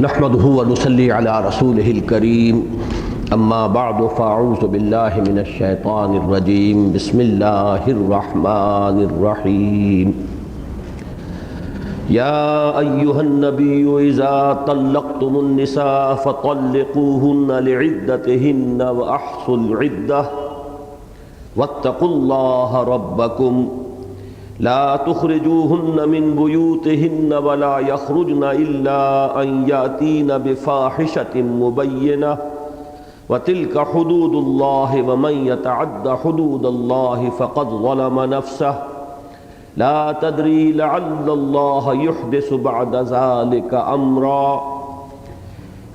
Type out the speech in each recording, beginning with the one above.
نحمده ونصلي على رسوله الكريم اما بعد فاعوذ بالله من الشيطان الرجيم بسم الله الرحمن الرحيم يا ايها النبي اذا طلقتم النساء فطلقوهن لعدتهن واحصوا العده واتقوا الله ربكم لا تخرجوهن من بيوتهن ولا يخرجن إلا أن يأتين بفاحشة مبينة وتلك حدود الله ومن يتعد حدود الله فقد ظلم نفسه لا تدري لعل الله يحدث بعد ذلك أمرا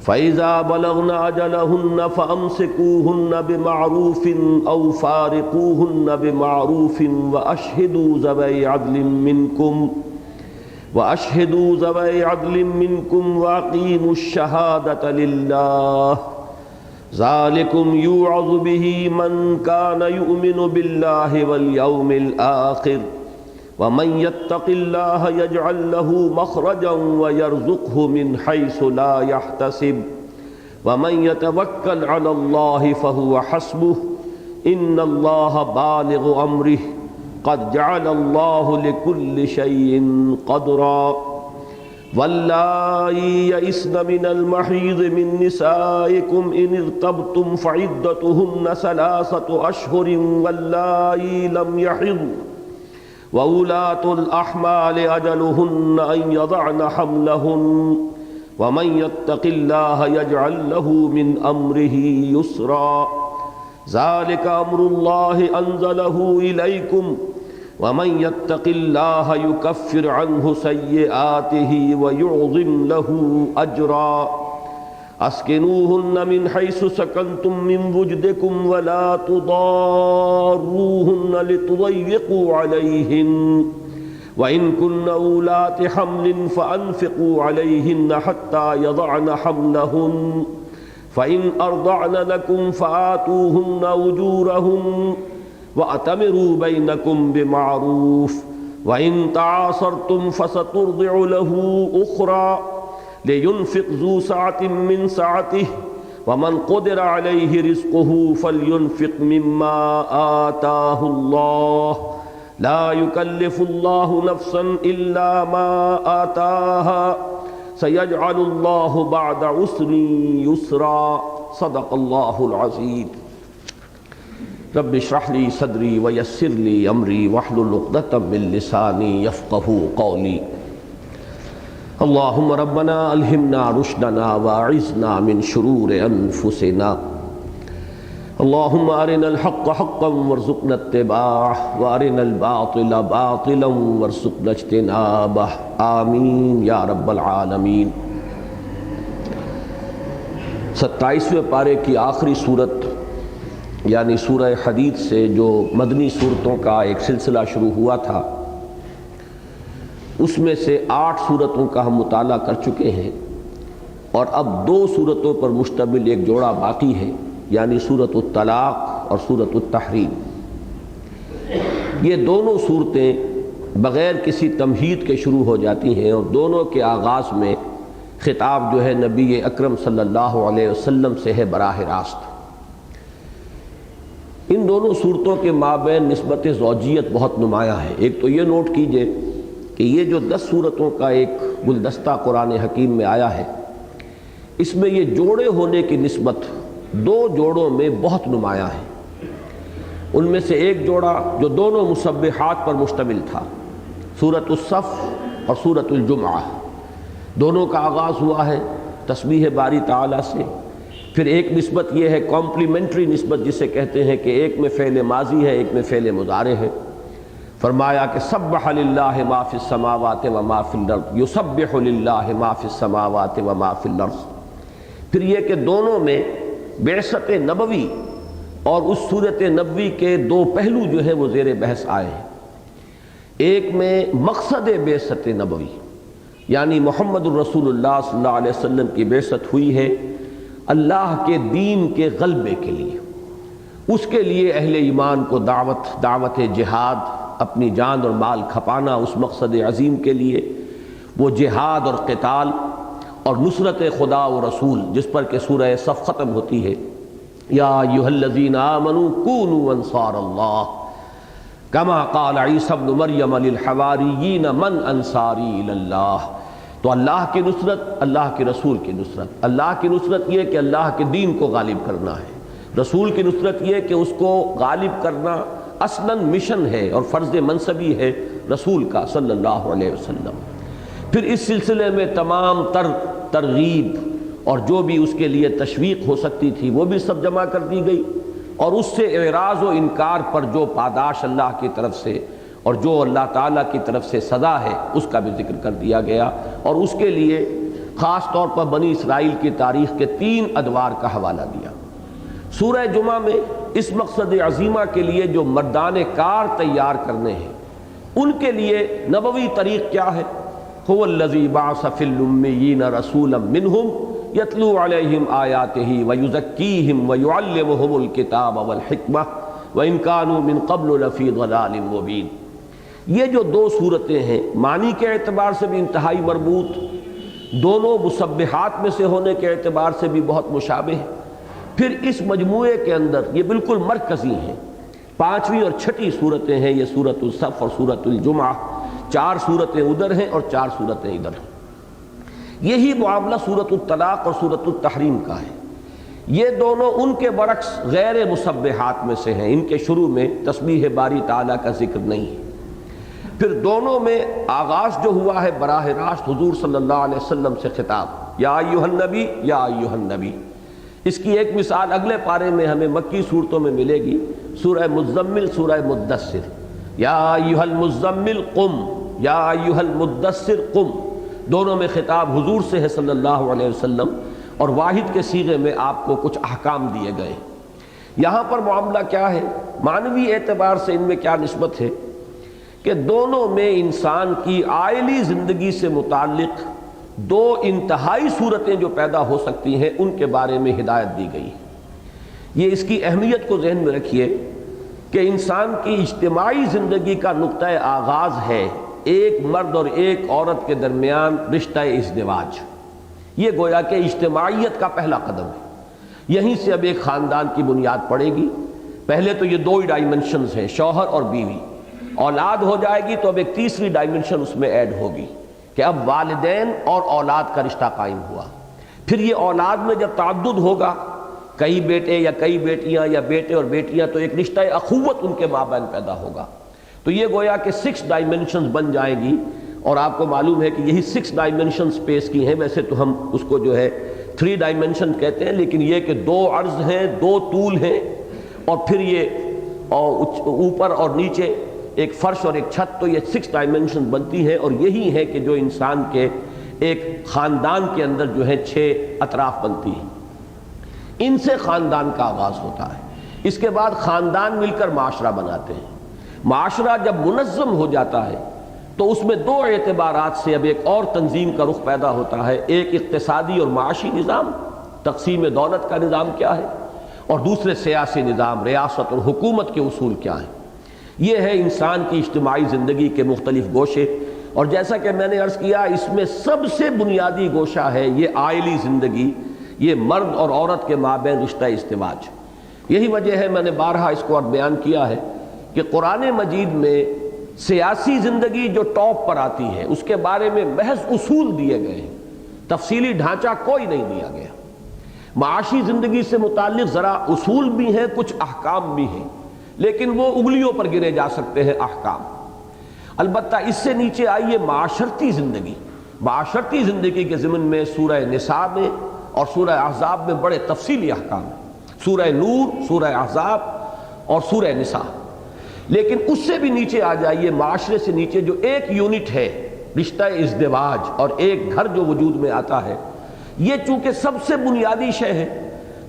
فإذا بلغن أجلهن فأمسكوهن بمعروف أو فارقوهن بمعروف وأشهدوا ذوي عدل منكم وأقيموا الشهادة لله ذلكم يوعظ به من كان يؤمن بالله واليوم الآخر ومن يتق الله يجعل له مخرجا ويرزقه من حيث لا يحتسب ومن يتوكل على الله فهو حسبه إن الله بالغ أمره قد جعل الله لكل شيء قدرا واللائي يئسن من المحيض من نسائكم إن ارتبتم فعدتهن 3 أشهر واللائي لم يحضن وأولاة الأحمال أجلهن أن يضعن حملهن ومن يتق الله يجعل له من أمره يسرا ذلك أمر الله أنزله إليكم ومن يتق الله يكفر عنه سيئاته ويعظم له أجرا اسكنوهن من حيث سكنتم من وجدكم ولا تضاروهن لتضيقوا عليهن وإن كن أولات حمل فأنفقوا عليهن حتى يضعن حملهن فإن أرضعن لكم فآتوهن أجورهن وأتمروا بينكم بمعروف وإن تعاصرتم فسترضع له أخرى لينفق ذو سعة من سعته ومن قدر عليه رزقه فلينفق مما آتاه الله لا يكلف الله نفسا إلا ما آتاها سيجعل الله بعد عسر يسرا صدق الله العظيم رب اشرح لي صدري ويسر لي أمري واحلل عقدة من لساني يفقهوا قولي اللهم ربنا الہمنا رشدنا واعذنا من شرور انفسنا اللهم ارنا الحق حقا وارزقنا اتباعه وارنا الباطل باطلا وارزقنا اجتنابه آمین یا رب العالمین۔ 27ویں پارے کی آخری صورت یعنی سورہ حدید سے جو مدنی صورتوں کا ایک سلسلہ شروع ہوا تھا، اس میں سے 8 صورتوں کا ہم مطالعہ کر چکے ہیں اور اب 2 صورتوں پر مشتمل ایک جوڑا باقی ہے، یعنی سورۃ الطلاق اور سورۃ التحریم۔ یہ دونوں صورتیں بغیر کسی تمہید کے شروع ہو جاتی ہیں اور دونوں کے آغاز میں خطاب جو ہے نبی اکرم صلی اللہ علیہ وسلم سے ہے براہ راست۔ ان دونوں صورتوں کے مابین نسبت زوجیت بہت نمایاں ہے۔ ایک تو یہ نوٹ کیجئے کہ یہ جو 10 صورتوں کا ایک گلدستہ قرآن حکیم میں آیا ہے، اس میں یہ جوڑے ہونے کی نسبت 2 جوڑوں میں بہت نمایاں ہے۔ ان میں سے ایک جوڑا جو دونوں مسبحات پر مشتمل تھا، سورۃ الصف اور سورۃ الجمعہ، دونوں کا آغاز ہوا ہے تسبیح باری تعالیٰ سے۔ پھر ایک نسبت یہ ہے کمپلیمنٹری نسبت جسے کہتے ہیں کہ ایک میں فعل ماضی ہے، ایک میں فعل مضارع ہے۔ فرمایا کہ سبح للہ ما فی السماوات و ما فی الارض، یسبح للہ ما فی السماوات و ما فی الارض۔ پھر یہ کہ دونوں میں بعثت نبوی اور اس صورت نبوی کے 2 پہلو جو ہیں وہ زیر بحث آئے ہیں۔ ایک میں مقصد بعثت نبوی یعنی محمد الرسول اللہ صلی اللہ علیہ وسلم کی بعثت ہوئی ہے اللہ کے دین کے غلبے کے لیے، اس کے لیے اہل ایمان کو دعوت جہاد، اپنی جان اور مال کھپانا اس مقصد عظیم کے لیے، وہ جہاد اور قتال اور نصرت خدا و رسول جس پر کہ سورہ صف ختم ہوتی ہے، یا ایھا الذین آمنوا کونوا انصار اللہ کما قال عیسی ابن مریم للحواریین من انصاری الی اللہ۔ تو اللہ کی نصرت، اللہ کے رسول کی نصرت، اللہ کی نصرت یہ کہ اللہ کے دین کو غالب کرنا ہے، رسول کی نصرت یہ کہ اس کو غالب کرنا اصلاً مشن ہے اور فرض منصبی ہے رسول کا صلی اللہ علیہ وسلم۔ پھر اس سلسلے میں تمام ترغیب اور جو بھی اس کے لیے تشویق ہو سکتی تھی وہ بھی سب جمع کر دی گئی، اور اس سے اعراض و انکار پر جو پاداش اللہ کی طرف سے اور جو اللہ تعالیٰ کی طرف سے سزا ہے اس کا بھی ذکر کر دیا گیا، اور اس کے لیے خاص طور پر بنی اسرائیل کی تاریخ کے 3 ادوار کا حوالہ دیا۔ سورہ جمعہ میں اس مقصد عظیمہ کے لیے جو مردان کار تیار کرنے ہیں ان کے لیے نبوی طریق کیا ہے؟ هو الذی بعث فی الامیین رسولا منہم یتلو علیہم آیاتہ ویزکیہم ویعلمہم الکتاب والحکمہ وإن كانوا من قبل لفی ضلال مبین۔ یہ جو 2 صورتیں ہیں معنی کے اعتبار سے بھی انتہائی مربوط، دونوں مسبحات میں سے ہونے کے اعتبار سے بھی بہت مشابہ ہیں، پھر اس مجموعے کے اندر یہ بالکل مرکزی ہیں۔ 5ویں اور 6ٹھی صورتیں ہیں، یہ سورۃ الصف اور سورۃ الجمعہ، 4 صورتیں ادھر ہیں اور 4 صورتیں ادھر ہیں۔ یہی معاملہ سورۃ الطلاق اور سورۃ التحریم کا ہے، یہ دونوں ان کے برعکس غیر مسبحات میں سے ہیں، ان کے شروع میں تسبیح باری تعالیٰ کا ذکر نہیں ہے۔ پھر دونوں میں آغاز جو ہوا ہے براہ راست حضور صلی اللہ علیہ وسلم سے خطاب، یا ایھا النبی یا ایھا النبی۔ اس کی ایک مثال اگلے پارے میں ہمیں مکی صورتوں میں ملے گی، سورہ مزمل، سورہ مدثر، یا ایھا المزمل قم، یا ایھا المدثر قم، دونوں میں خطاب حضور سے ہے صلی اللہ علیہ وسلم، اور واحد کے صیغے میں آپ کو کچھ احکام دیے گئے۔ یہاں پر معاملہ کیا ہے؟ معنوی اعتبار سے ان میں کیا نسبت ہے کہ دونوں میں انسان کی عائلی زندگی سے متعلق 2 انتہائی صورتیں جو پیدا ہو سکتی ہیں ان کے بارے میں ہدایت دی گئی۔ یہ اس کی اہمیت کو ذہن میں رکھیے کہ انسان کی اجتماعی زندگی کا نقطہ آغاز ہے ایک مرد اور ایک عورت کے درمیان رشتہ ازدواج۔ یہ گویا کہ اجتماعیت کا پہلا قدم ہے، یہیں سے اب ایک خاندان کی بنیاد پڑے گی۔ پہلے تو یہ 2 ڈائمنشنز ہیں، شوہر اور بیوی، اولاد ہو جائے گی تو اب ایک تیسری ڈائمنشن اس میں ایڈ ہوگی کہ اب والدین اور اولاد کا رشتہ قائم ہوا۔ پھر یہ اولاد میں جب تعدد ہوگا، کئی بیٹے یا کئی بیٹیاں یا بیٹے اور بیٹیاں، تو ایک رشتہ اخوت ان کے مابین پیدا ہوگا۔ تو یہ گویا کہ 6 ڈائمنشنز بن جائیں گی، اور آپ کو معلوم ہے کہ یہی 6 ڈائمنشن اسپیس کی ہیں۔ ویسے تو ہم اس کو جو ہے 3 ڈائمنشن کہتے ہیں، لیکن یہ کہ 2 عرض ہیں، 2 طول ہیں، اور پھر یہ اوپر اور نیچے ایک فرش اور ایک چھت، تو یہ 6 ڈائمنشن بنتی ہیں، اور یہی ہے کہ جو انسان کے ایک خاندان کے اندر جو ہے 6 اطراف بنتی ہیں۔ ان سے خاندان کا آغاز ہوتا ہے، اس کے بعد خاندان مل کر معاشرہ بناتے ہیں۔ معاشرہ جب منظم ہو جاتا ہے تو اس میں 2 اعتبارات سے اب ایک اور تنظیم کا رخ پیدا ہوتا ہے، ایک اقتصادی اور معاشی نظام، تقسیم دولت کا نظام کیا ہے، اور دوسرے سیاسی نظام، ریاست اور حکومت کے اصول کیا ہیں۔ یہ ہے انسان کی اجتماعی زندگی کے مختلف گوشے، اور جیسا کہ میں نے عرض کیا اس میں سب سے بنیادی گوشہ ہے یہ عائلی زندگی، یہ مرد اور عورت کے مابین رشتہ ازدواج۔ یہی وجہ ہے، میں نے بارہا اس کو بیان کیا ہے کہ قرآن مجید میں سیاسی زندگی جو ٹاپ پر آتی ہے اس کے بارے میں محض اصول دیے گئے ہیں، تفصیلی ڈھانچہ کوئی نہیں دیا گیا۔ معاشی زندگی سے متعلق ذرا اصول بھی ہیں، کچھ احکام بھی ہیں، لیکن وہ انگلیوں پر گنے جا سکتے ہیں احکام۔ البتہ اس سے نیچے آئی ہے معاشرتی زندگی۔ معاشرتی زندگی کے ضمن میں سورہ نساء میں اور سورہ احزاب میں بڑے تفصیلی احکام ہیں، سورہ نور، سورہ احزاب اور سورہ نساء۔ لیکن اس سے بھی نیچے آ جائیے، معاشرے سے نیچے جو ایک یونٹ ہے رشتہ ازدواج اور ایک گھر جو وجود میں آتا ہے، یہ چونکہ سب سے بنیادی شے ہے،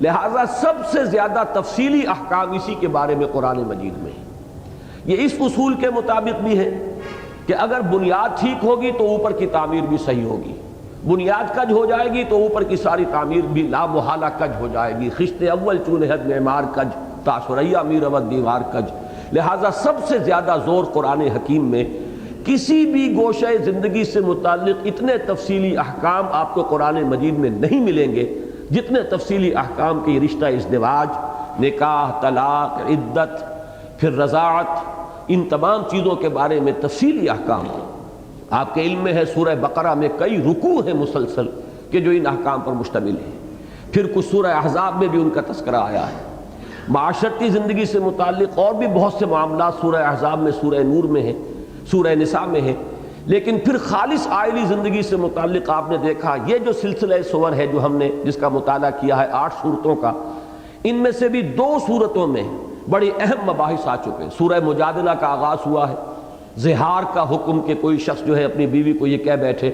لہٰذا سب سے زیادہ تفصیلی احکام اسی کے بارے میں قرآن مجید میں ہے۔ یہ اس اصول کے مطابق بھی ہے کہ اگر بنیاد ٹھیک ہوگی تو اوپر کی تعمیر بھی صحیح ہوگی، بنیاد کج ہو جائے گی تو اوپر کی ساری تعمیر بھی لا محالہ کج ہو جائے گی۔ خشت اول چونہد معمار کج، تاثریا میر ود دیوار کج۔ لہٰذا سب سے زیادہ زور قرآن حکیم میں کسی بھی گوشہ زندگی سے متعلق اتنے تفصیلی احکام آپ کو قرآن مجید میں نہیں ملیں گے جتنے تفصیلی احکام کے رشتہ ازدواج، نکاح، طلاق، عدت، پھر رضاعت، ان تمام چیزوں کے بارے میں تفصیلی احکام آپ کے علم میں ہے۔ سورہ بقرہ میں کئی رکوع ہیں مسلسل کہ جو ان احکام پر مشتمل ہیں۔ پھر کچھ سورہ احزاب میں بھی ان کا تذکرہ آیا ہے۔ معاشرتی زندگی سے متعلق اور بھی بہت سے معاملات سورہ احزاب میں، سورہ نور میں ہیں، سورہ نساء میں ہیں۔ لیکن پھر خالص عائلی زندگی سے متعلق آپ نے دیکھا یہ جو سلسلہ سور ہے جو ہم نے جس کا مطالعہ کیا ہے 8 صورتوں کا، ان میں سے بھی 2 صورتوں میں بڑی اہم مباحث آ چکے ہیں۔ سورہ مجادلہ کا آغاز ہوا ہے، زہار کا حکم کہ کوئی شخص جو ہے اپنی بیوی کو یہ کہہ بیٹھے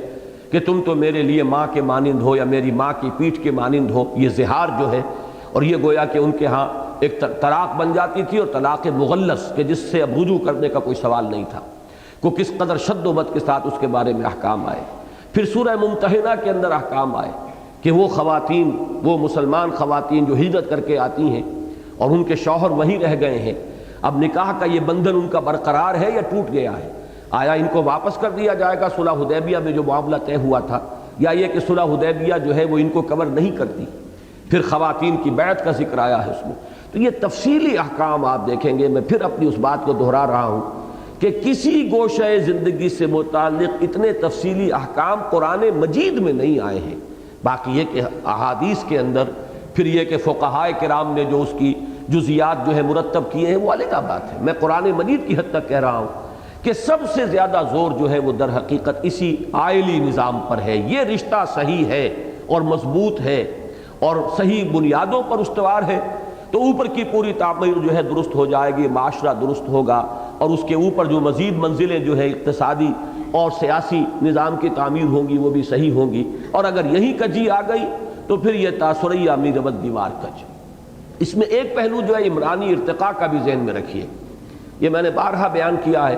کہ تم تو میرے لیے ماں کے مانند ہو یا میری ماں کی پیٹھ کے مانند ہو، یہ زہار جو ہے، اور یہ گویا کہ ان کے ہاں ایک طلاق بن جاتی تھی، اور طلاق مغلظ کہ جس سے اب رجوع کرنے کا کوئی سوال نہیں تھا، کو کس قدر شد و بد کے ساتھ اس کے بارے میں احکام آئے۔ پھر سورہ ممتحنہ کے اندر احکام آئے کہ وہ خواتین، وہ مسلمان خواتین جو ہجرت کر کے آتی ہیں اور ان کے شوہر وہیں رہ گئے ہیں، اب نکاح کا یہ بندھن ان کا برقرار ہے یا ٹوٹ گیا ہے؟ آیا ان کو واپس کر دیا جائے گا صلح حدیبیہ میں جو معاملہ طے ہوا تھا، یا یہ کہ صلح حدیبیہ جو ہے وہ ان کو کور نہیں کرتی؟ پھر خواتین کی بیعت کا ذکر آیا ہے اس میں۔ تو یہ تفصیلی احکام آپ دیکھیں گے۔ میں پھر اپنی اس بات کو دہرا رہا ہوں کہ کسی گوشہ زندگی سے متعلق اتنے تفصیلی احکام قرآن مجید میں نہیں آئے ہیں۔ باقی یہ کہ احادیث کے اندر پھر یہ کہ فقہائے کرام نے جو اس کی جزیات جو ہے مرتب کیے ہیں وہ الگ بات ہے۔ میں قرآن مجید کی حد تک کہہ رہا ہوں کہ سب سے زیادہ زور جو ہے وہ در حقیقت اسی عائلی نظام پر ہے۔ یہ رشتہ صحیح ہے اور مضبوط ہے اور صحیح بنیادوں پر استوار ہے تو اوپر کی پوری تعمیر جو ہے درست ہو جائے گی، معاشرہ درست ہوگا، اور اس کے اوپر جو مزید منزلیں جو ہے اقتصادی اور سیاسی نظام کی تعمیر ہوں گی وہ بھی صحیح ہوں گی۔ اور اگر یہیں کجی آ گئی تو پھر یہ تاثری امیر ربت دیوار کج۔ اس میں ایک پہلو جو ہے عمرانی ارتقاء کا بھی ذہن میں رکھیے۔ یہ میں نے بارہا بیان کیا ہے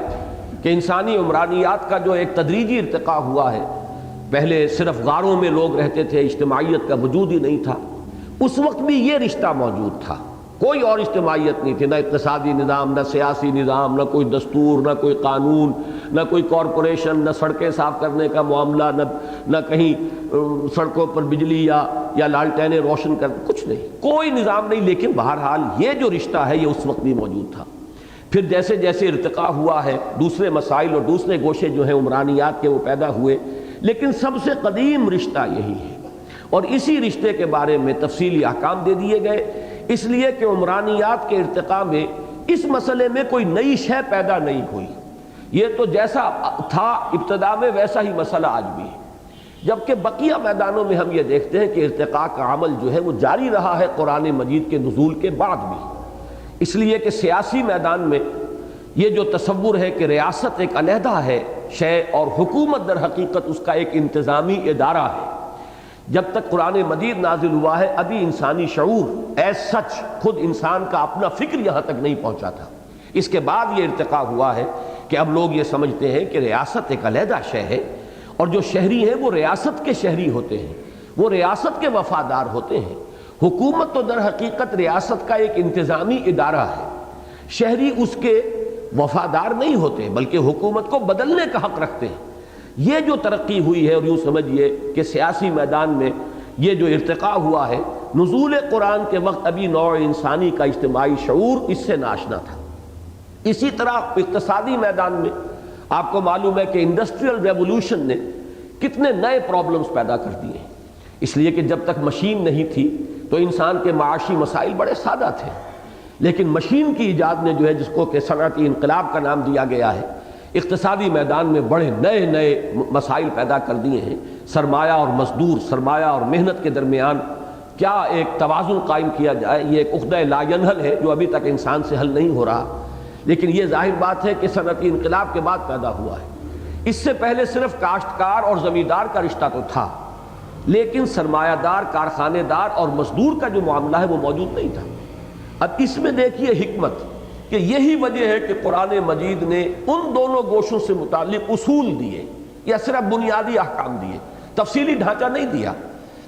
کہ انسانی عمرانیات کا جو ایک تدریجی ارتقاء ہوا ہے، پہلے صرف غاروں میں لوگ رہتے تھے، اجتماعیت کا وجود ہی نہیں تھا، اس وقت بھی یہ رشتہ موجود تھا، کوئی اور اجتماعیت نہیں تھی، نہ اقتصادی نظام، نہ سیاسی نظام، نہ کوئی دستور، نہ کوئی قانون، نہ کوئی کارپوریشن، نہ سڑکیں صاف کرنے کا معاملہ، نہ کہیں سڑکوں پر بجلی یا لالٹینیں روشن کر، کچھ نہیں، کوئی نظام نہیں۔ لیکن بہرحال یہ جو رشتہ ہے یہ اس وقت بھی موجود تھا۔ پھر جیسے جیسے ارتقاء ہوا ہے دوسرے مسائل اور دوسرے گوشے جو ہیں عمرانیات کے وہ پیدا ہوئے، لیکن سب سے قدیم رشتہ یہی ہے، اور اسی رشتے کے بارے میں تفصیلی احکام دے دیے گئے، اس لیے کہ عمرانیات کے ارتقاء میں اس مسئلے میں کوئی نئی شے پیدا نہیں ہوئی، یہ تو جیسا تھا ابتدا میں ویسا ہی مسئلہ آج بھی ہے۔ جبکہ بقیہ میدانوں میں ہم یہ دیکھتے ہیں کہ ارتقاء کا عمل جو ہے وہ جاری رہا ہے قرآن مجید کے نزول کے بعد بھی، اس لیے کہ سیاسی میدان میں یہ جو تصور ہے کہ ریاست ایک علیحدہ ہے شے اور حکومت در حقیقت اس کا ایک انتظامی ادارہ ہے، جب تک قرآن مجید نازل ہوا ہے ابھی انسانی شعور ایز سچ خود انسان کا اپنا فکر یہاں تک نہیں پہنچا تھا۔ اس کے بعد یہ ارتقاء ہوا ہے کہ اب لوگ یہ سمجھتے ہیں کہ ریاست ایک علیحدہ شے ہے، اور جو شہری ہیں وہ ریاست کے شہری ہوتے ہیں، وہ ریاست کے وفادار ہوتے ہیں۔ حکومت تو در حقیقت ریاست کا ایک انتظامی ادارہ ہے، شہری اس کے وفادار نہیں ہوتے بلکہ حکومت کو بدلنے کا حق رکھتے ہیں۔ یہ جو ترقی ہوئی ہے، اور یوں سمجھیے کہ سیاسی میدان میں یہ جو ارتقاء ہوا ہے، نزول قرآن کے وقت ابھی نوع انسانی کا اجتماعی شعور اس سے ناشنا تھا۔ اسی طرح اقتصادی میدان میں آپ کو معلوم ہے کہ انڈسٹریل ریولوشن نے کتنے نئے پرابلمز پیدا کر دیے ہیں، اس لیے کہ جب تک مشین نہیں تھی تو انسان کے معاشی مسائل بڑے سادہ تھے، لیکن مشین کی ایجاد نے جو ہے جس کو کہ صنعتی انقلاب کا نام دیا گیا ہے، اقتصادی میدان میں بڑے نئے نئے مسائل پیدا کر دیے ہیں۔ سرمایہ اور مزدور، سرمایہ اور محنت کے درمیان کیا ایک توازن قائم کیا جائے، یہ ایک عقدہ لا ینحل ہے جو ابھی تک انسان سے حل نہیں ہو رہا، لیکن یہ ظاہر بات ہے کہ صنعتی انقلاب کے بعد پیدا ہوا ہے۔ اس سے پہلے صرف کاشتکار اور زمیندار کا رشتہ تو تھا، لیکن سرمایہ دار، کارخانے دار اور مزدور کا جو معاملہ ہے وہ موجود نہیں تھا۔ اب اس میں دیکھیے حکمت کہ یہی وجہ ہے کہ قرآن مجید نے ان دونوں گوشوں سے متعلق اصول دیے، یا صرف بنیادی احکام دیے، تفصیلی ڈھانچہ نہیں دیا۔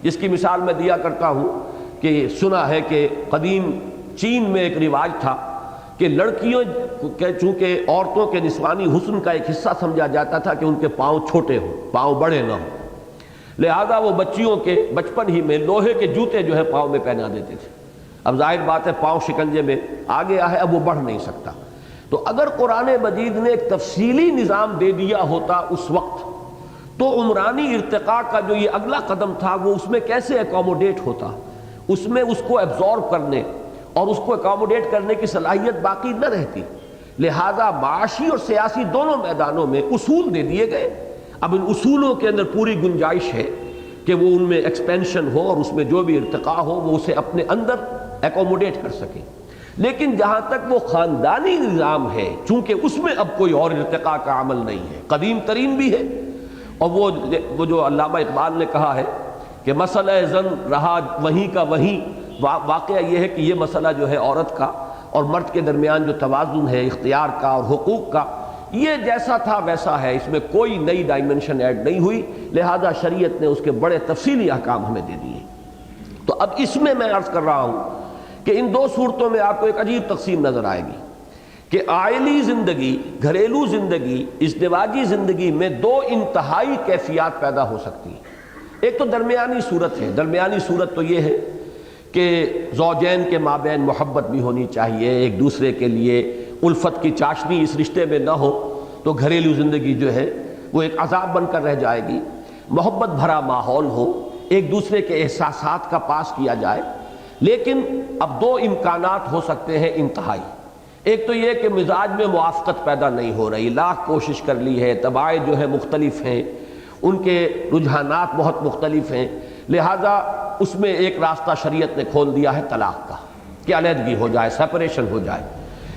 جس کی مثال میں دیا کرتا ہوں کہ سنا ہے کہ قدیم چین میں ایک رواج تھا کہ لڑکیوں چونکہ عورتوں کے نسوانی حسن کا ایک حصہ سمجھا جاتا تھا کہ ان کے پاؤں چھوٹے ہوں، پاؤں بڑے نہ ہوں، لہذا وہ بچیوں کے بچپن ہی میں لوہے کے جوتے جو ہے پاؤں میں پہنا دیتے تھے۔ اب ظاہر بات ہے پاؤں شکنجے میں آ گیا ہے، اب وہ بڑھ نہیں سکتا۔ تو اگر قرآن مجید نے ایک تفصیلی نظام دے دیا ہوتا اس وقت تو عمرانی ارتقاء کا جو یہ اگلا قدم تھا وہ اس میں کیسے اکوموڈیٹ ہوتا، اس میں اس کو ایبزارب کرنے اور اس کو اکوموڈیٹ کرنے کی صلاحیت باقی نہ رہتی۔ لہذا معاشی اور سیاسی دونوں میدانوں میں اصول دے دیے گئے، اب ان اصولوں کے اندر پوری گنجائش ہے کہ وہ ان میں ایکسپینشن ہو اور اس میں جو بھی ارتقاء ہو وہ اسے اپنے اندر ایکوموڈیٹ کر سکے۔ لیکن جہاں تک وہ خاندانی نظام ہے، چونکہ اس میں اب کوئی اور ارتقاء کا عمل نہیں ہے، قدیم ترین بھی ہے، اور وہ جو علامہ اقبال نے کہا ہے کہ مسئلہ زن رہا وہیں کا وہیں، واقعہ یہ ہے کہ یہ مسئلہ جو ہے عورت کا اور مرد کے درمیان جو توازن ہے اختیار کا اور حقوق کا، یہ جیسا تھا ویسا ہے، اس میں کوئی نئی ڈائمنشن ایڈ نہیں ہوئی، لہذا شریعت نے اس کے بڑے تفصیلی احکام ہمیں دے دیے۔ تو اب اس میں عرض کر رہا ہوں کہ ان دو صورتوں میں آپ کو ایک عجیب تقسیم نظر آئے گی کہ عائلی زندگی، گھریلو زندگی، ازدواجی زندگی میں دو انتہائی کیفیات پیدا ہو سکتی ہیں۔ ایک تو درمیانی صورت ہے، درمیانی صورت تو یہ ہے کہ زوجین کے مابین محبت بھی ہونی چاہیے، ایک دوسرے کے لیے الفت کی چاشنی اس رشتے میں نہ ہو تو گھریلو زندگی جو ہے وہ ایک عذاب بن کر رہ جائے گی، محبت بھرا ماحول ہو، ایک دوسرے کے احساسات کا پاس کیا جائے۔ لیکن اب دو امکانات ہو سکتے ہیں انتہائی، ایک تو یہ کہ مزاج میں موافقت پیدا نہیں ہو رہی، لاکھ کوشش کر لی ہے، طباع جو ہے مختلف ہیں، ان کے رجحانات بہت مختلف ہیں، لہذا اس میں ایک راستہ شریعت نے کھول دیا ہے طلاق کا کہ علیحدگی ہو جائے، سپریشن ہو جائے۔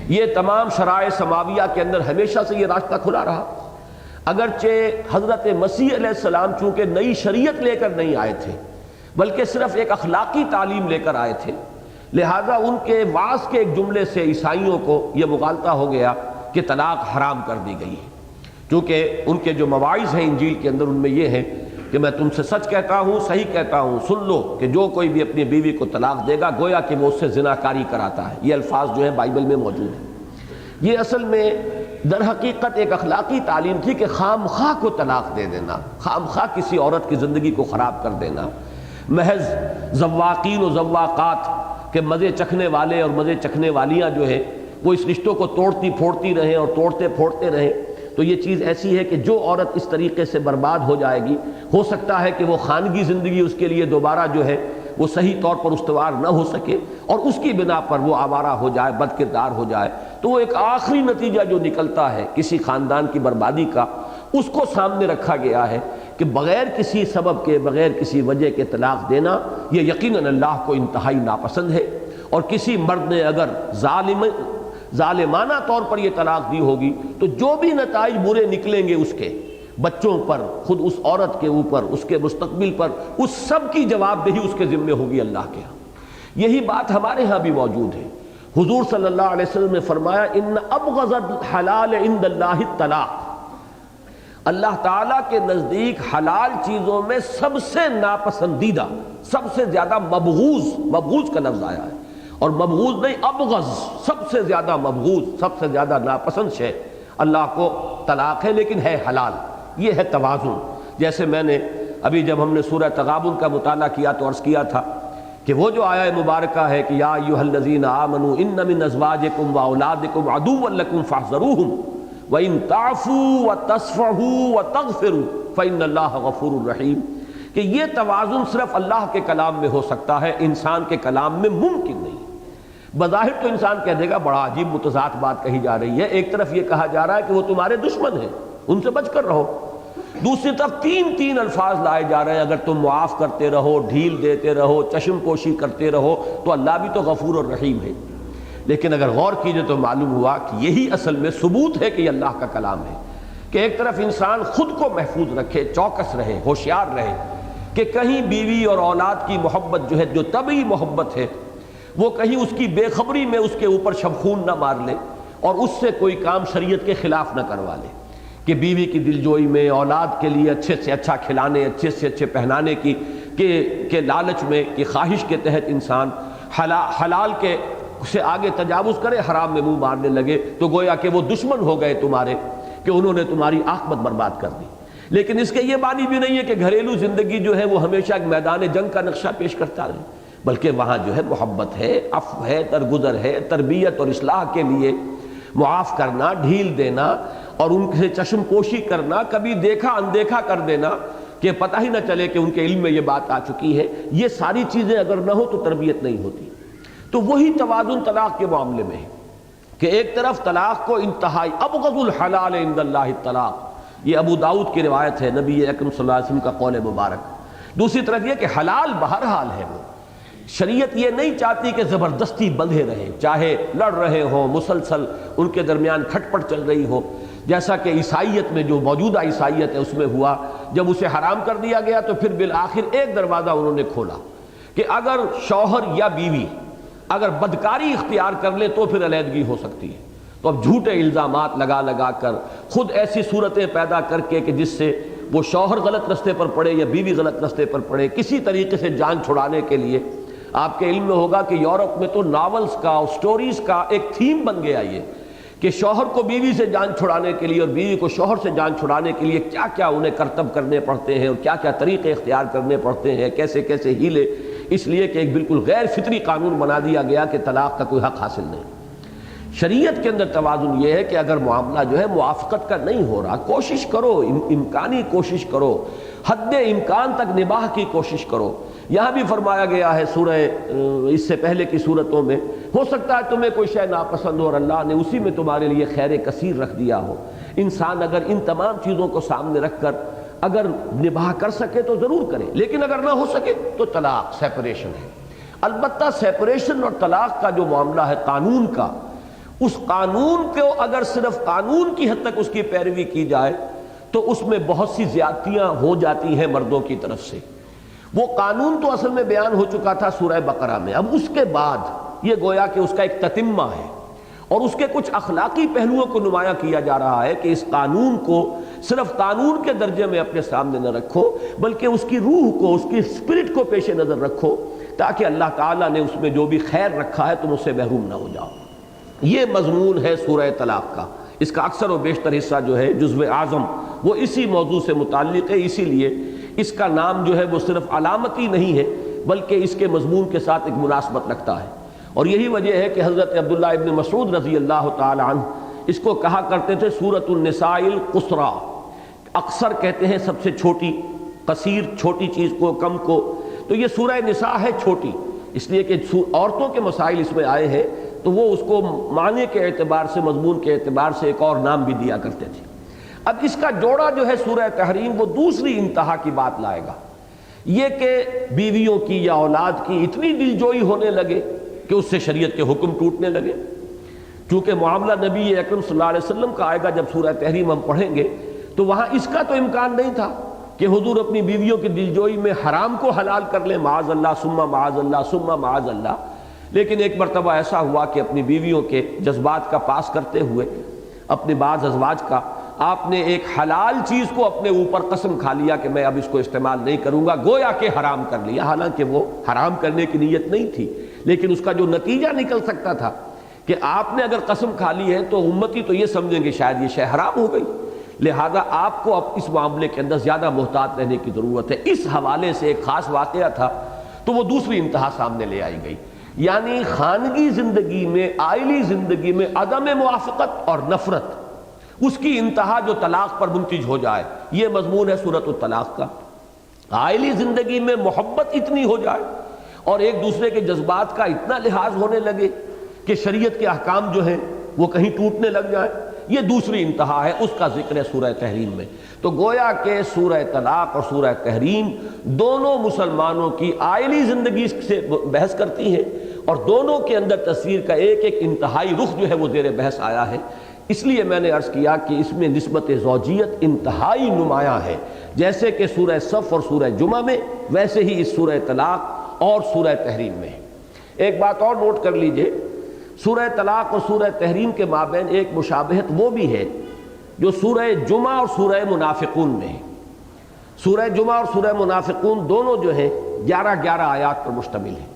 یہ تمام شرائع سماویہ کے اندر ہمیشہ سے یہ راستہ کھلا رہا، اگرچہ حضرت مسیح علیہ السلام چونکہ نئی شریعت لے کر نہیں آئے تھے بلکہ صرف ایک اخلاقی تعلیم لے کر آئے تھے، لہذا ان کے وعظ کے ایک جملے سے عیسائیوں کو یہ مغالطہ ہو گیا کہ طلاق حرام کر دی گئی ہے، کیونکہ ان کے جو مواعظ ہیں انجیل کے اندر ان میں یہ ہے کہ میں تم سے سچ کہتا ہوں، صحیح کہتا ہوں، سن لو کہ جو کوئی بھی اپنی بیوی کو طلاق دے گا گویا کہ وہ اس سے زناکاری کراتا ہے۔ یہ الفاظ جو ہیں بائبل میں موجود ہیں۔ یہ اصل میں در حقیقت ایک اخلاقی تعلیم تھی کہ خام خواہ کو طلاق دے دینا، خام خواہ کسی عورت کی زندگی کو خراب کر دینا، محض ذواقین و ذواقات کے مزے چکھنے والے اور مزے چکھنے والیاں جو ہیں وہ اس رشتوں کو توڑتی پھوڑتی رہیں اور توڑتے پھوڑتے رہیں، تو یہ چیز ایسی ہے کہ جو عورت اس طریقے سے برباد ہو جائے گی ہو سکتا ہے کہ وہ خانگی زندگی اس کے لیے دوبارہ جو ہے وہ صحیح طور پر استوار نہ ہو سکے اور اس کی بنا پر وہ آوارہ ہو جائے، بد کردار ہو جائے، تو وہ ایک آخری نتیجہ جو نکلتا ہے کسی خاندان کی بربادی کا اس کو سامنے رکھا گیا ہے کہ بغیر کسی سبب کے، بغیر کسی وجہ کے طلاق دینا یہ یقیناً اللہ کو انتہائی ناپسند ہے، اور کسی مرد نے اگر ظالمانہ طور پر یہ طلاق دی ہوگی تو جو بھی نتائج برے نکلیں گے اس کے بچوں پر، خود اس عورت کے اوپر، اس کے مستقبل پر، اس سب کی جواب دہی اس کے ذمہ ہوگی اللہ کے ہاں۔ یہی بات ہمارے ہاں بھی موجود ہے۔ حضور صلی اللہ علیہ وسلم نے فرمایا ان ابغض الحلال عند اللہ الطلاق، اللہ تعالیٰ کے نزدیک حلال چیزوں میں سب سے ناپسندیدہ، سب سے زیادہ مبغوض کا لفظ آیا ہے، اور مبغوض نہیں ابغض، سب سے زیادہ مبغوض، سب سے زیادہ ناپسند شے اللہ کو طلاق ہے، لیکن ہے حلال۔ یہ ہے توازن۔ جیسے میں نے ابھی جب ہم نے سورہ تغابن کا مطالعہ کیا تو عرض کیا تھا کہ وہ جو آیہ مبارکہ ہے کہ یا ایھا الذین آمنوا ان من ازواجکم واولادکم عدوا لکم فاحذروہم وَإِن تَعْفُوا وَتَصْفَحُوا وَتَغْفِرُوا فَإِنَّ اللَّهَ غَفُورٌ رَحِيمٌ، کہ یہ توازن صرف اللہ کے کلام میں ہو سکتا ہے، انسان کے کلام میں ممکن نہیں۔ بظاہر تو انسان کہہ دے گا بڑا عجیب متضاد بات کہی جا رہی ہے، ایک طرف یہ کہا جا رہا ہے کہ وہ تمہارے دشمن ہیں، ان سے بچ کر رہو، دوسری طرف تین الفاظ لائے جا رہے ہیں، اگر تم معاف کرتے رہو، ڈھیل دیتے رہو، چشم پوشی کرتے رہو تو اللہ بھی تو غفور اور رحیم ہے۔ لیکن اگر غور کیجئے تو معلوم ہوا کہ یہی اصل میں ثبوت ہے کہ یہ اللہ کا کلام ہے، کہ ایک طرف انسان خود کو محفوظ رکھے، چوکس رہے، ہوشیار رہے کہ کہیں بیوی اور اولاد کی محبت جو ہے، جو طبعی محبت ہے، وہ کہیں اس کی بے خبری میں اس کے اوپر شبخون نہ مار لے اور اس سے کوئی کام شریعت کے خلاف نہ کروا لے، کہ بیوی کی دلجوئی میں، اولاد کے لیے اچھے سے اچھا کھلانے، اچھے سے اچھے پہنانے کی کہ لالچ میں، کہ خواہش کے تحت انسان حلال کے سے آگے تجاوز کرے، حرام میں منہ مارنے لگے، تو گویا کہ وہ دشمن ہو گئے تمہارے، کہ انہوں نے تمہاری عاقبت برباد کر دی۔ لیکن اس کے یہ معنی بھی نہیں ہے کہ گھریلو زندگی جو ہے وہ ہمیشہ ایک میدان جنگ کا نقشہ پیش کرتا رہے، بلکہ وہاں جو ہے محبت ہے، عفو ہے، درگزر ہے، تربیت اور اصلاح کے لیے معاف کرنا، ڈھیل دینا اور ان سے چشم پوشی کرنا، کبھی دیکھا اندیکھا کر دینا کہ پتہ ہی نہ چلے کہ ان کے علم میں یہ بات آ چکی ہے، یہ ساری چیزیں اگر نہ ہو تو تربیت نہیں ہوتی۔ تو وہی توازن طلاق کے معاملے میں ہے کہ ایک طرف طلاق کو انتہائی ابغض الحلال عند اللہ الطلاق، یہ ابو داؤد کی روایت ہے، نبی اکرم صلی اللہ علیہ وسلم کا قول مبارک۔ دوسری طرف یہ کہ حلال بہرحال ہے، وہ شریعت یہ نہیں چاہتی کہ زبردستی بندھے رہے، چاہے لڑ رہے ہوں، مسلسل ان کے درمیان کھٹ پٹ چل رہی ہو، جیسا کہ عیسائیت میں جو موجودہ عیسائیت ہے اس میں ہوا، جب اسے حرام کر دیا گیا تو پھر بالآخر ایک دروازہ انہوں نے کھولا کہ اگر شوہر یا بیوی اگر بدکاری اختیار کر لے تو پھر علیحدگی ہو سکتی ہے۔ تو اب جھوٹے الزامات لگا لگا کر، خود ایسی صورتیں پیدا کر کے کہ جس سے وہ شوہر غلط رستے پر پڑے یا بیوی غلط رستے پر پڑے، کسی طریقے سے جان چھڑانے کے لیے، آپ کے علم میں ہوگا کہ یورپ میں تو ناولز کا اور سٹوریز کا ایک تھیم بن گیا یہ کہ شوہر کو بیوی سے جان چھڑانے کے لیے اور بیوی کو شوہر سے جان چھڑانے کے لیے کیا کیا انہیں کرتب کرنے پڑتے ہیں اور کیا کیا طریقے اختیار کرنے پڑتے ہیں، کیسے کیسے ہیلے، اس لیے کہ ایک بالکل غیر فطری قانون بنا دیا گیا کہ طلاق کا کوئی حق حاصل نہیں۔ شریعت کے اندر توازن یہ ہے کہ اگر معاملہ جو ہے موافقت کا نہیں ہو رہا، کوشش کرو، امکانی کوشش کرو، حد امکان تک نباہ کی کوشش کرو۔ یہاں بھی فرمایا گیا ہے سورہ اس سے پہلے کی صورتوں میں، ہو سکتا ہے تمہیں کوئی شے ناپسند ہو اور اللہ نے اسی میں تمہارے لیے خیر کثیر رکھ دیا ہو۔ انسان اگر ان تمام چیزوں کو سامنے رکھ کر اگر نباہ کر سکے تو ضرور کرے، لیکن اگر نہ ہو سکے تو طلاق، سیپریشن ہے۔ البتہ سیپریشن اور طلاق کا جو معاملہ ہے قانون کا، اس قانون کو اگر صرف قانون کی حد تک اس کی پیروی کی جائے تو اس میں بہت سی زیادتیاں ہو جاتی ہیں مردوں کی طرف سے۔ وہ قانون تو اصل میں بیان ہو چکا تھا سورہ بقرہ میں، اب اس کے بعد یہ گویا کہ اس کا ایک تتمہ ہے اور اس کے کچھ اخلاقی پہلوؤں کو نمایاں کیا جا رہا ہے کہ اس قانون کو صرف قانون کے درجے میں اپنے سامنے نہ رکھو، بلکہ اس کی روح کو، اس کی اسپرٹ کو پیش نظر رکھو، تاکہ اللہ تعالیٰ نے اس میں جو بھی خیر رکھا ہے تم اس سے محروم نہ ہو جاؤ۔ یہ مضمون ہے سورہ طلاق کا۔ اس کا اکثر و بیشتر حصہ جو ہے جزو اعظم وہ اسی موضوع سے متعلق ہے، اسی لیے اس کا نام جو ہے وہ صرف علامتی نہیں ہے بلکہ اس کے مضمون کے ساتھ ایک مناسبت رکھتا ہے۔ اور یہی وجہ ہے کہ حضرت عبداللہ ابن مسعود رضی اللہ تعالی عنہ اس کو کہا کرتے تھے سورۃ النساء القصریٰ، اکثر کہتے ہیں سب سے چھوٹی، قصیر چھوٹی چیز کو، کم کو، تو یہ سورہ نساء ہے چھوٹی، اس لیے کہ عورتوں کے مسائل اس میں آئے ہیں تو وہ اس کو معنی کے اعتبار سے، مضمون کے اعتبار سے ایک اور نام بھی دیا کرتے تھے۔ اب اس کا جوڑا جو ہے سورہ تحریم وہ دوسری انتہا کی بات لائے گا، یہ کہ بیویوں کی یا اولاد کی اتنی دلجوئی ہونے لگے کہ اس سے شریعت کے حکم ٹوٹنے لگے۔ چونکہ معاملہ نبی اکرم صلی اللہ علیہ وسلم کا آئے گا جب سورہ تحریم ہم پڑھیں گے، تو وہاں اس کا تو امکان نہیں تھا کہ حضور اپنی بیویوں کی دلجوئی میں حرام کو حلال کر لیں، معاذ اللہ ثم معاذ اللہ ثم معاذ اللہ۔ لیکن ایک مرتبہ ایسا ہوا کہ اپنی بیویوں کے جذبات کا پاس کرتے ہوئے، اپنے بعض ازواج کا، آپ نے ایک حلال چیز کو اپنے اوپر قسم کھا لیا کہ میں اب اس کو استعمال نہیں کروں گا، گویا کہ حرام کر لیا، حالانکہ وہ حرام کرنے کی نیت نہیں تھی، لیکن اس کا جو نتیجہ نکل سکتا تھا کہ آپ نے اگر قسم کھا لی ہے تو امتی تو یہ سمجھیں گے شاید یہ شے حرام ہو گئی، لہذا آپ کو اب اس معاملے کے اندر زیادہ محتاط رہنے کی ضرورت ہے۔ اس حوالے سے ایک خاص واقعہ تھا تو وہ دوسری انتہا سامنے لے آئی گئی، یعنی خانگی زندگی میں، عائلی زندگی میں عدم موافقت اور نفرت، اس کی انتہا جو طلاق پر منتج ہو جائے، یہ مضمون ہے سورۃ الطلاق کا۔ عائلی زندگی میں محبت اتنی ہو جائے اور ایک دوسرے کے جذبات کا اتنا لحاظ ہونے لگے کہ شریعت کے احکام جو ہیں وہ کہیں ٹوٹنے لگ جائیں، یہ دوسری انتہا ہے، اس کا ذکر ہے سورہ تحریم میں۔ تو گویا کہ سورہ طلاق اور سورہ تحریم دونوں مسلمانوں کی عائلی زندگی سے بحث کرتی ہیں اور دونوں کے اندر تصویر کا ایک ایک انتہائی رخ جو ہے وہ زیر بحث آیا ہے۔ اس لیے میں نے عرض کیا کہ اس میں نسبت زوجیت انتہائی نمایاں ہے، جیسے کہ سورہ صف اور سورہ جمعہ میں، ویسے ہی اس سورہ طلاق اور سورہ تحریم میں ہے۔ ایک بات اور نوٹ کر لیجئے، سورہ طلاق اور سورہ تحریم کے مابین ایک مشابہت وہ بھی ہے جو سورہ جمعہ اور سورہ منافقون میں ہے۔ سورہ جمعہ اور سورہ منافقون دونوں جو ہیں 11 آیات پر مشتمل ہیں،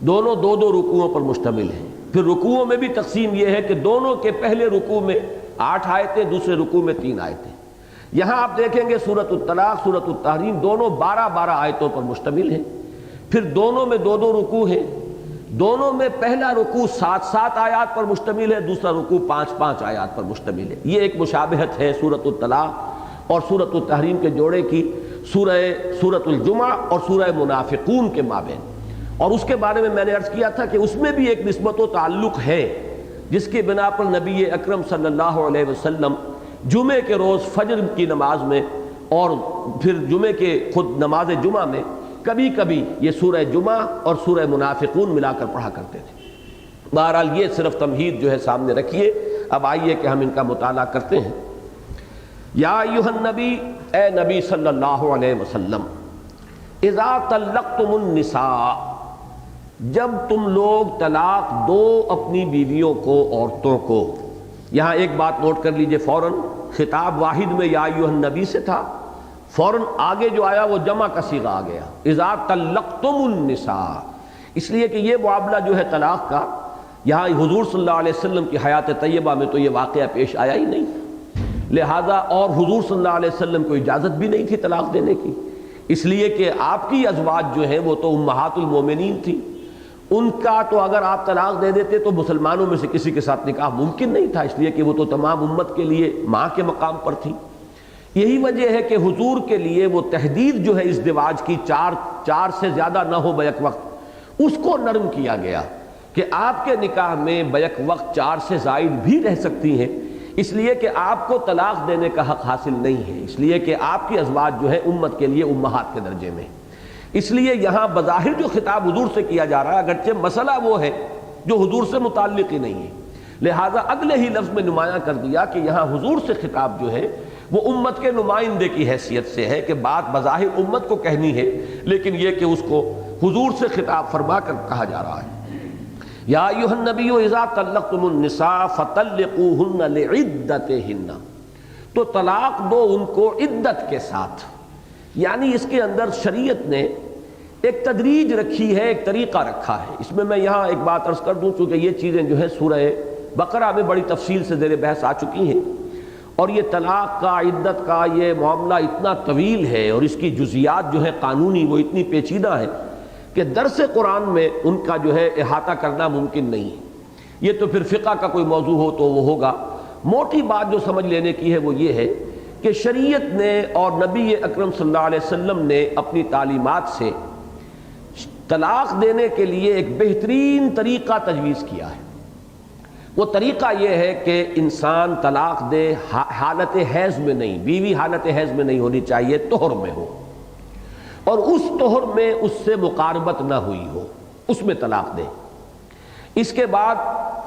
دونوں 2 رکوعوں پر مشتمل ہیں۔ پھر رکوعوں میں بھی تقسیم یہ ہے کہ دونوں کے پہلے رکوع میں 8 آیتیں، دوسرے رکوع میں 3 آیتیں۔ یہاں آپ دیکھیں گے سورۃ الطلاق، سورۃ التحریم دونوں 12 آیتوں پر مشتمل ہیں، پھر دونوں میں 2 رکوع ہیں، دونوں میں پہلا رکوع 7 آیات پر مشتمل ہے، دوسرا رکوع 5 آیات پر مشتمل ہے۔ یہ ایک مشابہت ہے سورۃ الطلاق اور سورۃ التحریم کے جوڑے کی سورۃ الجمعہ اور سورہ منافقون کے مابین۔ اور اس کے بارے میں نے عرض کیا تھا کہ اس میں بھی ایک نسبت و تعلق ہے، جس کی بنا پر نبی اکرم صلی اللہ علیہ وسلم جمعے کے روز فجر کی نماز میں اور پھر جمعے کے خود نماز جمعہ میں کبھی کبھی یہ سورہ جمعہ اور سورہ منافقون ملا کر پڑھا کرتے تھے۔ بہرحال یہ صرف تمہید جو ہے سامنے رکھیے، اب آئیے کہ ہم ان کا مطالعہ کرتے ہیں۔ یا ایھا النبی، اے نبی صلی اللہ علیہ وسلم، اذا طلقتم النساء، جب تم لوگ طلاق دو اپنی بیویوں کو، عورتوں کو۔ یہاں ایک بات نوٹ کر لیجئے فوراً، خطاب واحد میں یا ایھا النبی سے تھا، فوراً آگے جو آیا وہ جمع کا صیغہ آ گیا، اذا طلقتم النساء، اس لیے کہ یہ معاملہ جو ہے طلاق کا یہاں حضور صلی اللہ علیہ وسلم کی حیات طیبہ میں تو یہ واقعہ پیش آیا ہی نہیں، لہذا اور حضور صلی اللہ علیہ وسلم کو اجازت بھی نہیں تھی طلاق دینے کی، اس لیے کہ آپ کی ازواج جو ہیں وہ تو امہات المومنین تھی، ان کا تو اگر آپ طلاق دے دیتے تو مسلمانوں میں سے کسی کے ساتھ نکاح ممکن نہیں تھا، اس لیے کہ وہ تو تمام امت کے لیے ماں کے مقام پر تھی۔ یہی وجہ ہے کہ حضور کے لیے وہ تحدید جو ہے ازدواج کی چار سے زیادہ نہ ہو بیک وقت، اس کو نرم کیا گیا کہ آپ کے نکاح میں بیک وقت 4 سے زائد بھی رہ سکتی ہیں، اس لیے کہ آپ کو طلاق دینے کا حق حاصل نہیں ہے، اس لیے کہ آپ کی ازواج جو ہے امت کے لیے امہات کے درجے میں، اس لیے یہاں بظاہر جو خطاب حضور سے کیا جا رہا ہے اگرچہ مسئلہ وہ ہے جو حضور سے متعلق ہی نہیں ہے، لہٰذا اگلے ہی لفظ میں نمایاں کر دیا کہ یہاں حضور سے خطاب جو ہے وہ امت کے نمائندے کی حیثیت سے ہے کہ بات بظاہر امت کو کہنی ہے، لیکن یہ کہ اس کو حضور سے خطاب فرما کر کہا جا رہا ہے۔ یا ایھا النبی اذا طلقتم النساء فطلقوہن لعدتہن، تو طلاق دو ان کو عدت کے ساتھ، یعنی اس کے اندر شریعت نے ایک تدریج رکھی ہے، ایک طریقہ رکھا ہے۔ اس میں یہاں ایک بات عرض کر دوں، چونکہ یہ چیزیں جو ہے سورہ بقرہ میں بڑی تفصیل سے زیر بحث آ چکی ہیں، اور یہ طلاق کا، عدت کا یہ معاملہ اتنا طویل ہے اور اس کی جزیات جو ہے قانونی وہ اتنی پیچیدہ ہے کہ درس قرآن میں ان کا جو ہے احاطہ کرنا ممکن نہیں ہے، یہ تو پھر فقہ کا کوئی موضوع ہو تو وہ ہوگا۔ موٹی بات جو سمجھ لینے کی ہے وہ یہ ہے کہ شریعت نے اور نبی اکرم صلی اللہ علیہ وسلم نے اپنی تعلیمات سے طلاق دینے کے لیے ایک بہترین طریقہ تجویز کیا ہے۔ وہ طریقہ یہ ہے کہ انسان طلاق دے حالت حیض میں نہیں، بیوی حالت حیض میں نہیں ہونی چاہیے، طہر میں ہو، اور اس طہر میں اس سے مقاربت نہ ہوئی ہو، اس میں طلاق دے۔ اس کے بعد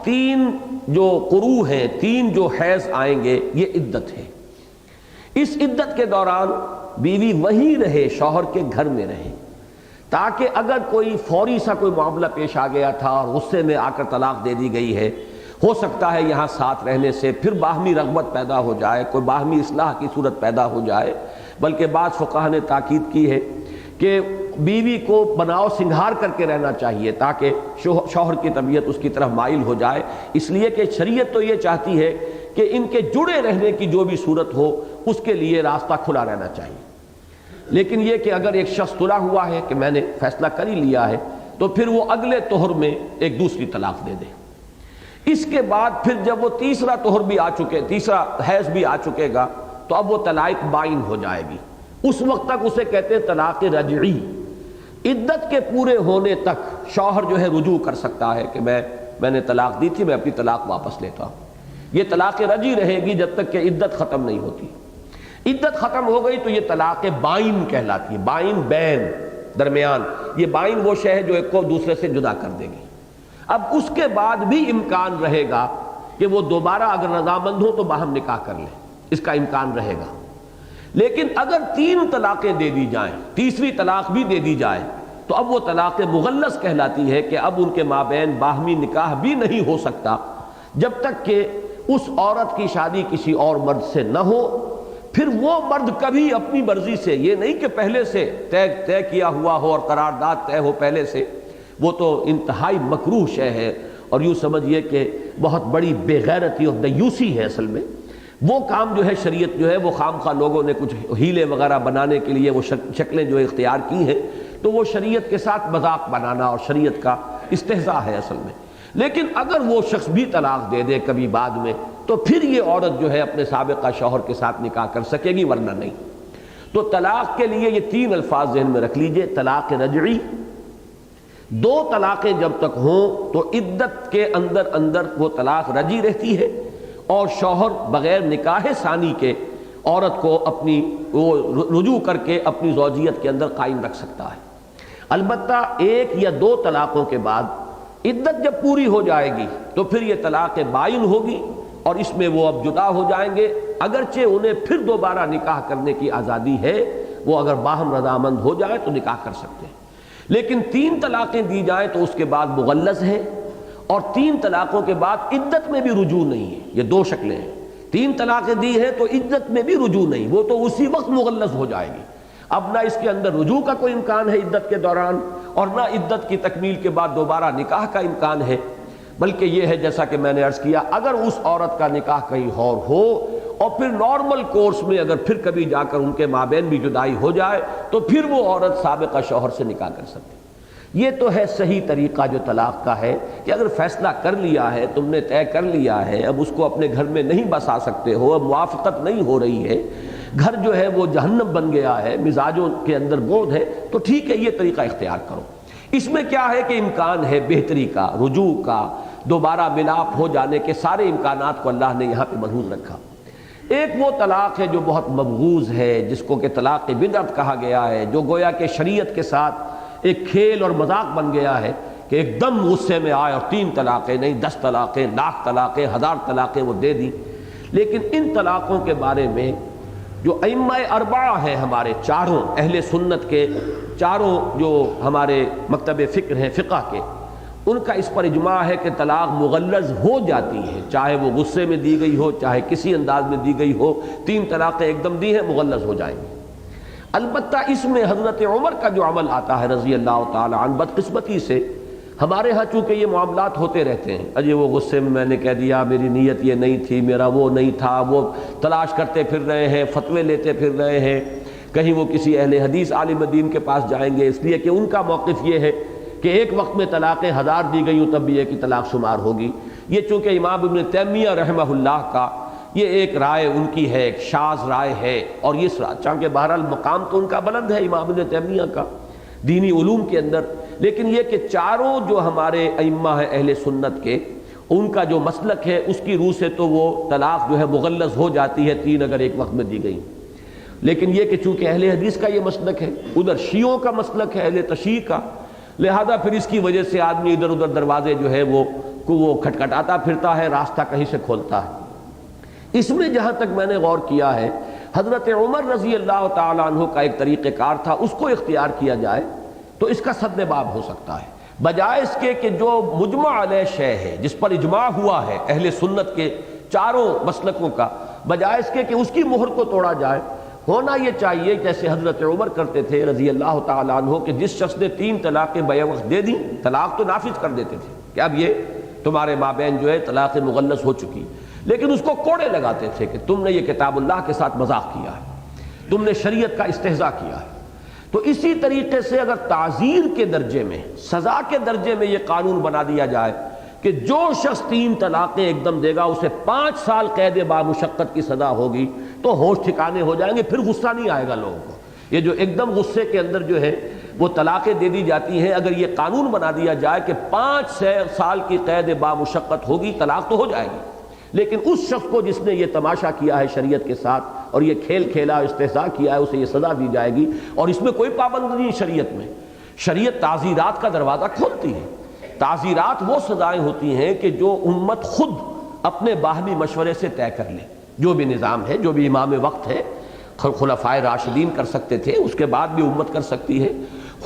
3 جو قروء ہیں، 3 جو حیض آئیں گے، یہ عدت ہے۔ اس عدت کے دوران بیوی وہیں رہے، شوہر کے گھر میں رہے، تاکہ اگر کوئی فوری سا کوئی معاملہ پیش آ گیا تھا اور غصے میں آ کر طلاق دے دی گئی ہے، ہو سکتا ہے یہاں ساتھ رہنے سے پھر باہمی رغبت پیدا ہو جائے، کوئی باہمی اصلاح کی صورت پیدا ہو جائے، بلکہ بعض فقہاء نے تاکید کی ہے کہ بیوی کو بناؤ سنگھار کر کے رہنا چاہیے تاکہ شوہر کی طبیعت اس کی طرف مائل ہو جائے، اس لیے کہ شریعت تو یہ چاہتی ہے کہ ان کے جڑے رہنے کی جو بھی صورت ہو اس کے لیے راستہ کھلا رہنا چاہیے۔ لیکن یہ کہ اگر ایک شخص تلا ہوا ہے کہ میں نے فیصلہ کر ہی لیا ہے، تو پھر وہ اگلے طہر میں ایک دوسری طلاق دے دے۔ اس کے بعد پھر جب وہ تیسرا طہر بھی آ چکے، تیسرا حیض بھی آ چکے گا، تو اب وہ طلاق بائن ہو جائے گی۔ اس وقت تک اسے کہتے ہیں طلاق رجعی۔ عدت کے پورے ہونے تک شوہر جو ہے رجوع کر سکتا ہے کہ میں نے طلاق دی تھی، میں اپنی طلاق واپس لیتا ہوں۔ یہ طلاق رجعی رہے گی جب تک کہ عدت ختم نہیں ہوتی۔ عدت ختم ہو گئی تو یہ طلاق بائن کہلاتی ہے۔ بائن، بین، درمیان، یہ بائن وہ شے ہے جو ایک کو دوسرے سے جدا کر دے گی۔ اب اس کے بعد بھی امکان رہے گا کہ وہ دوبارہ اگر رضامند ہو تو باہم نکاح کر لیں، اس کا امکان رہے گا۔ لیکن اگر 3 طلاقیں دے دی جائیں، تیسری طلاق بھی دے دی جائے، تو اب وہ طلاق مغلظ کہلاتی ہے کہ اب ان کے مابین باہمی نکاح بھی نہیں ہو سکتا جب تک کہ اس عورت کی شادی کسی اور مرد سے نہ ہو۔ پھر وہ مرد کبھی اپنی مرضی سے، یہ نہیں کہ پہلے سے طے کیا ہوا ہو اور قرارداد طے ہو پہلے سے، وہ تو انتہائی مکروہ شے ہے، اور یوں سمجھیے کہ بہت بڑی بے غیرتی اور دیوسی ہے اصل میں، وہ کام جو ہے شریعت جو ہے وہ خام خواہ لوگوں نے کچھ ہیلے وغیرہ بنانے کے لیے وہ شکلیں جو اختیار کی ہیں، تو وہ شریعت کے ساتھ مذاق بنانا اور شریعت کا استہزاء ہے اصل میں۔ لیکن اگر وہ شخص بھی طلاق دے دے کبھی بعد میں، تو پھر یہ عورت جو ہے اپنے سابقہ شوہر کے ساتھ نکاح کر سکے گی، ورنہ نہیں۔ تو طلاق کے لیے یہ 3 الفاظ ذہن میں رکھ لیجئے: طلاق رجعی، 2 طلاقیں جب تک ہوں تو عدت کے اندر وہ طلاق رجعی رہتی ہے، اور شوہر بغیر نکاح ثانی کے عورت کو اپنی وہ رجوع کر کے اپنی زوجیت کے اندر قائم رکھ سکتا ہے۔ البتہ 1 یا 2 طلاقوں کے بعد عدت جب پوری ہو جائے گی تو پھر یہ طلاق بائن ہوگی، اور اس میں وہ اب جدا ہو جائیں گے، اگرچہ انہیں پھر دوبارہ نکاح کرنے کی آزادی ہے، وہ اگر باہم رضامند ہو جائے تو نکاح کر سکتے ہیں۔ لیکن 3 طلاقیں دی جائیں تو اس کے بعد مغلظ ہے، اور 3 طلاقوں کے بعد عدت میں بھی رجوع نہیں ہے۔ یہ 2 شکلیں ہیں، 3 طلاقیں دی ہیں تو عدت میں بھی رجوع نہیں، وہ تو اسی وقت مغلظ ہو جائے گی۔ اب نہ اس کے اندر رجوع کا کوئی امکان ہے عدت کے دوران، اور نہ عدت کی تکمیل کے بعد دوبارہ نکاح کا امکان ہے، بلکہ یہ ہے جیسا کہ میں نے عرض کیا، اگر اس عورت کا نکاح کہیں اور ہو اور پھر نارمل کورس میں اگر پھر کبھی جا کر ان کے مابین بھی جدائی ہو جائے تو پھر وہ عورت سابقہ شوہر سے نکاح کر سکتی۔ یہ تو ہے صحیح طریقہ جو طلاق کا ہے، کہ اگر فیصلہ کر لیا ہے، تم نے طے کر لیا ہے، اب اس کو اپنے گھر میں نہیں بسا سکتے ہو، اب موافقت نہیں ہو رہی ہے، گھر جو ہے وہ جہنم بن گیا ہے، مزاجوں کے اندر بودھ ہے، تو ٹھیک ہے یہ طریقہ اختیار کرو۔ اس میں کیا ہے کہ امکان ہے بہتری کا، رجوع کا، دوبارہ ملاپ ہو جانے کے سارے امکانات کو اللہ نے یہاں پہ محفوظ رکھا۔ ایک وہ طلاق ہے جو بہت مبغوض ہے، جس کو کہ طلاق بدعت کہا گیا ہے، جو گویا کہ شریعت کے ساتھ ایک کھیل اور مذاق بن گیا ہے، کہ ایک دم غصے میں آئے اور 3 طلاقیں نہیں 10 طلاقیں، لاکھ طلاقیں، 1000 طلاقیں وہ دے دیں۔ لیکن ان طلاقوں کے بارے میں جو ائمہ اربعہ ہیں ہمارے چاروں اہل سنت کے، چاروں جو ہمارے مکتب فکر ہیں فقہ کے، ان کا اس پر اجماع ہے کہ طلاق مغلظ ہو جاتی ہے، چاہے وہ غصے میں دی گئی ہو، چاہے کسی انداز میں دی گئی ہو، 3 طلاقیں ایک دم دی ہیں، مغلظ ہو جائیں گی۔ البتہ اس میں حضرت عمر کا جو عمل آتا ہے رضی اللہ تعالی عنہ، بدقسمتی سے ہمارے ہاں چونکہ یہ معاملات ہوتے رہتے ہیں، اجے وہ غصے میں نے کہہ دیا، میری نیت یہ نہیں تھی، میرا وہ نہیں تھا، وہ تلاش کرتے پھر رہے ہیں، فتوے لیتے پھر رہے ہیں، کہیں وہ کسی اہل حدیث عالم دین کے پاس جائیں گے، اس لیے کہ ان کا موقف یہ ہے کہ ایک وقت میں طلاقیں 1000 دی گئی ہوں تب بھی ایک ہی طلاق شمار ہوگی۔ یہ چونکہ امام ابن تیمیہ رحمہ اللہ کا یہ ایک رائے ان کی ہے، ایک شاذ رائے ہے، اور یہ چونکہ بہرحال مقام تو ان کا بلند ہے امام ابن تیمیہ کا دینی علوم کے اندر، لیکن یہ کہ چاروں جو ہمارے ائمہ ہیں اہل سنت کے، ان کا جو مسلک ہے اس کی روح سے تو وہ طلاق جو ہے مغلظ ہو جاتی ہے 3 اگر ایک وقت میں دی گئی۔ لیکن یہ کہ چونکہ اہل حدیث کا یہ مسلک ہے، ادھر شیعوں کا مسلک ہے اہل تشیع کا، لہذا پھر اس کی وجہ سے آدمی ادھر ادھر دروازے جو ہے وہ کھٹکھٹاتا پھرتا ہے، راستہ کہیں سے کھولتا ہے۔ اس میں جہاں تک میں نے غور کیا ہے، حضرت عمر رضی اللہ تعالیٰ عنہ کا ایک طریقہ کار تھا، اس کو اختیار کیا جائے تو اس کا سد باب ہو سکتا ہے، بجائے اس کے کہ جو مجمع علیہ شے ہے، جس پر اجماع ہوا ہے اہل سنت کے چاروں مسلکوں کا، بجائے اس کے کہ اس کی مہر کو توڑا جائے، ہونا یہ چاہیے جیسے حضرت عمر کرتے تھے رضی اللہ تعالیٰ عنہ، کہ جس شخص نے 3 طلاقیں بیک وقت دے دیں، طلاق تو نافذ کر دیتے تھے کہ اب یہ تمہارے مابین جو ہے طلاق مغلظ ہو چکی، لیکن اس کو کوڑے لگاتے تھے کہ تم نے یہ کتاب اللہ کے ساتھ مذاق کیا ہے، تم نے شریعت کا استہزاء کیا ہے۔ تو اسی طریقے سے اگر تعزیر کے درجے میں، سزا کے درجے میں یہ قانون بنا دیا جائے کہ جو شخص 3 طلاقیں ایک دم دے گا اسے 5 سال قید بامشقت کی سزا ہوگی، تو ہوش ٹھکانے ہو جائیں گے، پھر غصہ نہیں آئے گا لوگوں کو۔ یہ جو ایک دم غصے کے اندر جو ہے وہ طلاقیں دے دی جاتی ہیں، اگر یہ قانون بنا دیا جائے کہ 5 سال کی قید بامشقت ہوگی، طلاق تو ہو جائے گی، لیکن اس شخص کو جس نے یہ تماشا کیا ہے شریعت کے ساتھ اور یہ کھیل کھیلا، استہزاء کیا ہے، اسے یہ سزا دی جائے گی۔ اور اس میں کوئی پابندی نہیں شریعت میں، شریعت تعزیرات کا دروازہ کھولتی ہے۔ تعزیرات وہ سزائیں ہوتی ہیں کہ جو امت خود اپنے باہمی مشورے سے طے کر لے، جو بھی نظام ہے، جو بھی امام وقت ہے، خلفائے راشدین کر سکتے تھے، اس کے بعد بھی امت کر سکتی ہے۔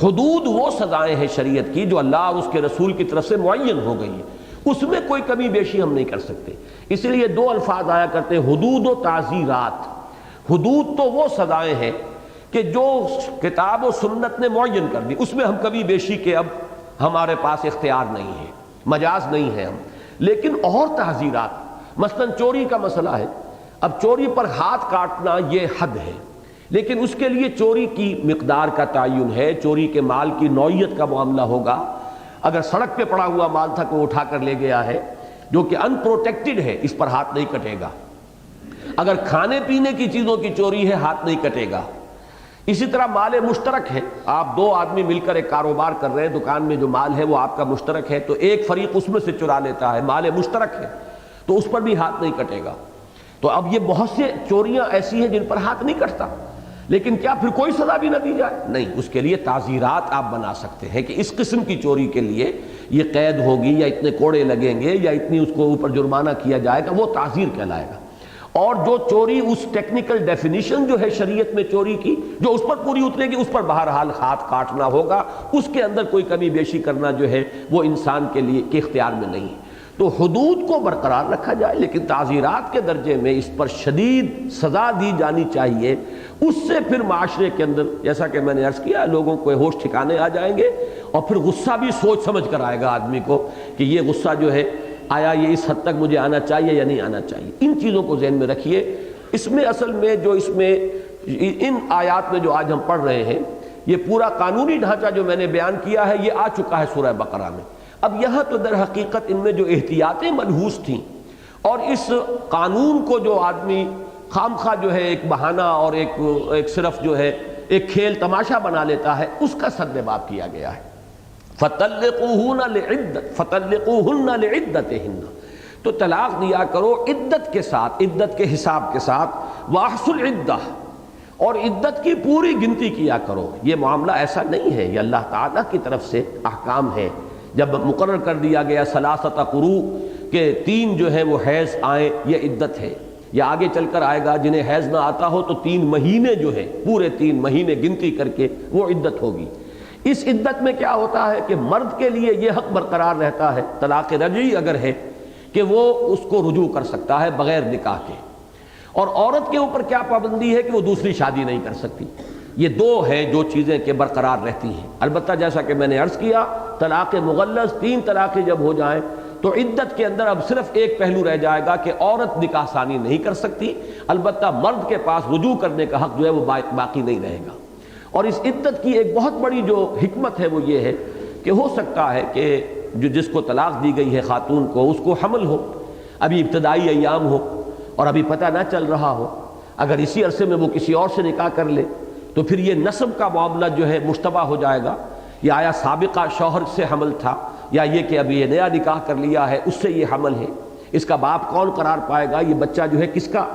حدود وہ سزائیں ہیں شریعت کی جو اللہ اور اس کے رسول کی طرف سے معین ہو گئی ہیں، اس میں کوئی کمی بیشی ہم نہیں کر سکتے۔ اس لیے 2 الفاظ آیا کرتے ہیں، حدود و تعزیرات۔ حدود تو وہ سزائیں ہیں کہ جو کتاب و سنت نے معین کر دی، اس میں ہم کبھی بیشی کے اب ہمارے پاس اختیار نہیں ہے۔ مجاز نہیں ہے ہم. لیکن اور تعزیرات، مثلا چوری کا مسئلہ ہے. اب چوری پر ہاتھ کاٹنا یہ حد ہے، لیکن اس کے لیے چوری کی مقدار کا تعین ہے، چوری کے مال کی نوعیت کا معاملہ ہوگا. اگر سڑک پہ پڑا ہوا مال تھا کہ وہ اٹھا کر لے گیا ہے جو کہ ان پروٹیکٹڈ ہے، اس پر ہاتھ نہیں کٹے گا. اگر کھانے پینے کی چیزوں کی چوری ہے، ہاتھ نہیں کٹے گا. اسی طرح مال مشترک ہے، آپ دو آدمی مل کر ایک کاروبار کر رہے ہیں، دکان میں جو مال ہے وہ آپ کا مشترک ہے، تو ایک فریق اس میں سے چرا لیتا ہے، مال مشترک ہے، تو اس پر بھی ہاتھ نہیں کٹے گا. تو اب یہ بہت سے چوریاں ایسی ہیں جن پر ہاتھ نہیں کٹتا، لیکن کیا پھر کوئی سزا بھی نہ دی جائے؟ نہیں، اس کے لیے تعزیرات آپ بنا سکتے ہیں کہ اس قسم کی چوری کے لیے یہ قید ہوگی، یا اتنے کوڑے لگیں گے، یا اتنی اس کو اوپر جرمانہ کیا جائے گا، وہ تعزیر کہلائے گا. اور جو چوری اس ٹیکنیکل ڈیفینیشن جو ہے شریعت میں چوری کی، جو اس پر پوری اترے گی، اس پر بہرحال ہاتھ کاٹنا ہوگا. اس کے اندر کوئی کمی بیشی کرنا جو ہے وہ انسان کے لیے کے اختیار میں نہیں ہے. تو حدود کو برقرار رکھا جائے، لیکن تعزیرات کے درجے میں اس پر شدید سزا دی جانی چاہیے. اس سے پھر معاشرے کے اندر، جیسا کہ میں نے عرض کیا، لوگوں کو ہوش ٹھکانے آ جائیں گے، اور پھر غصہ بھی سوچ سمجھ کر آئے گا آدمی کو کہ یہ غصہ جو ہے آیا یہ اس حد تک مجھے آنا چاہیے یا نہیں آنا چاہیے. ان چیزوں کو ذہن میں رکھیے. اس میں اصل میں جو اس میں ان آیات میں جو آج ہم پڑھ رہے ہیں، یہ پورا قانونی ڈھانچہ جو میں نے بیان کیا ہے یہ آ چکا ہے سورہ بقرہ میں. اب یہاں تو در حقیقت ان میں جو احتیاطیں ملحوظ تھیں، اور اس قانون کو جو آدمی خام خواہ جو ہے ایک بہانہ اور ایک صرف جو ہے ایک کھیل تماشا بنا لیتا ہے، اس کا سد باب کیا گیا ہے. فَطَلِّقُوهُنَّ لِعِدَّتِهِنَّ، تو طلاق دیا کرو عدت کے ساتھ، عدت کے حساب کے ساتھ. وَأَحْصُوا الْعِدَّةَ، اور عدت کی پوری گنتی کیا کرو. یہ معاملہ ایسا نہیں ہے، یہ اللہ تعالیٰ کی طرف سے احکام ہے. جب مقرر کر دیا گیا ثلاثۃ قروء کہ 3 جو ہے وہ حیض آئیں، یہ عدت ہے. یا آگے چل کر آئے گا جنہیں حیض نہ آتا ہو تو 3 مہینے جو ہے، پورے 3 مہینے گنتی کر کے وہ عدت ہوگی. اس عدت میں کیا ہوتا ہے کہ مرد کے لیے یہ حق برقرار رہتا ہے، طلاق رجعی اگر ہے، کہ وہ اس کو رجوع کر سکتا ہے بغیر نکاح کے. اور عورت کے اوپر کیا پابندی ہے کہ وہ دوسری شادی نہیں کر سکتی. یہ 2 ہیں جو چیزیں کہ برقرار رہتی ہیں. البتہ جیسا کہ میں نے عرض کیا، طلاق مغلظ 3 طلاقیں جب ہو جائیں تو عدت کے اندر اب صرف ایک پہلو رہ جائے گا کہ عورت نکاح ثانی نہیں کر سکتی، البتہ مرد کے پاس رجوع کرنے کا حق جو ہے وہ باقی نہیں رہے گا. اور اس عدت کی ایک بہت بڑی جو حکمت ہے وہ یہ ہے کہ ہو سکتا ہے کہ جس کو طلاق دی گئی ہے خاتون کو، اس کو حمل ہو، ابھی ابتدائی ایام ہو اور ابھی پتہ نہ چل رہا ہو. اگر اسی عرصے میں وہ کسی اور سے نکاح کر لے تو پھر یہ نسب کا معاملہ جو ہے مشتبہ ہو جائے گا. یا آیا سابقہ شوہر سے حمل تھا، یا یہ کہ ابھی یہ نیا نکاح کر لیا ہے اس سے یہ حمل ہے، اس کا باپ کون قرار پائے گا، یہ بچہ جو ہے کس کا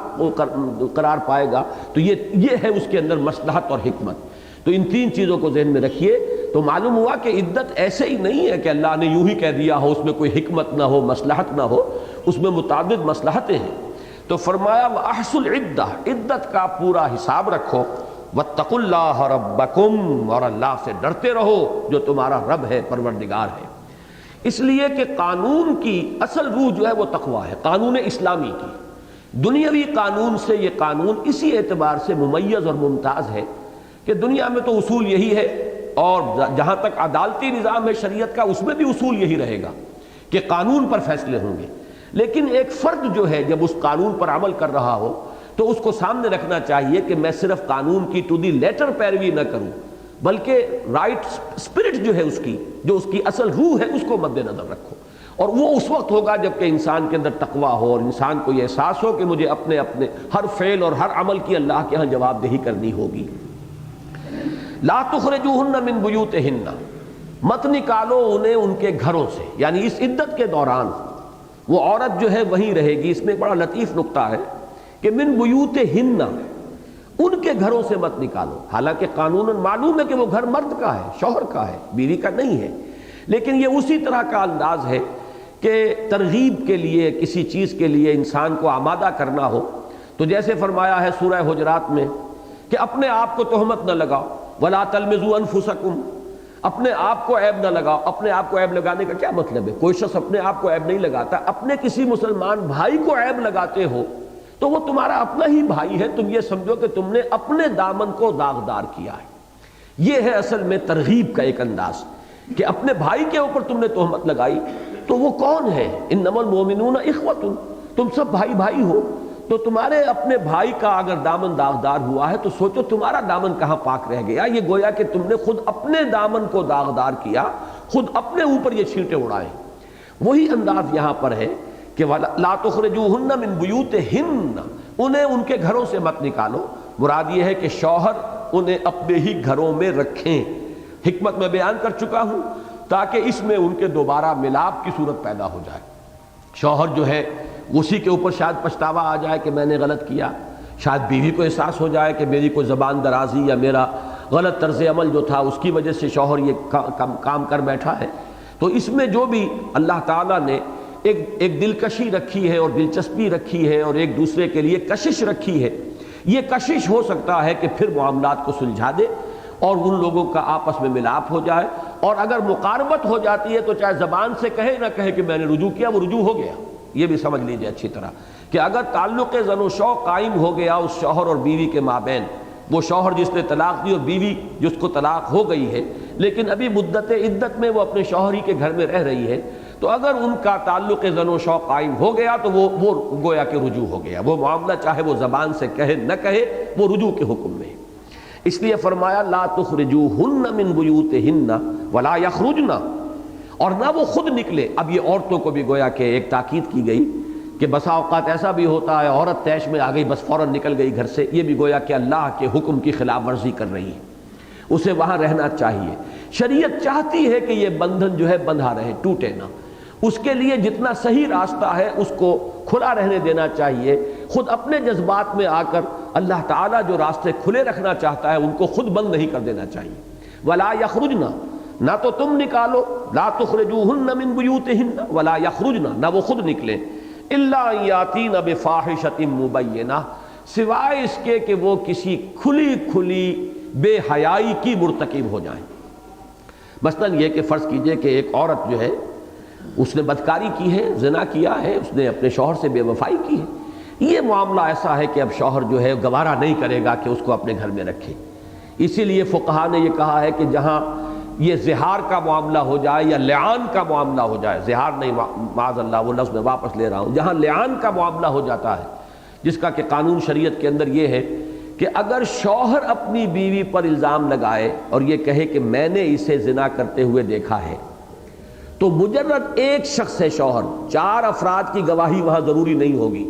قرار پائے گا. تو یہ ہے اس کے اندر مصلحت اور حکمت. تو ان 3 چیزوں کو ذہن میں رکھیے. تو معلوم ہوا کہ عدت ایسے ہی نہیں ہے کہ اللہ نے یوں ہی کہہ دیا ہو، اس میں کوئی حکمت نہ ہو، مصلحت نہ ہو، اس میں متعدد مصلحتیں ہیں. تو فرمایا وَأَحْصُوا الْعِدَّةَ، عدت کا پورا حساب رکھو. وَاتَّقُوا اللَّهَ رَبَّكُمْ، اور اللہ سے ڈرتے رہو جو تمہارا رب ہے، پروردگار ہے. اس لیے کہ قانون کی اصل روح جو ہے وہ تقویٰ ہے، قانون اسلامی کی. دنیاوی قانون سے یہ قانون اسی اعتبار سے ممیز اور ممتاز ہے کہ دنیا میں تو اصول یہی ہے، اور جہاں تک عدالتی نظام ہے شریعت کا، اس میں بھی اصول یہی رہے گا کہ قانون پر فیصلے ہوں گے. لیکن ایک فرد جو ہے جب اس قانون پر عمل کر رہا ہو تو اس کو سامنے رکھنا چاہیے کہ میں صرف قانون کی ٹو دی لیٹر پیروی نہ کروں، بلکہ رائٹ اسپرٹ جو ہے اس کی، جو اس کی اصل روح ہے، اس کو مد نظر رکھو. اور وہ اس وقت ہوگا جب کہ انسان کے اندر تقویٰ ہو اور انسان کو یہ احساس ہو کہ مجھے اپنے ہر فعل اور ہر عمل کی اللہ کے ہاں جواب دہی کرنی ہوگی. لا تخرجوہن من بیوتہن، مت نکالو انہیں ان کے گھروں سے. یعنی اس عدت کے دوران وہ عورت جو ہے وہیں رہے گی. اس میں ایک بڑا لطیف نقطہ ہے کہ من بیوتہن، ان کے گھروں سے مت نکالو. حالانکہ قانون معلوم ہے کہ وہ گھر مرد کا ہے، شوہر کا ہے، بیوی کا نہیں ہے، لیکن یہ اسی طرح کا انداز ہے کہ ترغیب کے لیے، کسی چیز کے لیے انسان کو آمادہ کرنا ہو. تو جیسے فرمایا ہے سورہ حجرات میں کہ اپنے آپ کو تہمت نہ لگاؤ، وَلَا تَلْمِزُوا أَنفُسَكُمْ، اپنے آپ کو عیب نہ لگاؤ. اپنے آپ کو عیب لگانے کا کیا مطلب ہے؟ کوئی شخص اپنے آپ کو عیب نہیں لگاتا. اپنے کسی مسلمان بھائی کو عیب لگاتے ہو تو وہ تمہارا اپنا ہی بھائی ہے، تم یہ سمجھو کہ تم نے اپنے دامن کو داغدار کیا ہے. یہ ہے اصل میں ترغیب کا ایک انداز کہ اپنے بھائی کے اوپر تم نے تہمت لگائی. تو وہ کون ہے؟ انما المؤمنون اخوۃ، تم سب بھائی بھائی ہو، تو تمہارے اپنے بھائی کا اگر دامن داغدار ہوا ہے تو سوچو تمہارا دامن کہاں پاک رہ گیا۔ یہ گویا کہ تم نے خود اپنے دامن کو داغدار کیا، خود اپنے اوپر یہ چھینٹے اڑائے۔ وہی انداز یہاں پر ہے کہ لا تخرجوہن من بیوتہن، انہیں ان کے گھروں سے مت نکالو۔ مراد یہ ہے کہ شوہر انہیں اپنے ہی گھروں میں رکھیں۔ حکمت میں بیان کر چکا ہوں تاکہ اس میں ان کے دوبارہ ملاپ کی صورت پیدا ہو جائے۔ شوہر جو ہے اسی کے اوپر شاید پچھتاوا آ جائے کہ میں نے غلط کیا، شاید بیوی کو احساس ہو جائے کہ میری کوئی زبان درازی یا میرا غلط طرز عمل جو تھا اس کی وجہ سے شوہر یہ کام کر بیٹھا ہے۔ تو اس میں جو بھی اللہ تعالیٰ نے ایک دلکشی رکھی ہے اور دلچسپی رکھی ہے اور ایک دوسرے کے لیے کشش رکھی ہے، یہ کشش ہو سکتا ہے کہ پھر معاملات کو سلجھا دے اور ان لوگوں کا آپس میں ملاپ ہو جائے، اور اگر مقاربت ہو جاتی ہے تو چاہے زبان سے کہے نہ کہے کہ میں نے رجوع کیا، وہ رجوع ہو گیا۔ یہ بھی سمجھ لیجئے اچھی طرح کہ اگر تعلق زن و شوق قائم ہو گیا اس شوہر اور بیوی کے مابین، وہ شوہر جس نے طلاق دی اور بیوی جس کو طلاق ہو گئی ہے لیکن ابھی مدت عدت میں وہ اپنے شوہر ہی کے گھر میں رہ رہی ہے، تو اگر ان کا تعلق زن و شوق قائم ہو گیا تو وہ گویا کہ رجوع ہو گیا۔ وہ معاملہ چاہے وہ زبان سے کہے نہ کہے وہ رجوع کے حکم میں۔ اس لیے فرمایا لا تخرجوہن من بیوتہن ولا یخرجن، اور نہ وہ خود نکلے۔ اب یہ عورتوں کو بھی گویا کہ ایک تاکید کی گئی کہ بسا اوقات ایسا بھی ہوتا ہے عورت طیش میں آ گئی بس فوراً نکل گئی گھر سے، یہ بھی گویا کہ اللہ کے حکم کی خلاف ورزی کر رہی ہے، اسے وہاں رہنا چاہیے۔ شریعت چاہتی ہے کہ یہ بندھن جو ہے بندھا رہے، ٹوٹے نہ، اس کے لیے جتنا صحیح راستہ ہے اس کو کھلا رہنے دینا چاہیے۔ خود اپنے جذبات میں آ کر اللہ تعالیٰ جو راستے کھلے رکھنا چاہتا ہے ان کو خود بند نہیں کر دینا چاہیے۔ ولا یخرجن، نہ تو تم نکالو، لا تخرجوہن من بیوتہن ولا یخرجن، نہ وہ خود نکلیں، الا ان یاتین بفاحشۃ مبینہ، سوائے اس کے کہ وہ کسی کھلی کھلی بے حیائی کی مرتکب ہو جائیں۔ مثلاً یہ کہ فرض کیجئے کہ ایک عورت جو ہے اس نے بدکاری کی ہے، زنا کیا ہے، اس نے اپنے شوہر سے بے وفائی کی ہے، یہ معاملہ ایسا ہے کہ اب شوہر جو ہے گوارہ نہیں کرے گا کہ اس کو اپنے گھر میں رکھے۔ اسی لیے فقہا نے یہ کہا ہے کہ جہاں یہ زہار کا معاملہ ہو جائے یا لعان کا معاملہ ہو جائے، زہار نہیں معاذ اللہ وہ لفظ میں واپس لے رہا ہوں، جہاں لعان کا معاملہ ہو جاتا ہے جس کا کہ قانون شریعت کے اندر یہ ہے کہ اگر شوہر اپنی بیوی پر الزام لگائے اور یہ کہے کہ میں نے اسے زنا کرتے ہوئے دیکھا ہے، تو مجرد ایک شخص ہے شوہر، 4 افراد کی گواہی وہاں ضروری نہیں ہوگی،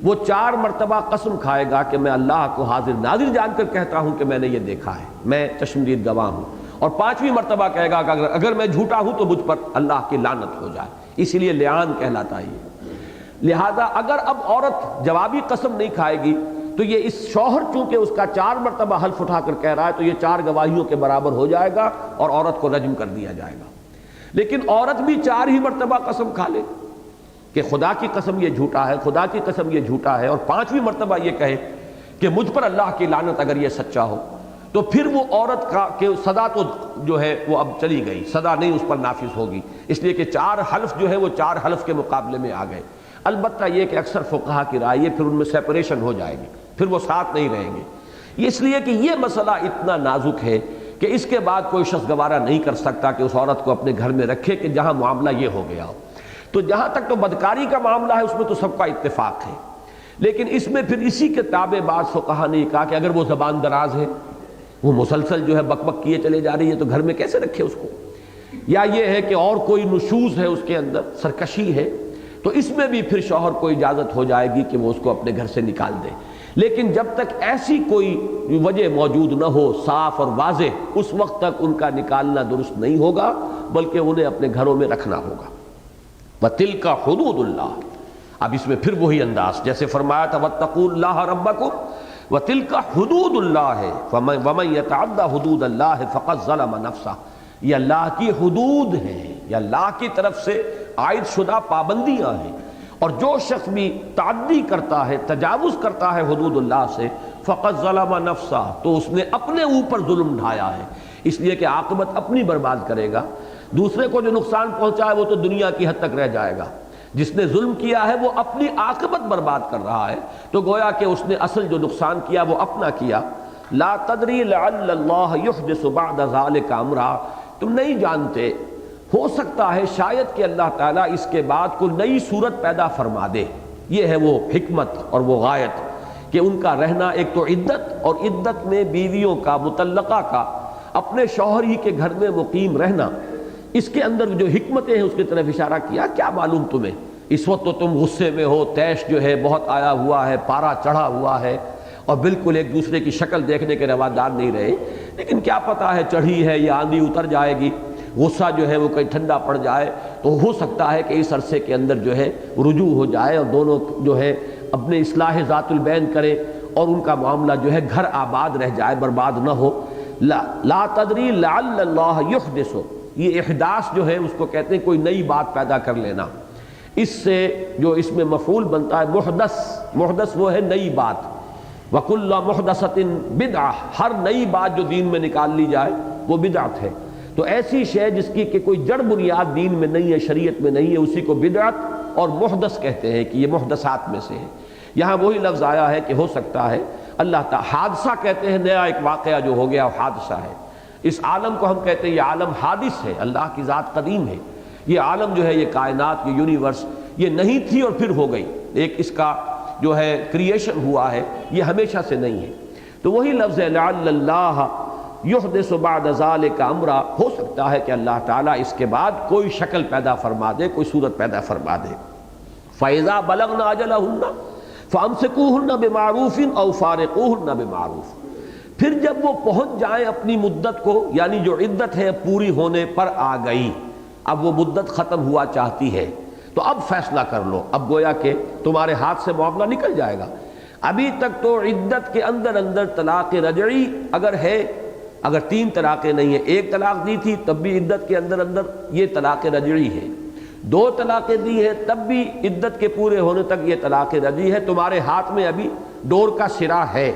وہ 4 مرتبہ قسم کھائے گا کہ میں اللہ کو حاضر ناظر جان کر کہتا ہوں کہ میں نے یہ دیکھا ہے، میں چشمدید گواہ ہوں، اور 5ویں مرتبہ کہے گا کہ اگر میں جھوٹا ہوں تو مجھ پر اللہ کی لعنت ہو جائے، اسی لیے لعان کہلاتا ہے یہ۔ لہذا اگر اب عورت جوابی قسم نہیں کھائے گی تو یہ اس شوہر چونکہ اس کا 4 مرتبہ حلف اٹھا کر کہہ رہا ہے تو یہ 4 گواہیوں کے برابر ہو جائے گا اور عورت کو رجم کر دیا جائے گا۔ لیکن عورت بھی 4 ہی مرتبہ قسم کھا لے کہ خدا کی قسم یہ جھوٹا ہے، خدا کی قسم یہ جھوٹا ہے، اور 5ویں مرتبہ یہ کہے کہ مجھ پر اللہ کی لعنت اگر یہ سچا ہو، تو پھر وہ عورت کا کہ سزا تو جو ہے وہ اب چلی گئی، سزا نہیں اس پر نافذ ہوگی، اس لیے کہ 4 حلف جو ہے وہ 4 حلف کے مقابلے میں آ گئے۔ البتہ یہ کہ اکثر فقہا کی رائے پھر ان میں سیپریشن ہو جائے گی، پھر وہ ساتھ نہیں رہیں گے، اس لیے کہ یہ مسئلہ اتنا نازک ہے کہ اس کے بعد کوئی شخص گوارہ نہیں کر سکتا کہ اس عورت کو اپنے گھر میں رکھے کہ جہاں معاملہ یہ ہو گیا ہو۔ تو جہاں تک تو بدکاری کا معاملہ ہے اس میں تو سب کا اتفاق ہے، لیکن اس میں پھر اسی کے تابع بعض فقہا نے کہا کہ اگر وہ زبان دراز ہے، وہ مسلسل جو ہے بک بک کیے چلے جا رہی ہے، تو گھر میں کیسے رکھے اس کو، یا یہ ہے کہ اور کوئی نشوز ہے اس کے اندر، سرکشی ہے، تو اس میں بھی پھر شوہر کو اجازت ہو جائے گی کہ وہ اس کو اپنے گھر سے نکال دے۔ لیکن جب تک ایسی کوئی وجہ موجود نہ ہو صاف اور واضح، اس وقت تک ان کا نکالنا درست نہیں ہوگا، بلکہ انہیں اپنے گھروں میں رکھنا ہوگا۔ وَتِلْكَ حُدُودُ اللَّهِ، اب اس میں پھر وہی انداز جیسے فرمایا تھا وَاتَّقُوا اللَّهَ رَبَّكُمْ وَتِلْكَ حُدُودُ اللَّهِ وَمَن يَتَعَدَّ حُدُودَ اللَّهِ فَقَدْ ظَلَمَ نَفْسَهُ، یہ اللہ کی حدود ہیں، یہ اللہ کی طرف سے عائد شدہ پابندیاں ہیں، اور جو شخص بھی تعدی کرتا ہے، تجاوز کرتا ہے حدود اللہ سے، فقط ظلم نفسہ، تو اس نے اپنے اوپر ظلم ڈھایا ہے، اس لیے کہ عاقبت اپنی برباد کرے گا۔ دوسرے کو جو نقصان پہنچا ہے وہ تو دنیا کی حد تک رہ جائے گا، جس نے ظلم کیا ہے وہ اپنی عاقبت برباد کر رہا ہے، تو گویا کہ اس نے اصل جو نقصان کیا وہ اپنا کیا۔ لا تدری لعل اللہ یحدث بعد ذلک امرا، تم نہیں جانتے ہو سکتا ہے شاید کہ اللہ تعالیٰ اس کے بعد کوئی نئی صورت پیدا فرما دے. یہ ہے وہ حکمت اور وہ غایت کہ ان کا رہنا ایک تو عدت، اور عدت میں بیویوں کا، مطلقہ کا اپنے شوہر ہی کے گھر میں مقیم رہنا، اس کے اندر جو حکمتیں ہیں اس کی طرف اشارہ کیا. کیا معلوم تمہیں، اس وقت تو تم غصے میں ہو، تیش جو ہے بہت آیا ہوا ہے، پارا چڑھا ہوا ہے اور بالکل ایک دوسرے کی شکل دیکھنے کے روادار نہیں رہے، لیکن کیا پتہ ہے چڑھی ہے یہ آندھی اتر جائے گی، غصہ جو ہے وہ کہیں ٹھنڈا پڑ جائے تو ہو سکتا ہے کہ اس عرصے کے اندر جو ہے رجوع ہو جائے اور دونوں جو ہے اپنے اصلاح ذات البین کرے اور ان کا معاملہ جو ہے گھر آباد رہ جائے، برباد نہ ہو. لا تدری لعل اللہ یحدث، یہ احداث جو ہے اس کو کہتے ہیں کوئی نئی بات پیدا کر لینا. اس سے جو اس میں مفعول بنتا ہے محدث، محدث وہ ہے نئی بات. وَكُلَّ مُحْدَثَةٍ بِدْعَةٍ، ہر نئی بات جو دین میں نکال لی جائے وہ بدعت ہے. تو ایسی شے جس کی کہ کوئی جڑ بنیاد دین میں نہیں ہے، شریعت میں نہیں ہے، اسی کو بدعت اور محدث کہتے ہیں کہ یہ محدثات میں سے ہے. یہاں وہی لفظ آیا ہے کہ ہو سکتا ہے اللہ تعالیٰ، حادثہ کہتے ہیں نیا ایک واقعہ جو ہو گیا حادثہ ہے. اس عالم کو ہم کہتے ہیں یہ عالم حادث ہے، اللہ کی ذات قدیم ہے. یہ عالم جو ہے، یہ کائنات، یہ یونیورس، یہ نہیں تھی اور پھر ہو گئی. ایک اس کا جو ہے کریشن ہوا ہے، یہ ہمیشہ سے نہیں ہے. تو وہی لفظ ہے لعل اللہ یحدث بعد ذلک امرا، ہو سکتا ہے کہ اللہ تعالیٰ اس کے بعد کوئی شکل پیدا فرما دے، کوئی صورت پیدا فرما دے. فَإِذَا بَلَغْنَ أَجَلَهُنَّ فَأَمْسِكُوهُنَّ بِمَعْرُوفٍ أَوْ فَارِقُوهُنَّ بِمَعْرُوفٍ، پھر جب وہ پہنچ جائیں اپنی مدت کو، یعنی جو عدت ہے پوری ہونے پر آ گئی، اب وہ مدت ختم ہوا چاہتی ہے تو اب فیصلہ کر لو. اب گویا کہ تمہارے ہاتھ سے معاملہ نکل جائے گا. ابھی تک تو عدت کے اندر اندر طلاق رجعی اگر ہے، اگر 3 طلاقیں نہیں ہیں، 1 طلاق دی تھی تب بھی عدت کے اندر اندر یہ طلاق رجعی ہے، 2 طلاقیں دی ہیں تب بھی عدت کے پورے ہونے تک یہ طلاق رجعی ہے. تمہارے ہاتھ میں ابھی ڈور کا سرا ہے،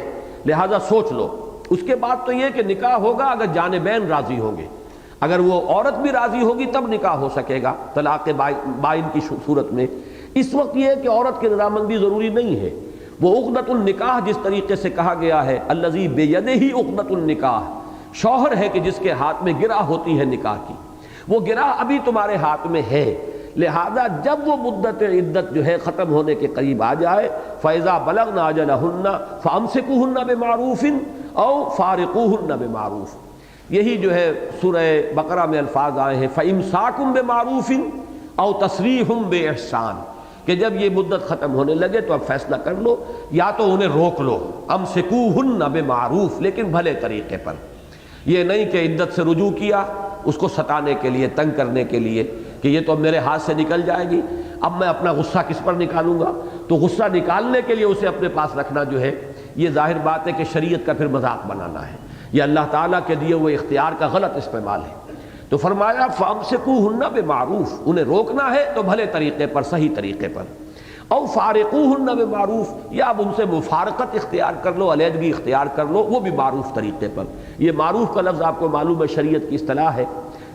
لہذا سوچ لو. اس کے بعد تو یہ کہ نکاح ہوگا اگر جانبین راضی ہوں گے. اگر وہ عورت بھی راضی ہوگی تب نکاح ہو سکے گا طلاق بائن کی صورت میں. اس وقت یہ ہے کہ عورت کی رضامندی ضروری نہیں ہے. وہ عقدۃ النکاح جس طریقے سے کہا گیا ہے الذی بیدہ عقدۃ النکاح، شوہر ہے کہ جس کے ہاتھ میں گرہ ہوتی ہے نکاح کی، وہ گرہ ابھی تمہارے ہاتھ میں ہے. لہذا جب وہ مدت عدت جو ہے ختم ہونے کے قریب آ جائے، فَإِذَا بَلَغْنَ أَجَلَهُنَّ فَأَمْسِكُوهُنَّ بِمَعْرُوفٍ أَوْ فَارِقُوهُنَّ بِمَعْرُوفٍ. یہی جو ہے سورہ بقرہ میں الفاظ آئے ہیں فَإِمْسَاكٌ بِمَعْرُوفٍ أَوْ تَسْرِيحٌ بِإِحْسَانٍ، کہ جب یہ مدت ختم ہونے لگے تو اب فیصلہ کر لو، یا تو انہیں روک لو، امسکوہن بمعروف، لیکن بھلے طریقے پر. یہ نہیں کہ عدت سے رجوع کیا اس کو ستانے کے لیے، تنگ کرنے کے لیے کہ یہ تو اب میرے ہاتھ سے نکل جائے گی، اب میں اپنا غصہ کس پر نکالوں گا. تو غصہ نکالنے کے لیے اسے اپنے پاس رکھنا جو ہے یہ ظاہر بات ہے کہ شریعت کا پھر مذاق بنانا ہے، یہ اللہ تعالیٰ کے دیے ہوئے اختیار کا غلط استعمال ہے. تو فرمایا فَأَمْسِكُوهُنَّ بِمَعْرُوفٍ، انہیں روکنا ہے تو بھلے طریقے پر، صحیح طریقے پر. او فارقوهن بمعروف، یا اب ان سے مفارقت اختیار کر لو، علیحدگی اختیار کر لو، وہ بھی معروف طریقے پر. یہ معروف کا لفظ آپ کو معلوم ہے شریعت کی اصطلاح ہے،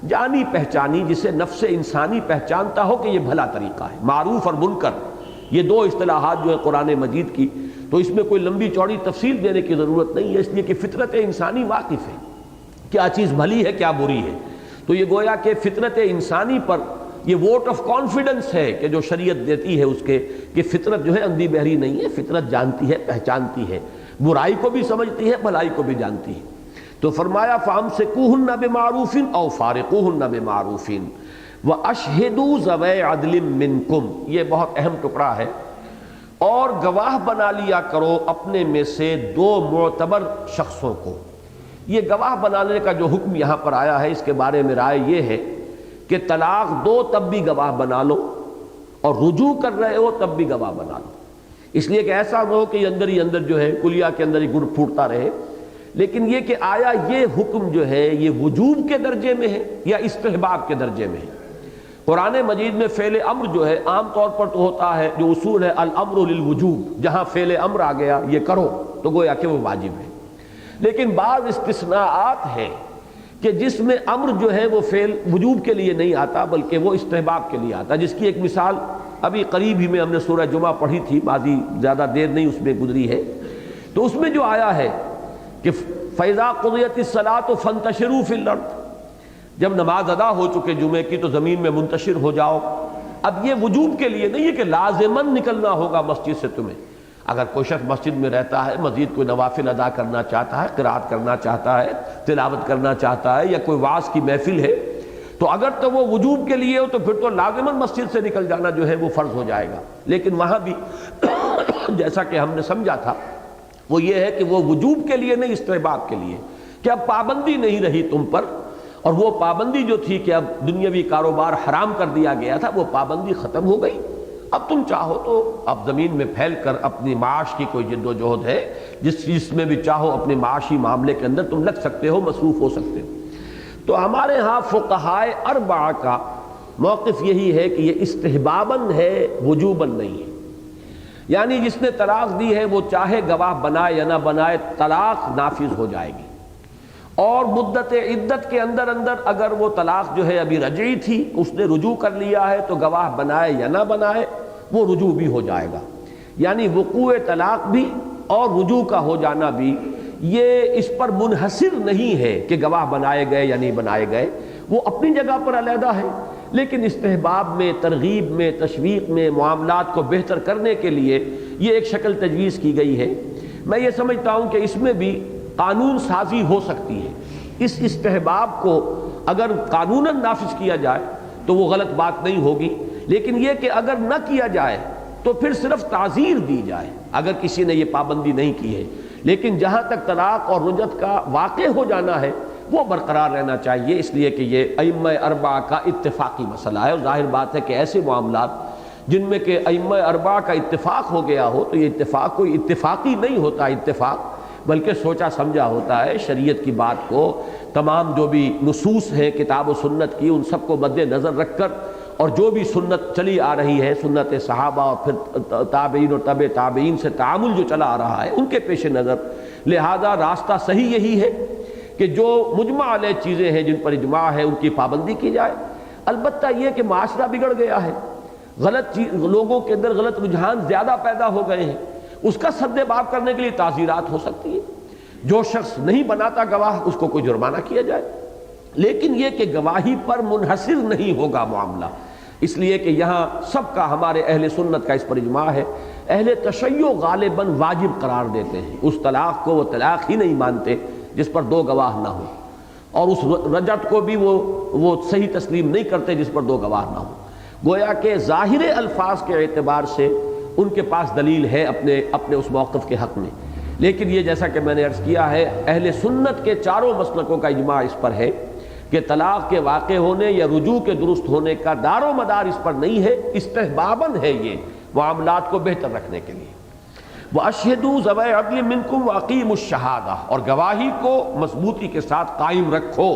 جانی پہچانی جسے نفس انسانی پہچانتا ہو کہ یہ بھلا طریقہ ہے. معروف اور منکر یہ 2 اصطلاحات جو ہے قرآن مجید کی، تو اس میں کوئی لمبی چوڑی تفصیل دینے کی ضرورت نہیں ہے، اس لیے کہ فطرت انسانی واقف ہے کیا چیز بھلی ہے کیا بری ہے. تو یہ گویا کہ فطرت انسانی پر یہ ووٹ آف کانفیڈنس ہے کہ جو شریعت دیتی ہے اس کے کہ فطرت جو ہے اندھی بہری نہیں ہے، فطرت جانتی ہے، پہچانتی ہے، برائی کو بھی سمجھتی ہے، بھلائی کو بھی جانتی ہے. تو فرمایا فَأَمْسِكُوهُنَّ بِمَعْرُوفٍ أَوْ فَارِقُوهُنَّ بِمَعْرُوفٍ وَأَشْهِدُوا ذَوَيْ عَدْلٍ مِّنْكُمْ. یہ بہت اہم ٹکڑا ہے. اور گواہ بنا لیا کرو اپنے میں سے 2 معتبر شخصوں کو. یہ گواہ بنانے کا جو حکم یہاں پر آیا ہے اس کے بارے میں رائے یہ ہے کہ طلاق دو تب بھی گواہ بنا لو، اور رجوع کر رہے ہو تب بھی گواہ بنا لو. اس لیے کہ ایسا نہ ہو کہ اندر ہی اندر جو ہے کلیا کے اندر ہی گڑ پھوٹتا رہے. لیکن یہ کہ آیا یہ حکم جو ہے یہ وجوب کے درجے میں ہے یا استحباب کے درجے میں ہے. قرآن مجید میں فعل امر جو ہے عام طور پر تو ہوتا ہے، جو اصول ہے الامر للوجوب، جہاں فعل امر آ گیا یہ کرو تو گویا کہ وہ واجب ہے. لیکن بعض استثناءات ہیں کہ جس میں امر جو ہے وہ فعل وجوب کے لیے نہیں آتا بلکہ وہ استحباب کے لیے آتا، جس کی ایک مثال ابھی قریب ہی میں ہم نے سورہ جمعہ پڑھی تھی، ماضی زیادہ دیر نہیں اس میں گزری ہے. تو اس میں جو آیا ہے کہ فَإِذَا قُضِيَتِ الصَّلَاةُ فَانتَشِرُوا فِي الْأَرْضِ، جب نماز ادا ہو چکے جمعے کی تو زمین میں منتشر ہو جاؤ۔ اب یہ وجوب کے لیے نہیں ہے کہ لازماً نکلنا ہوگا مسجد سے تمہیں۔ اگر کوئی شخص مسجد میں رہتا ہے، مزید کوئی نوافل ادا کرنا چاہتا ہے، قرات کرنا چاہتا ہے، تلاوت کرنا چاہتا ہے، یا کوئی وعظ کی محفل ہے، تو اگر تو وہ وجوب کے لیے ہو تو پھر تو لازماً مسجد سے نکل جانا جو ہے وہ فرض ہو جائے گا۔ لیکن وہاں بھی جیسا کہ ہم نے سمجھا تھا وہ یہ ہے کہ وہ وجوب کے لیے نہیں، استحباب کے لیے، کہ اب پابندی نہیں رہی تم پر، اور وہ پابندی جو تھی کہ اب دنیاوی کاروبار حرام کر دیا گیا تھا، وہ پابندی ختم ہو گئی۔ اب تم چاہو تو اب زمین میں پھیل کر اپنی معاش کی کوئی جد و جہد ہے، جس میں بھی چاہو اپنے معاشی معاملے کے اندر تم لگ سکتے ہو، مصروف ہو سکتے ہو۔ تو ہمارے ہاں فقہائے اربعہ کا موقف یہی ہے کہ یہ استحباباً ہے، وجوباً نہیں ہے۔ یعنی جس نے طلاق دی ہے وہ چاہے گواہ بنائے یا نہ بنائے، طلاق نافذ ہو جائے گی، اور مدت عدت کے اندر اگر وہ طلاق جو ہے ابھی رجعی تھی، اس نے رجوع کر لیا ہے، تو گواہ بنائے یا نہ بنائے وہ رجوع بھی ہو جائے گا۔ یعنی وقوع طلاق بھی اور رجوع کا ہو جانا بھی یہ اس پر منحصر نہیں ہے کہ گواہ بنائے گئے یا نہیں بنائے گئے، وہ اپنی جگہ پر علیحدہ ہے، لیکن استحباب میں، ترغیب میں، تشویق میں، معاملات کو بہتر کرنے کے لیے یہ ایک شکل تجویز کی گئی ہے۔ میں یہ سمجھتا ہوں کہ اس میں بھی قانون سازی ہو سکتی ہے۔ اس استحباب کو اگر قانوناً نافذ کیا جائے تو وہ غلط بات نہیں ہوگی، لیکن یہ کہ اگر نہ کیا جائے تو پھر صرف تعزیر دی جائے اگر کسی نے یہ پابندی نہیں کی ہے، لیکن جہاں تک طلاق اور رجعت کا واقع ہو جانا ہے وہ برقرار رہنا چاہیے، اس لیے کہ یہ ائمہ اربعہ کا اتفاقی مسئلہ ہے، اور ظاہر بات ہے کہ ایسے معاملات جن میں کہ ائمہ اربعہ کا اتفاق ہو گیا ہو تو یہ اتفاق کوئی اتفاقی نہیں ہوتا اتفاق، بلکہ سوچا سمجھا ہوتا ہے۔ شریعت کی بات کو، تمام جو بھی نصوص ہیں کتاب و سنت کی، ان سب کو مد نظر رکھ کر، اور جو بھی سنت چلی آ رہی ہے، سنت صحابہ اور پھر تابعین اور تبع تابعین سے تعامل جو چلا آ رہا ہے، ان کے پیش نظر لہذا راستہ صحیح یہی ہے کہ جو مجمع علیہ چیزیں ہیں، جن پر اجماع ہے، ان کی پابندی کی جائے۔ البتہ یہ کہ معاشرہ بگڑ گیا ہے، لوگوں کے اندر غلط رجحان زیادہ پیدا ہو گئے ہیں، اس کا سد باب کرنے کے لیے تعزیرات ہو سکتی ہے۔ جو شخص نہیں بناتا گواہ اس کو کوئی جرمانہ کیا جائے، لیکن یہ کہ گواہی پر منحصر نہیں ہوگا معاملہ، اس لیے کہ یہاں سب کا، ہمارے اہل سنت کا اس پر اجماع ہے۔ اہل تشیع غالباً واجب قرار دیتے ہیں، اس طلاق کو وہ طلاق ہی نہیں مانتے جس پر دو گواہ نہ ہو، اور اس رجعت کو بھی وہ صحیح تسلیم نہیں کرتے جس پر دو گواہ نہ ہو۔ گویا کہ ظاہر الفاظ کے اعتبار سے ان کے پاس دلیل ہے اپنے اس موقف کے حق میں، لیکن یہ جیسا کہ میں نے عرض کیا ہے، اہل سنت کے چاروں مسلکوں کا اجماع اس پر ہے کہ طلاق کے واقع ہونے یا رجوع کے درست ہونے کا دار و مدار اس پر نہیں ہے، استحباباً ہے یہ معاملات کو بہتر رکھنے کے لیے۔ وَأَشْهِدُوا ذَوَيْ عَدْلٍ مِّنكُمْ وَأَقِيمُوا الشَّهَادَةَ، اور گواہی کو مضبوطی کے ساتھ قائم رکھو،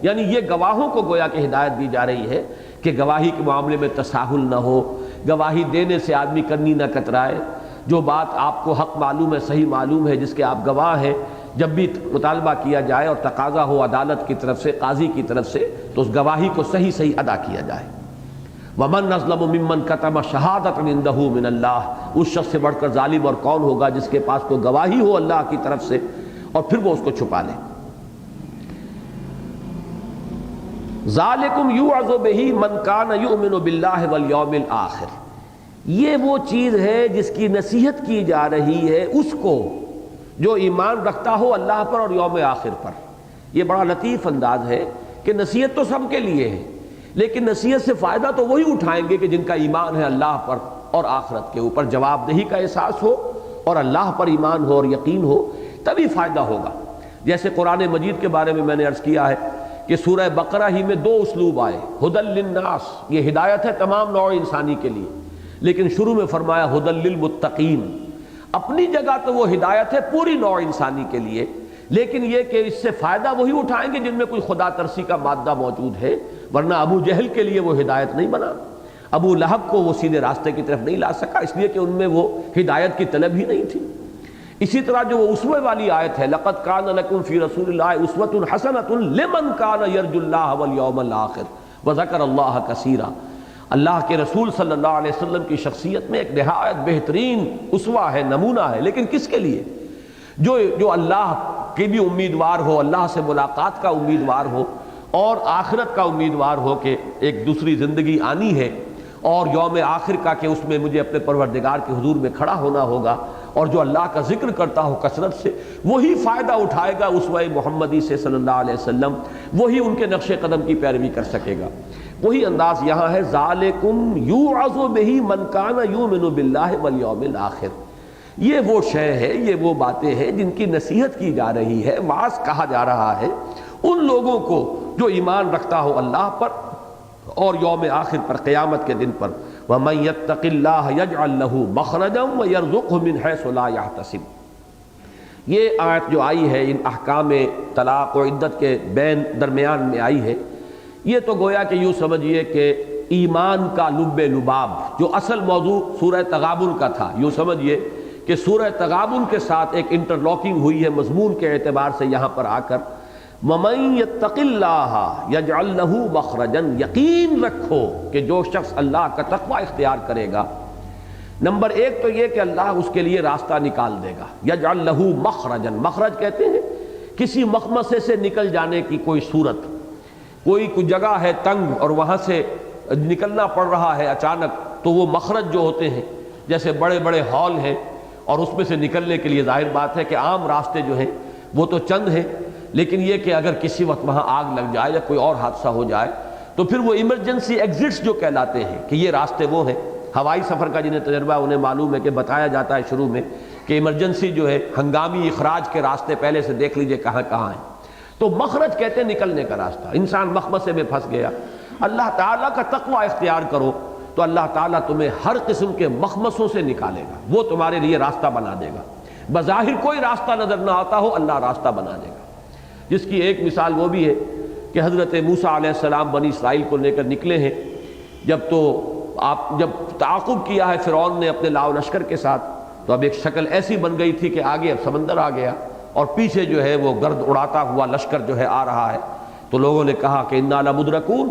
یعنی یہ گواہوں کو گویا کہ ہدایت دی جا رہی ہے کہ گواہی کے معاملے میں تساہل نہ ہو، گواہی دینے سے آدمی کرنی نہ کترائے، جو بات آپ کو حق معلوم ہے، صحیح معلوم ہے، جس کے آپ گواہ ہیں، جب بھی مطالبہ کیا جائے اور تقاضا ہو عدالت کی طرف سے، قاضی کی طرف سے، تو اس گواہی کو صحیح ادا کیا جائے۔ وَمَنْ أَظْلَمُ مِمَّنْ كَتَمَ شَهَادَةً عِندَهُ مِنَ اللَّهِ، اس شخص سے بڑھ کر ظالم اور کون ہوگا جس کے پاس کوئی گواہی ہو اللہ کی طرف سے اور پھر وہ اس کو چھپا لے۔ ذَلِكُمْ يُوعَظُ بِهِ مَنْ كَانَ يُؤْمِنُ بِاللَّهِ وَالْيَوْمِ الْآخِرِ، یہ وہ چیز ہے جس کی نصیحت کی جا رہی ہے اس کو جو ایمان رکھتا ہو اللہ پر اور یوم آخر پر۔ یہ بڑا لطیف انداز ہے کہ نصیحت تو سب کے لیے ہے، لیکن نصیحت سے فائدہ تو وہی اٹھائیں گے کہ جن کا ایمان ہے اللہ پر اور آخرت کے اوپر، جواب دہی کا احساس ہو اور اللہ پر ایمان ہو اور یقین ہو، تبھی فائدہ ہوگا۔ جیسے قرآن مجید کے بارے میں نے عرض کیا ہے کہ سورہ بقرہ ہی میں دو اسلوب آئے، ہدی للناس، یہ ہدایت ہے تمام نوع انسانی کے لیے، لیکن شروع میں فرمایا ہدی للمتقین۔ اپنی جگہ تو وہ ہدایت ہے پوری نوع انسانی کے لیے، لیکن یہ کہ اس سے فائدہ وہی اٹھائیں گے جن میں کوئی خدا ترسی کا مادہ موجود ہے، ورنہ ابو جہل کے لیے وہ ہدایت نہیں بنا، ابو لہب کو وہ سیدھے راستے کی طرف نہیں لا سکا، اس لیے کہ ان میں وہ ہدایت کی طلب ہی نہیں تھی۔ اسی طرح جو وہ اسوہ والی آیت ہے، لَقَدْ كَانَ لَكُمْ فِي رَسُولِ اللَّهِ أُسْوَةٌ حَسَنَةٌ لِمَنْ كَانَ يَرْجُو اللَّهَ وَالْيَوْمَ الْآخِرَ وَذَكَرَ اللَّهَ كَثِيرًا، اللہ کے رسول صلی اللہ علیہ وسلم کی شخصیت میں ایک نہایت بہترین اسوہ ہے، نمونہ ہے، لیکن کس کے لیے؟ جو اللہ کی بھی امیدوار ہو، اللہ سے ملاقات کا امیدوار ہو، اور آخرت کا امیدوار ہو کہ ایک دوسری زندگی آنی ہے اور یوم آخر کا کہ اس میں مجھے اپنے پروردگار کے حضور میں کھڑا ہونا ہوگا، اور جو اللہ کا ذکر کرتا ہو کثرت سے وہی فائدہ اٹھائے گا اسوہ محمدی سے صلی اللہ علیہ وسلم، وہی ان کے نقش قدم کی پیروی کر سکے گا۔ وہی انداز یہاں ہے، ذالکم یوعظ بہ من کان یؤمن باللہ والیوم الآخر۔ یہ وہ شے ہے، یہ وہ باتیں ہیں جن کی نصیحت کی جا رہی ہے، واعظ کہا جا رہا ہے ان لوگوں کو جو ایمان رکھتا ہو اللہ پر اور یوم آخر پر، قیامت کے دن پر۔ وَمَن يَتَّقِ اللَّهَ يَجْعَل لَّهُ مَخْرَجًا وَيَرْزُقْهُ مِنْ حَيْثُ لَا يَحْتَسِبُ۔ یہ آیت جو آئی ہے ان احکام طلاق و عدت کے بین درمیان میں آئی ہے، یہ تو گویا کہ یوں سمجھیے کہ ایمان کا لب لباب جو اصل موضوع سورہ تغابن کا تھا، یوں سمجھیے کہ سورہ تغابن کے ساتھ ایک انٹرلاکنگ ہوئی ہے مضمون کے اعتبار سے یہاں پر آ کر۔ وَمَن يَتَّقِ اللَّهَ يَجْعَل لَّهُ مَخْرَجًا، یقین رکھو کہ جو شخص اللہ کا تقوی اختیار کرے گا، نمبر ایک تو یہ کہ اللہ اس کے لیے راستہ نکال دے گا۔ يَجْعَل لَّهُ مَخْرَجًا، مخرج کہتے ہیں کسی مخمصے سے نکل جانے کی کوئی صورت، کوئی جگہ ہے تنگ اور وہاں سے نکلنا پڑ رہا ہے اچانک، تو وہ مخرج جو ہوتے ہیں جیسے بڑے بڑے ہال ہیں اور اس میں سے نکلنے کے لیے ظاہر بات ہے کہ عام راستے جو ہیں وہ تو چند ہیں، لیکن یہ کہ اگر کسی وقت وہاں آگ لگ جائے یا کوئی اور حادثہ ہو جائے تو پھر وہ ایمرجنسی ایگزٹس جو کہلاتے ہیں کہ یہ راستے وہ ہیں۔ ہوائی سفر کا جنہیں تجربہ انہیں معلوم ہے کہ بتایا جاتا ہے شروع میں کہ ایمرجنسی جو ہے ہنگامی اخراج کے راستے پہلے سے دیکھ لیجئے کہاں کہاں ہیں۔ تو مخرج کہتے ہیں نکلنے کا راستہ، انسان مخمصے میں پھنس گیا، اللہ تعالیٰ کا تقوی اختیار کرو تو اللہ تعالیٰ تمہیں ہر قسم کے مخمصوں سے نکالے گا، وہ تمہارے لیے راستہ بنا دے گا۔ بظاہر کوئی راستہ نظر نہ آتا ہو، اللہ راستہ بنا دے گا، جس کی ایک مثال وہ بھی ہے کہ حضرت موسیٰ علیہ السلام بنی اسرائیل کو لے کر نکلے ہیں، جب تعاقب کیا ہے فرعون نے اپنے لاؤ لشکر کے ساتھ، تو اب ایک شکل ایسی بن گئی تھی کہ آگے اب سمندر آ گیا اور پیچھے جو ہے وہ گرد اڑاتا ہوا لشکر جو ہے آ رہا ہے، تو لوگوں نے کہا کہ انا لمدرکون۔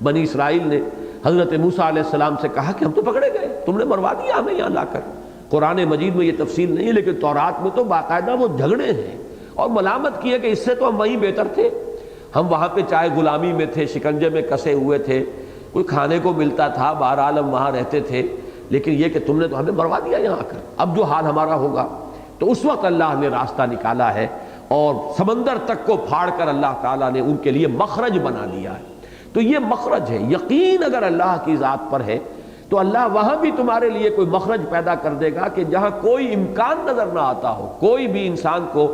بنی اسرائیل نے حضرت موسیٰ علیہ السلام سے کہا کہ ہم تو پکڑے گئے، تم نے مروا دیا ہمیں یہاں لا کر۔ قرآن مجید میں یہ تفصیل نہیں ہے، لیکن تورات میں تو باقاعدہ وہ جھگڑے ہیں اور ملامت کی ہے کہ اس سے تو ہم وہیں بہتر تھے، ہم وہاں پہ چاہے غلامی میں تھے، شکنجے میں کسے ہوئے تھے، کوئی کھانے کو ملتا تھا، بہرحال ہم وہاں رہتے تھے، لیکن یہ کہ تم نے تو ہمیں مروا دیا یہاں آ کر، اب جو حال ہمارا ہوگا۔ تو اس وقت اللہ نے راستہ نکالا ہے اور سمندر تک کو پھاڑ کر اللہ تعالیٰ نے ان کے لیے مخرج بنا دیا ہے۔ تو یہ مخرج ہے، یقین اگر اللہ کی ذات پر ہے تو اللہ وہاں بھی تمہارے لیے کوئی مخرج پیدا کر دے گا کہ جہاں کوئی امکان نظر نہ آتا ہو، کوئی بھی انسان کو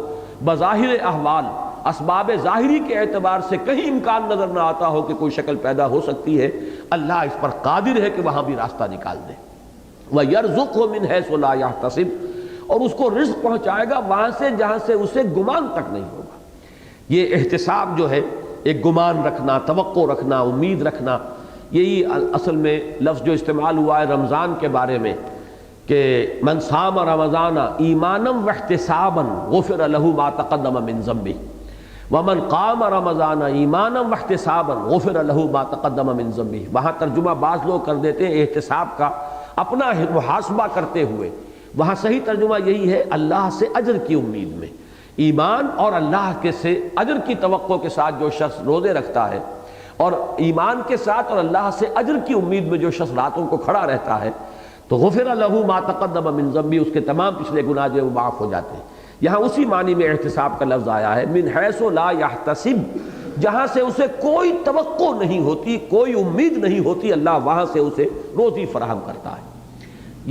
بظاہر احوال اسباب ظاہری کے اعتبار سے کہیں امکان نظر نہ آتا ہو کہ کوئی شکل پیدا ہو سکتی ہے، اللہ اس پر قادر ہے کہ وہاں بھی راستہ نکال دے۔ وَيَرْزُقْهُ مِنْ حَيْثُ لَا يَحْتَسِبُ، اور اس کو رزق پہنچائے گا وہاں سے جہاں سے اسے گمان تک نہیں ہوگا۔ یہ احتساب جو ہے ایک گمان رکھنا، توقع رکھنا، امید رکھنا، یہی اصل میں لفظ جو استعمال ہوا ہے رمضان کے بارے میں کہ من صام رمضان ایمانا واحتسابا غفر له ما تقدم من ذنبه ومن قام رمضان ایمانا واحتسابا غفر له ما تقدم من ذنبه۔ وہاں ترجمہ بعض لوگ کر دیتے ہیں احتساب کا اپنا محاسبہ کرتے ہوئے، وہاں صحیح ترجمہ یہی ہے اللہ سے اجر کی امید میں، ایمان اور اللہ کے سے اجر کی توقع کے ساتھ جو شخص روزے رکھتا ہے اور ایمان کے ساتھ اور اللہ سے اجر کی امید میں جو شخص راتوں کو کھڑا رہتا ہے تو غفر له ما تقدم من ذنبه، اس کے تمام پچھلے گناہ جو معاف ہو جاتے ہیں۔ یہاں اسی معنی میں احتساب کا لفظ آیا ہے، من حیث لا یحتسب، جہاں سے اسے کوئی توقع نہیں ہوتی، کوئی امید نہیں ہوتی، اللہ وہاں سے اسے روزی فراہم کرتا ہے۔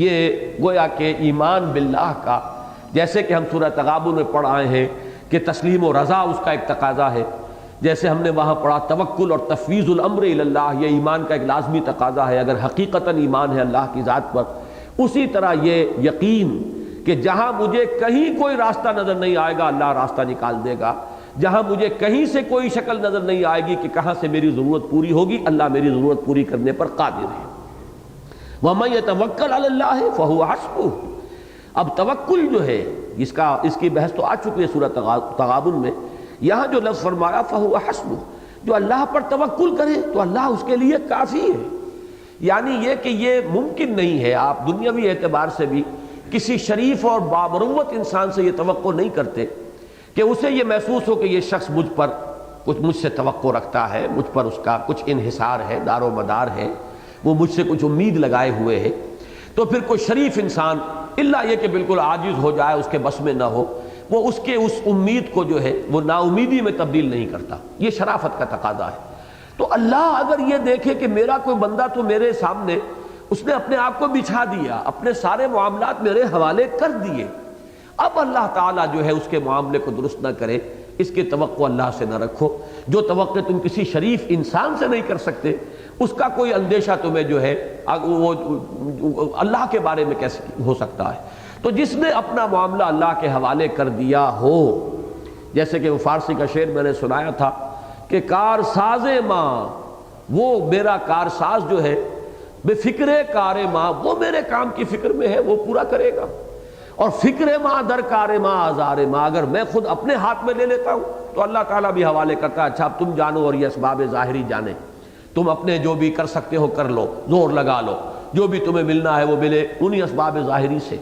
یہ گویا کہ ایمان باللہ کا، جیسے کہ ہم سورہ تغابن میں پڑھ آئے ہیں کہ تسلیم و رضا اس کا ایک تقاضا ہے، جیسے ہم نے وہاں پڑھا توکل اور تفویض الامر الی اللہ، یہ ایمان کا ایک لازمی تقاضا ہے اگر حقیقتاً ایمان ہے اللہ کی ذات پر۔ اسی طرح یہ یقین کہ جہاں مجھے کہیں کوئی راستہ نظر نہیں آئے گا اللہ راستہ نکال دے گا، جہاں مجھے کہیں سے کوئی شکل نظر نہیں آئے گی کہ کہاں سے میری ضرورت پوری ہوگی، اللہ میری ضرورت پوری کرنے پر قادر ہے۔ وَمَن يَتَوَكَّلْ عَلَى اللَّهِ فَهُوَ حَسْبُهُ۔ اب توکل جو ہے اس کی بحث تو آ چکی ہے سورہ تغابن میں، یہاں جو لفظ فرمایا فَهُوَ حَسْبُهُ، جو اللہ پر توکل کرے تو اللہ اس کے لیے کافی ہے۔ یعنی یہ کہ یہ ممکن نہیں ہے، آپ دنیاوی اعتبار سے بھی کسی شریف اور بامروت انسان سے یہ توقع نہیں کرتے کہ اسے یہ محسوس ہو کہ یہ شخص مجھ پر کچھ مجھ سے توقع رکھتا ہے، مجھ پر اس کا کچھ انحصار ہے، دار و مدار ہے، وہ مجھ سے کچھ امید لگائے ہوئے ہے، تو پھر کوئی شریف انسان الا یہ کہ بالکل عاجز ہو جائے، اس کے بس میں نہ ہو، وہ اس کے اس امید کو جو ہے وہ نا امیدی میں تبدیل نہیں کرتا۔ یہ شرافت کا تقاضا ہے۔ تو اللہ اگر یہ دیکھے کہ میرا کوئی بندہ تو میرے سامنے اس نے اپنے آپ کو بچھا دیا، اپنے سارے معاملات میرے حوالے کر دیے، اب اللہ تعالیٰ جو ہے اس کے معاملے کو درست نہ کرے، اس کی توقع اللہ سے نہ رکھو۔ جو توقع تم کسی شریف انسان سے نہیں کر سکتے، اس کا کوئی اندیشہ تمہیں جو ہے وہ اللہ کے بارے میں کیسے ہو سکتا ہے؟ تو جس نے اپنا معاملہ اللہ کے حوالے کر دیا ہو، جیسے کہ وہ فارسی کا شعر میں نے سنایا تھا کہ کارساز ماں، وہ میرا کارساز جو ہے، بے فکر کار ماں، وہ میرے کام کی فکر میں ہے، وہ پورا کرے گا۔ اور فکر ماں در کار ماں آزار ماں، اگر میں خود اپنے ہاتھ میں لے لیتا ہوں تو اللہ تعالیٰ بھی حوالے کرتا ہے، اچھا اب تم جانو اور یہ اسباب ظاہری جانے، تم اپنے جو بھی کر سکتے ہو کر لو، زور لگا لو، جو بھی تمہیں ملنا ہے وہ ملے انہی اسباب ظاہری سے۔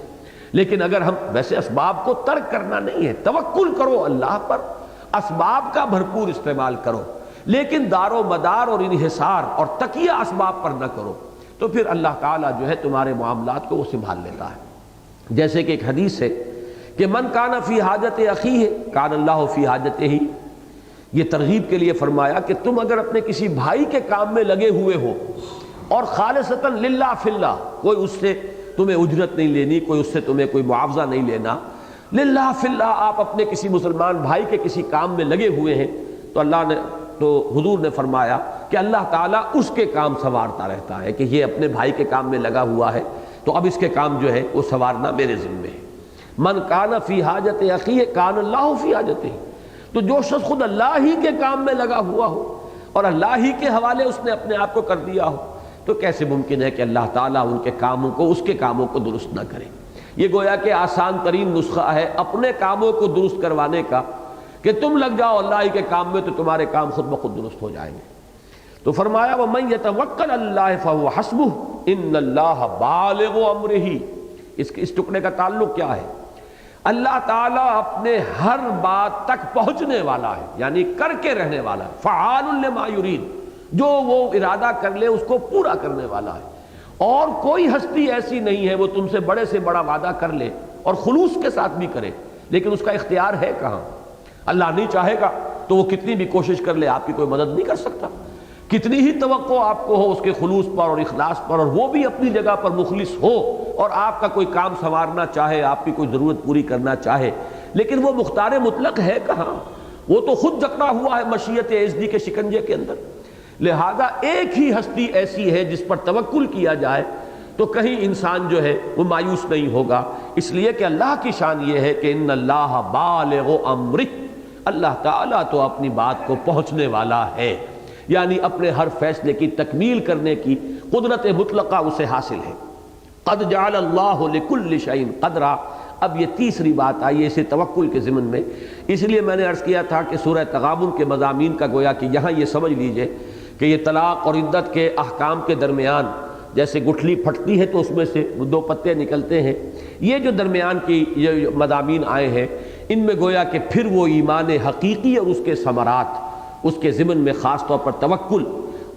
لیکن اگر ہم ویسے اسباب کو ترک کرنا نہیں ہے، توکل کرو اللہ پر، اسباب کا بھرپور استعمال کرو، لیکن دار و مدار اور انحصار اور تکیہ اسباب پر نہ کرو، تو پھر اللہ تعالیٰ جو ہے تمہارے معاملات کو وہ سنبھال لیتا ہے۔ جیسے کہ ایک حدیث ہے کہ من کان فی حاجت اخیہ کان اللہ فی حاجتہ، یہ ترغیب کے لیے فرمایا کہ تم اگر اپنے کسی بھائی کے کام میں لگے ہوئے ہو اور خالصتاً للہ فی اللہ، کوئی اس سے تمہیں اجرت نہیں لینی، کوئی اس سے تمہیں کوئی معاوضہ نہیں لینا، للہ فی اللہ آپ اپنے کسی مسلمان بھائی کے کسی کام میں لگے ہوئے ہیں، تو اللہ نے تو حضور نے فرمایا کہ اللہ تعالیٰ اس کے کام سنوارتا رہتا ہے کہ یہ اپنے بھائی کے کام میں لگا ہوا ہے، تو اب اس کے کام جو ہے وہ سنوارنا میرے ذمے ہے۔ من کان فی حاجت اخیہ کان اللہ فی حاجتہ، تو جو شخص خود اللہ ہی کے کام میں لگا ہوا ہو اور اللہ ہی کے حوالے اس نے اپنے آپ کو کر دیا ہو، تو کیسے ممکن ہے کہ اللہ تعالیٰ ان کے کاموں کو، اس کے کاموں کو درست نہ کرے؟ یہ گویا کہ آسان ترین نسخہ ہے اپنے کاموں کو درست کروانے کا، کہ تم لگ جاؤ اللہ ہی کے کام میں تو تمہارے کام خود بخود درست ہو جائیں گے۔ تو فرمایا وَمَن يَتَوَكَّلْ عَلَى اللَّهِ فَهُوَ حَسْبُهُ إِنَّ اللَّهَ بَالِغُ أَمْرِهِ۔ اس ٹکڑے کا تعلق کیا ہے؟ اللہ تعالیٰ اپنے ہر بات تک پہنچنے والا ہے، یعنی کر کے رہنے والا ہے، فعال لما یرید، جو وہ ارادہ کر لے اس کو پورا کرنے والا ہے۔ اور کوئی ہستی ایسی نہیں ہے وہ تم سے بڑا وعدہ کر لے اور خلوص کے ساتھ بھی کرے، لیکن اس کا اختیار ہے کہاں؟ اللہ نہیں چاہے گا تو وہ کتنی بھی کوشش کر لے آپ کی کوئی مدد نہیں کر سکتا، کتنی ہی توقع آپ کو ہو اس کے خلوص پر اور اخلاص پر، اور وہ بھی اپنی جگہ پر مخلص ہو اور آپ کا کوئی کام سنوارنا چاہے، آپ کی کوئی ضرورت پوری کرنا چاہے، لیکن وہ مختار مطلق ہے کہاں؟ وہ تو خود جکڑا ہوا ہے مشیت اعزدی کے شکنجے کے اندر۔ لہذا ایک ہی ہستی ایسی ہے جس پر توکل کیا جائے تو کہیں انسان جو ہے وہ مایوس نہیں ہوگا، اس لیے کہ اللہ کی شان یہ ہے کہ ان اللہ بالغ امرہ، اللہ تعالیٰ تو اپنی بات کو پہنچنے والا ہے، یعنی اپنے ہر فیصلے کی تکمیل کرنے کی قدرت مطلقہ اسے حاصل ہے۔ قد جعل اللہ لکل شیء قدرا، اب یہ تیسری بات آئی ہے اسے توکل کے ضمن میں، اس لیے میں نے عرض کیا تھا کہ سورہ تغابن کے مضامین کا گویا کہ یہاں یہ سمجھ لیجئے کہ یہ طلاق اور عدت کے احکام کے درمیان جیسے گٹھلی پھٹتی ہے تو اس میں سے دو پتے نکلتے ہیں، یہ جو درمیان کی یہ مضامین آئے ہیں ان میں گویا کہ پھر وہ ایمان حقیقی اور اس کے ثمرات، اس کے ضمن میں خاص طور پر توکل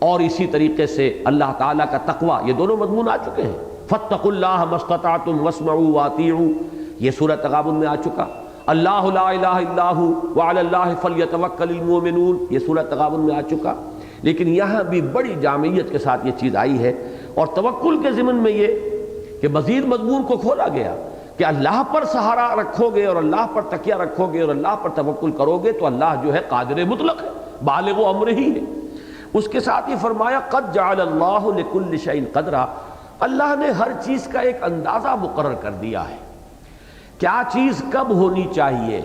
اور اسی طریقے سے اللہ تعالیٰ کا تقوی، یہ دونوں مضمون آ چکے ہیں۔ فاتقوا اللہ ما استطعتم واسمعوا واطیعوا، یہ سورہ تغابن میں آ چکا۔ اللہ لا الہ الا ھو وعلی اللہ فلیتوکل المؤمنون، یہ سورہ تغابن میں آ چکا۔ لیکن یہاں بھی بڑی جامعیت کے ساتھ یہ چیز آئی ہے، اور توکل کے ضمن میں یہ کہ مزید مضمون کو کھولا گیا کہ اللہ پر سہارا رکھو گے اور اللہ پر تکیہ رکھو گے اور اللہ پر توکل کرو گے تو اللہ جو ہے قادر مطلق ہے، بالغ امرہ ہے۔ اس کے ساتھ ہی فرمایا قد جعل اللہ لکل شیء قدرا، اللہ نے ہر چیز کا ایک اندازہ مقرر کر دیا ہے، کیا چیز کب ہونی چاہیے،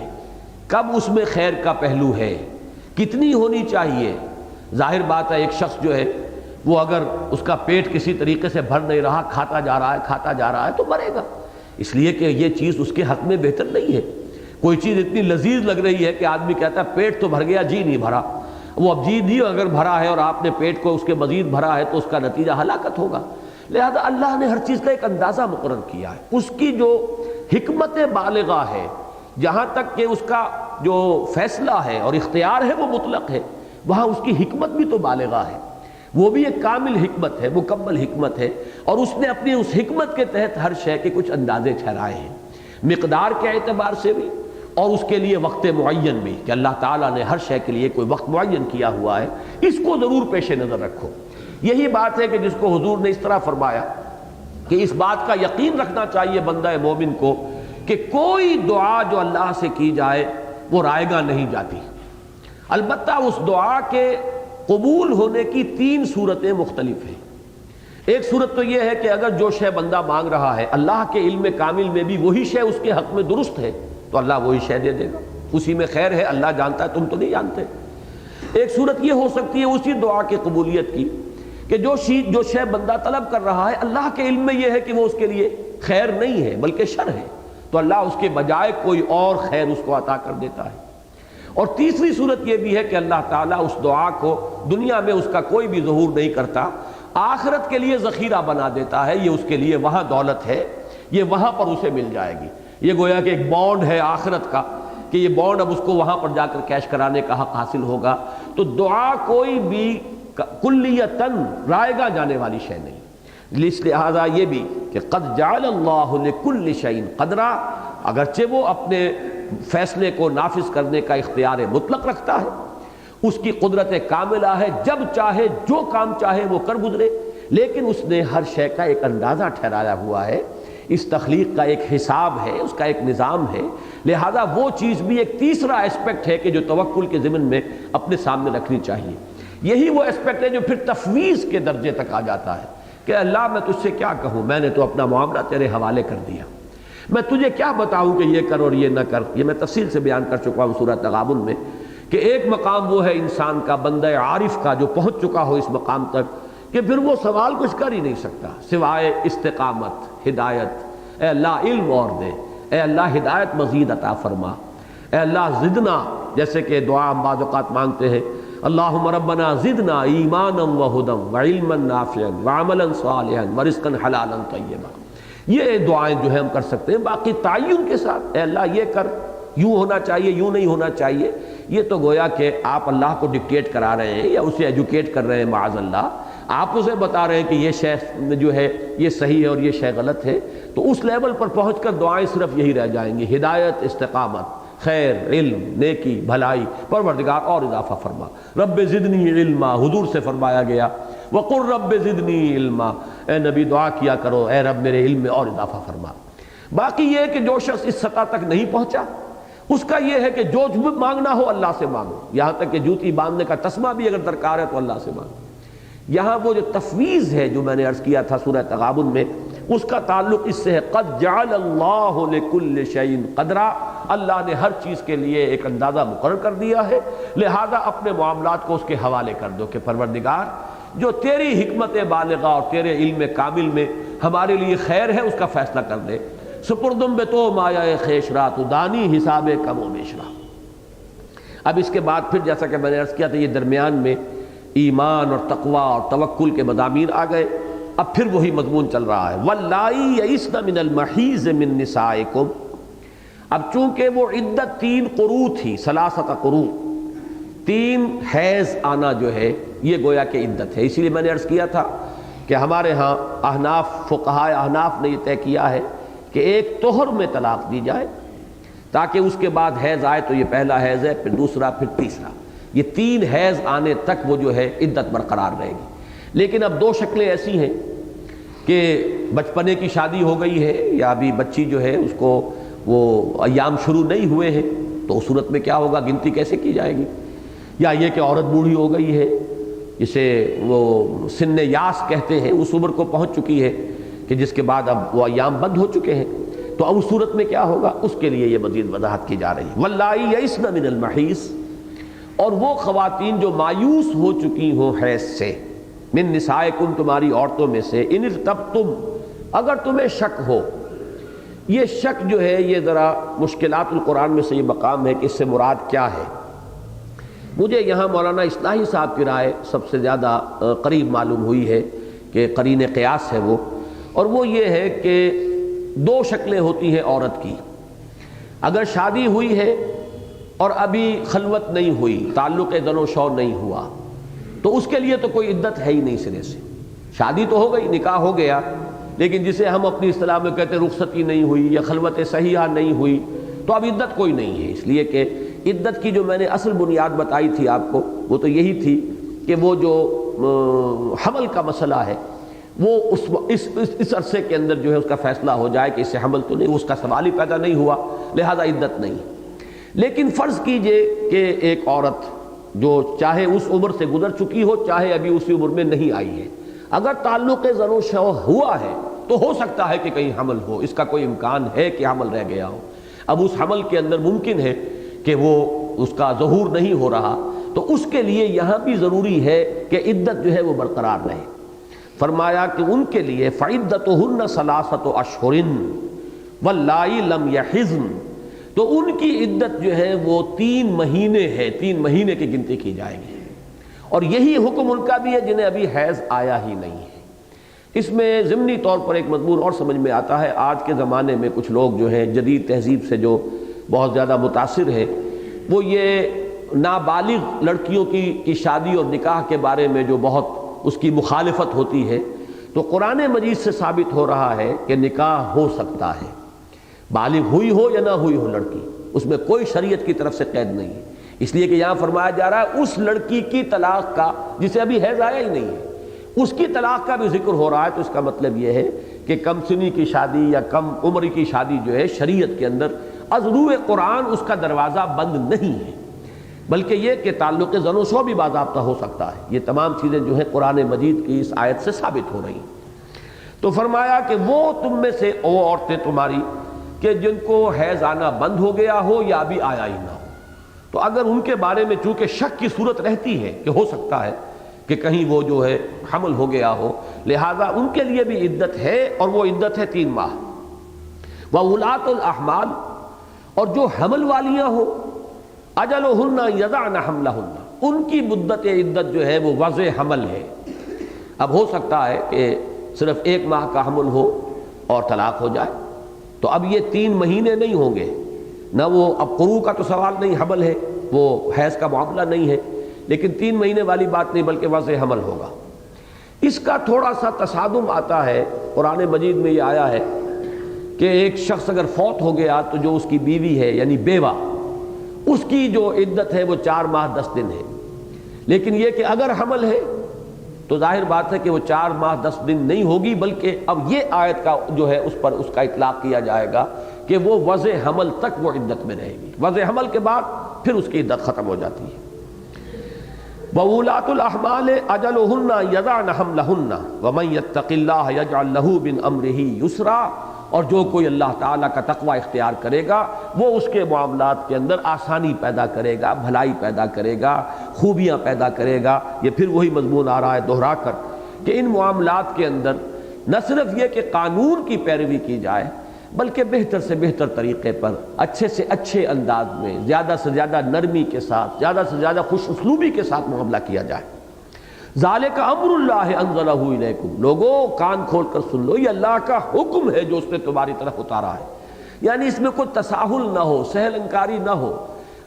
کب اس میں خیر کا پہلو ہے، کتنی ہونی چاہیے۔ ظاہر بات ہے ایک شخص جو ہے وہ اگر اس کا پیٹ کسی طریقے سے بھر نہیں رہا، کھاتا جا رہا ہے تو مرے گا، اس لیے کہ یہ چیز اس کے حق میں بہتر نہیں ہے۔ کوئی چیز اتنی لذیذ لگ رہی ہے کہ آدمی کہتا ہے پیٹ تو بھر گیا جی نہیں بھرا، وہ اب جی نہیں اگر بھرا ہے اور آپ نے پیٹ کو اس کے مزید بھرا ہے تو اس کا نتیجہ ہلاکت ہوگا۔ لہذا اللہ نے ہر چیز کا ایک اندازہ مقرر کیا ہے، اس کی جو حکمت بالغہ ہے، جہاں تک کہ اس کا جو فیصلہ ہے اور اختیار ہے وہ مطلق ہے، وہاں اس کی حکمت بھی تو بالغہ ہے، وہ بھی ایک کامل حکمت ہے، مکمل حکمت ہے، اور اس نے اپنی اس حکمت کے تحت ہر شے کے کچھ اندازے ٹھہرائے ہیں، مقدار کے اعتبار سے بھی اور اس کے لیے وقت معین بھی، کہ اللہ تعالیٰ نے ہر شے کے لیے کوئی وقت معین کیا ہوا ہے، اس کو ضرور پیش نظر رکھو۔ یہی بات ہے کہ جس کو حضور نے اس طرح فرمایا کہ اس بات کا یقین رکھنا چاہیے بندہ مومن کو کہ کوئی دعا جو اللہ سے کی جائے وہ رائگاں نہیں جاتی، البتہ اس دعا کے قبول ہونے کی 3 صورتیں مختلف ہیں۔ ایک صورت تو یہ ہے کہ اگر جو شے بندہ مانگ رہا ہے اللہ کے علم کامل میں بھی وہی شے اس کے حق میں درست ہے تو اللہ وہی شے دے دے گا، اسی میں خیر ہے، اللہ جانتا ہے، تم تو نہیں جانتے۔ ایک صورت یہ ہو سکتی ہے اسی دعا کی قبولیت کی کہ جو شے بندہ طلب کر رہا ہے اللہ کے علم میں یہ ہے کہ وہ اس کے لیے خیر نہیں ہے بلکہ شر ہے، تو اللہ اس کے بجائے کوئی اور خیر اس کو عطا کر دیتا ہے۔ اور تیسری صورت یہ بھی ہے کہ اللہ تعالیٰ اس دعا کو دنیا میں اس کا کوئی بھی ظہور نہیں کرتا، آخرت کے لیے ذخیرہ بنا دیتا ہے، یہ اس کے لیے وہاں دولت ہے، یہ وہاں پر اسے مل جائے گی، یہ گویا کہ ایک بانڈ ہے آخرت کا کہ یہ بانڈ اب اس کو وہاں پر جا کر کیش کرانے کا حق حاصل ہوگا۔ تو دعا کوئی بھی کلیتاً رائگاں جانے والی شے نہیں، اس لہذا یہ بھی کہ قد جعل اللہ لکل شیء قدرا، اگرچہ وہ اپنے فیصلے کو نافذ کرنے کا اختیار مطلق رکھتا ہے، اس کی قدرت کاملہ ہے، جب چاہے جو کام چاہے وہ کر گزرے، لیکن اس نے ہر شے کا ایک اندازہ ٹھہرایا ہوا ہے، اس تخلیق کا ایک حساب ہے، اس کا ایک نظام ہے، لہذا وہ چیز بھی ایک تیسرا اسپیکٹ ہے کہ جو توکل کے ضمن میں اپنے سامنے رکھنی چاہیے۔ یہی وہ اسپیکٹ ہے جو پھر تفویض کے درجے تک آ جاتا ہے کہ اللہ میں تجھ سے کیا کہوں، میں نے تو اپنا معاملہ تیرے حوالے کر دیا، میں تجھے کیا بتاؤں کہ یہ کر اور یہ نہ کر۔ یہ میں تفصیل سے بیان کر چکا ہوں سورہ تغابن میں کہ ایک مقام وہ ہے انسان کا، بندہ عارف کا، جو پہنچ چکا ہو اس مقام تک کہ پھر وہ سوال کچھ کر ہی نہیں سکتا سوائے استقامت، ہدایت، اے اللہ علم اور دے، اے اللہ ہدایت مزید عطا فرما، اے اللہ زدنا، جیسے کہ دعا ہم بعض اوقات مانگتے ہیں اللہم ربنا زدنا ایمانا وہدا وعلما نافعا وعملا صالحا ورزقا حلالا طیبا، یہ دعائیں جو ہے ہم کر سکتے ہیں، باقی تعین کے ساتھ اے اللہ یہ کر، یوں ہونا چاہیے، یوں نہیں ہونا چاہیے، یہ تو گویا کہ آپ اللہ کو ڈکٹیٹ کرا رہے ہیں یا اسے ایجوکیٹ کر رہے ہیں، معاذ اللہ، آپ اسے بتا رہے ہیں کہ یہ شے جو ہے یہ صحیح ہے اور یہ شے غلط ہے، تو اس لیول پر پہنچ کر دعائیں صرف یہی رہ جائیں گی، ہدایت، استقامت، خیر، علم، نیکی، بھلائی، پروردگار اور اضافہ فرما، رب زدنی علما، حضور سے فرمایا گیا وقل رب زدنی علما، اے نبی دعا کیا کرو اے رب میرے علم میں اور اضافہ فرما۔ باقی یہ ہے کہ جو شخص اس سطح تک نہیں پہنچا اس کا یہ ہے کہ جو مانگنا ہو اللہ سے مانگو، یہاں تک کہ جوتی باندھنے کا تسمہ بھی اگر درکار ہے تو اللہ سے مانگو۔ یہاں وہ جو تفویض ہے جو میں نے عرض کیا تھا سورہ تغابن میں، اس کا تعلق اس سے ہے قد جعل اللہ لکل شیء قدرا، اللہ نے ہر چیز کے لیے ایک اندازہ مقرر کر دیا ہے، لہذا اپنے معاملات کو اس کے حوالے کر دو کہ پروردگار جو تیری حکمت بالغہ اور تیرے علم کامل میں ہمارے لیے خیر ہے اس کا فیصلہ کر دے، سپردم بے تو مایا خیشرا تو دانی حساب کم و بیشرا۔ اب اس کے بعد پھر جیسا کہ میں نے عرض کیا تھا یہ درمیان میں ایمان اور تقوی اور توکل کے مضامین آ گئے، اب پھر وہی مضمون چل رہا ہے واللائی یئسن من المحیض من نسائکم۔ اب چونکہ وہ عدت 3 قروء تھی، 3 قروء، 3 حیض آنا جو ہے یہ گویا کہ عدت ہے، اسی لیے میں نے عرض کیا تھا کہ ہمارے ہاں احناف، فقہائے احناف نے یہ طے کیا ہے کہ ایک طہر میں طلاق دی جائے تاکہ اس کے بعد حیض آئے تو یہ پہلا حیض ہے، پھر دوسرا، پھر تیسرا، یہ 3 حیض آنے تک وہ جو ہے عدت برقرار رہے گی۔ لیکن اب 2 شکلیں ایسی ہیں کہ بچپنے کی شادی ہو گئی ہے یا ابھی بچی جو ہے اس کو وہ ایام شروع نہیں ہوئے ہیں، تو اس صورت میں کیا ہوگا، گنتی کیسے کی جائے گی؟ یا یہ کہ عورت بوڑھی ہو گئی ہے، جسے وہ سن یاس کہتے ہیں، اس عمر کو پہنچ چکی ہے کہ جس کے بعد اب وہ ایام بند ہو چکے ہیں، تو اب اس صورت میں کیا ہوگا، اس کے لیے یہ مزید وضاحت کی جا رہی ہے واللائی یئسن من المحیض، اور وہ خواتین جو مایوس ہو چکی ہوں حیض سے، من نسائکم تمہاری عورتوں میں سے، ان ارتبتم اگر تمہیں شک ہو۔ یہ شک جو ہے یہ ذرا مشکلات القرآن میں سے یہ مقام ہے کہ اس سے مراد کیا ہے۔ مجھے یہاں مولانا اصلاحی صاحب کی رائے سب سے زیادہ قریب معلوم ہوئی ہے کہ قرین قیاس ہے وہ، اور وہ یہ ہے کہ 2 شکلیں ہوتی ہیں عورت کی، اگر شادی ہوئی ہے اور ابھی خلوت نہیں ہوئی، تعلق زن و شو نہیں ہوا، تو اس کے لیے تو کوئی عدت ہے ہی نہیں سرے سے۔ شادی تو ہو گئی، نکاح ہو گیا، لیکن جسے ہم اپنی اصطلاح میں کہتے ہیں رخصتی نہیں ہوئی یا خلوت صحیحہ نہیں ہوئی، تو اب عدت کوئی نہیں ہے۔ اس لیے کہ عدت کی جو میں نے اصل بنیاد بتائی تھی آپ کو، وہ تو یہی تھی کہ وہ جو حمل کا مسئلہ ہے وہ اس عرصے کے اندر جو ہے اس کا فیصلہ ہو جائے کہ اس سے حمل تو نہیں، اس کا سوال ہی پیدا نہیں ہوا، لہذا عدت نہیں۔ لیکن فرض کیجئے کہ ایک عورت جو چاہے اس عمر سے گزر چکی ہو، چاہے ابھی اسی عمر میں نہیں آئی ہے، اگر تعلق زن و شو ہوا ہے تو ہو سکتا ہے کہ کہیں حمل ہو، اس کا کوئی امکان ہے کہ حمل رہ گیا ہو۔ اب اس حمل کے اندر ممکن ہے کہ وہ اس کا ظہور نہیں ہو رہا، تو اس کے لیے یہاں بھی ضروری ہے کہ عدت جو ہے وہ برقرار رہے۔ فرمایا کہ ان کے لیے فعدتہن ثلاثۃ اشہر واللائی لم یحضن، تو ان کی عدت جو ہے وہ 3 مہینے ہے، 3 مہینے کی گنتی کی جائے گی، اور یہی حکم ان کا بھی ہے جنہیں ابھی حیض آیا ہی نہیں ہے۔ اس میں ضمنی طور پر ایک مضمون اور سمجھ میں آتا ہے، آج کے زمانے میں کچھ لوگ جو ہیں جدید تہذیب سے جو بہت زیادہ متاثر ہے، وہ یہ نابالغ لڑکیوں کی شادی اور نکاح کے بارے میں جو بہت اس کی مخالفت ہوتی ہے، تو قرآن مجید سے ثابت ہو رہا ہے کہ نکاح ہو سکتا ہے، بالغ ہوئی ہو یا نہ ہوئی ہو لڑکی، اس میں کوئی شریعت کی طرف سے قید نہیں ہے۔ اس لیے کہ یہاں فرمایا جا رہا ہے اس لڑکی کی طلاق کا جسے ابھی حیض آیا ہی نہیں ہے، اس کی طلاق کا بھی ذکر ہو رہا ہے، تو اس کا مطلب یہ ہے کہ کم سنی کی شادی یا کم عمری کی شادی جو ہے شریعت کے اندر از روح قرآن اس کا دروازہ بند نہیں ہے، بلکہ یہ کہ تعلق زن و شو بھی باضابطہ ہو سکتا ہے۔ یہ تمام چیزیں جو ہیں قرآن مجید کی اس آیت سے ثابت ہو رہی ہیں۔ تو فرمایا کہ وہ تم میں سے وہ عورتیں تمہاری کہ جن کو حیض آنا بند ہو گیا ہو یا ابھی آیا ہی نہ ہو، تو اگر ان کے بارے میں چونکہ شک کی صورت رہتی ہے کہ ہو سکتا ہے کہ کہیں وہ جو ہے حمل ہو گیا ہو، لہذا ان کے لیے بھی عدت ہے، اور وہ عدت ہے 3 ماہ۔ وَأُولَاتُ الْأَحْمَالِ، اور جو حمل والیاں ہو، اجلہن یضعن حملہن، ان کی مدت عدت جو ہے وہ وضع حمل ہے۔ اب ہو سکتا ہے کہ صرف 1 ماہ کا حمل ہو اور طلاق ہو جائے، تو اب یہ 3 مہینے نہیں ہوں گے، نہ وہ اب قروء کا تو سوال نہیں، حمل ہے، وہ حیض کا معاملہ نہیں ہے، لیکن 3 مہینے والی بات نہیں بلکہ وضع حمل ہوگا۔ اس کا تھوڑا سا تصادم آتا ہے، قرآن مجید میں یہ آیا ہے کہ ایک شخص اگر فوت ہو گیا تو جو اس کی بیوی ہے یعنی بیوہ، اس کی جو عدت ہے وہ 4 ماہ 10 دن ہے، لیکن یہ کہ اگر حمل ہے تو ظاہر بات ہے کہ وہ 4 ماہ 10 دن نہیں ہوگی، بلکہ اب یہ آیت کا جو ہے اس پر اس کا اطلاق کیا جائے گا کہ وہ وضع حمل تک وہ عدت میں رہے گی، وضع حمل کے بعد پھر اس کی عدت ختم ہو جاتی ہے۔ وَأُولَاتُ الْأَحْمَالِ أَجَلُهُنَّ يَضَعْنَ حَمْلَهُنَّ وَمَن يَتَّقِ اللَّهَ يَجْعَل لَّهُ مِنْ أَمْرِهِ يُسْرًا، اور جو کوئی اللہ تعالیٰ کا تقوی اختیار کرے گا وہ اس کے معاملات کے اندر آسانی پیدا کرے گا، بھلائی پیدا کرے گا، خوبیاں پیدا کرے گا۔ یہ پھر وہی مضمون آ رہا ہے دہرا کر کہ ان معاملات کے اندر نہ صرف یہ کہ قانون کی پیروی کی جائے، بلکہ بہتر سے بہتر طریقے پر، اچھے سے اچھے انداز میں، زیادہ سے زیادہ نرمی کے ساتھ، زیادہ سے زیادہ خوش اسلوبی کے ساتھ معاملہ کیا جائے۔ ذالک امر اللہ انزلہ الیکم، لوگو کان کھول کر سن لو، یہ اللہ کا حکم ہے جو اس نے تمہاری طرف اتارا ہے، یعنی اس میں کوئی تساہل نہ ہو، سہل انکاری نہ ہو،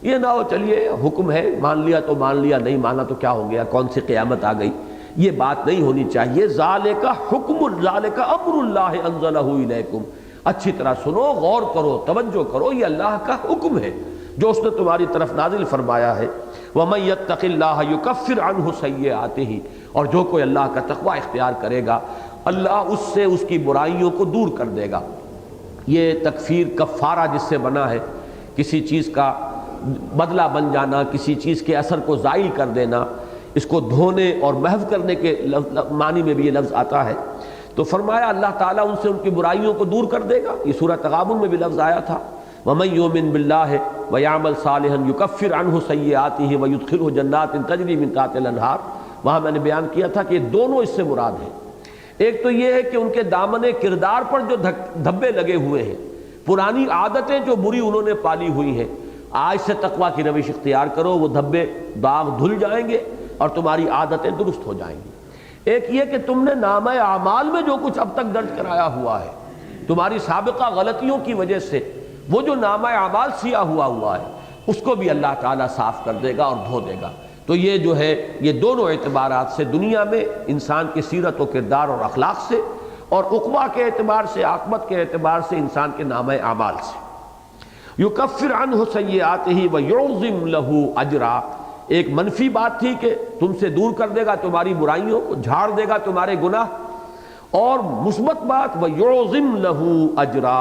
یہ نہ ہو چلیے حکم ہے مان لیا تو مان لیا، نہیں مانا تو کیا ہو گیا، کون سی قیامت آ گئی، یہ بات نہیں ہونی چاہیے۔ ذالک حکم، ذالک امر اللہ انزلہ الیکم، اچھی طرح سنو، غور کرو، توجہ کرو، یہ اللہ کا حکم ہے جو اس نے تمہاری طرف نازل فرمایا ہے۔ وَمَن يَتَّقِ اللَّهَ يُكَفِّرْ عَنْهُ سَيِّئَاتِهِ، اور جو کوئی اللہ کا تقوی اختیار کرے گا اللہ اس سے اس کی برائیوں کو دور کر دے گا۔ یہ تکفیر کفارہ جس سے بنا ہے، کسی چیز کا بدلہ بن جانا، کسی چیز کے اثر کو زائل کر دینا، اس کو دھونے اور محو کرنے کے معنی میں بھی یہ لفظ آتا ہے۔ تو فرمایا اللہ تعالیٰ ان سے ان کی برائیوں کو دور کر دے گا۔ یہ سورہ تغابن میں بھی لفظ آیا تھا، وَمَن يُؤْمِن بِاللَّهِ وَيَعْمَلْ صَالِحًا يُكَفِّرْ عَنْهُ سَيِّئَاتِهِ وَيُدْخِلْهُ جَنَّاتٍ تَجْرِي مِن تحتها الْأَنْهَارُ، وہاں میں نے بیان کیا تھا کہ یہ دونوں اس سے مراد ہیں۔ ایک تو یہ ہے کہ ان کے دامن کردار پر جو دھبے لگے ہوئے ہیں، پرانی عادتیں جو بری انہوں نے پالی ہوئی ہیں، آج سے تقوی کی روش اختیار کرو، وہ دھبے داغ دھل جائیں گے اور تمہاری عادتیں درست ہو جائیں گی۔ ایک یہ کہ تم نے نامہ اعمال میں جو کچھ اب تک درج کرایا ہوا ہے، تمہاری سابقہ غلطیوں کی وجہ سے وہ جو نامہ اعمال سیاہ ہوا ہے، اس کو بھی اللہ تعالیٰ صاف کر دے گا اور دھو دے گا۔ تو یہ جو ہے یہ دونوں اعتبارات سے دنیا میں انسان کی سیرت و کردار اور اخلاق سے، اور عقبہ کے اعتبار سے، عاقبت کے اعتبار سے انسان کے نامہ اعمال سے۔ یکفر عنہ سیئاتہ ویعظم لہ اجرا، ایک منفی بات تھی کہ تم سے دور کر دے گا تمہاری برائیوں کو، جھاڑ دے گا تمہارے گناہ، اور مثبت بات ویعظم لہ اجرا،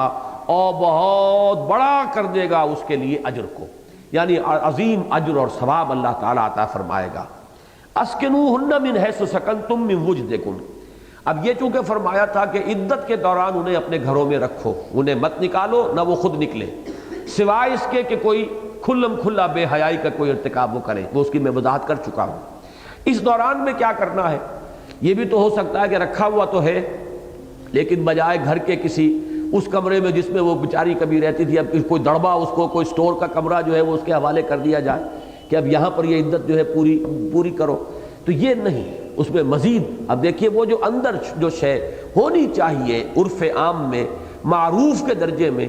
اور بہت بڑا کر دے گا اس کے لیے اجر کو، یعنی عظیم اجر اور ثواب اللہ تعالیٰ عطا فرمائے گا۔ اسکنوہن من حیث سکنتم من وجدکم، اب یہ چونکہ فرمایا تھا کہ عدت کے دوران انہیں اپنے گھروں میں رکھو، انہیں مت نکالو، نہ وہ خود نکلے، سوائے اس کے کہ کوئی کھلم کھلا بے حیائی کا کوئی ارتکاب وہ کرے، وہ اس کی میں وضاحت کر چکا ہوں۔ اس دوران میں کیا کرنا ہے؟ یہ بھی تو ہو سکتا ہے کہ رکھا ہوا تو ہے لیکن بجائے گھر کے کسی اس کمرے میں جس میں وہ بیچاری کبھی رہتی تھی، اب کوئی دڑبا اس کو کوئی سٹور کا کمرہ جو ہے وہ اس کے حوالے کر دیا جائے کہ اب یہاں پر یہ عدت جو ہے پوری کرو، تو یہ نہیں، اس میں مزید اب دیکھیے وہ جو اندر جو شے ہونی چاہیے عرف عام میں معروف کے درجے میں،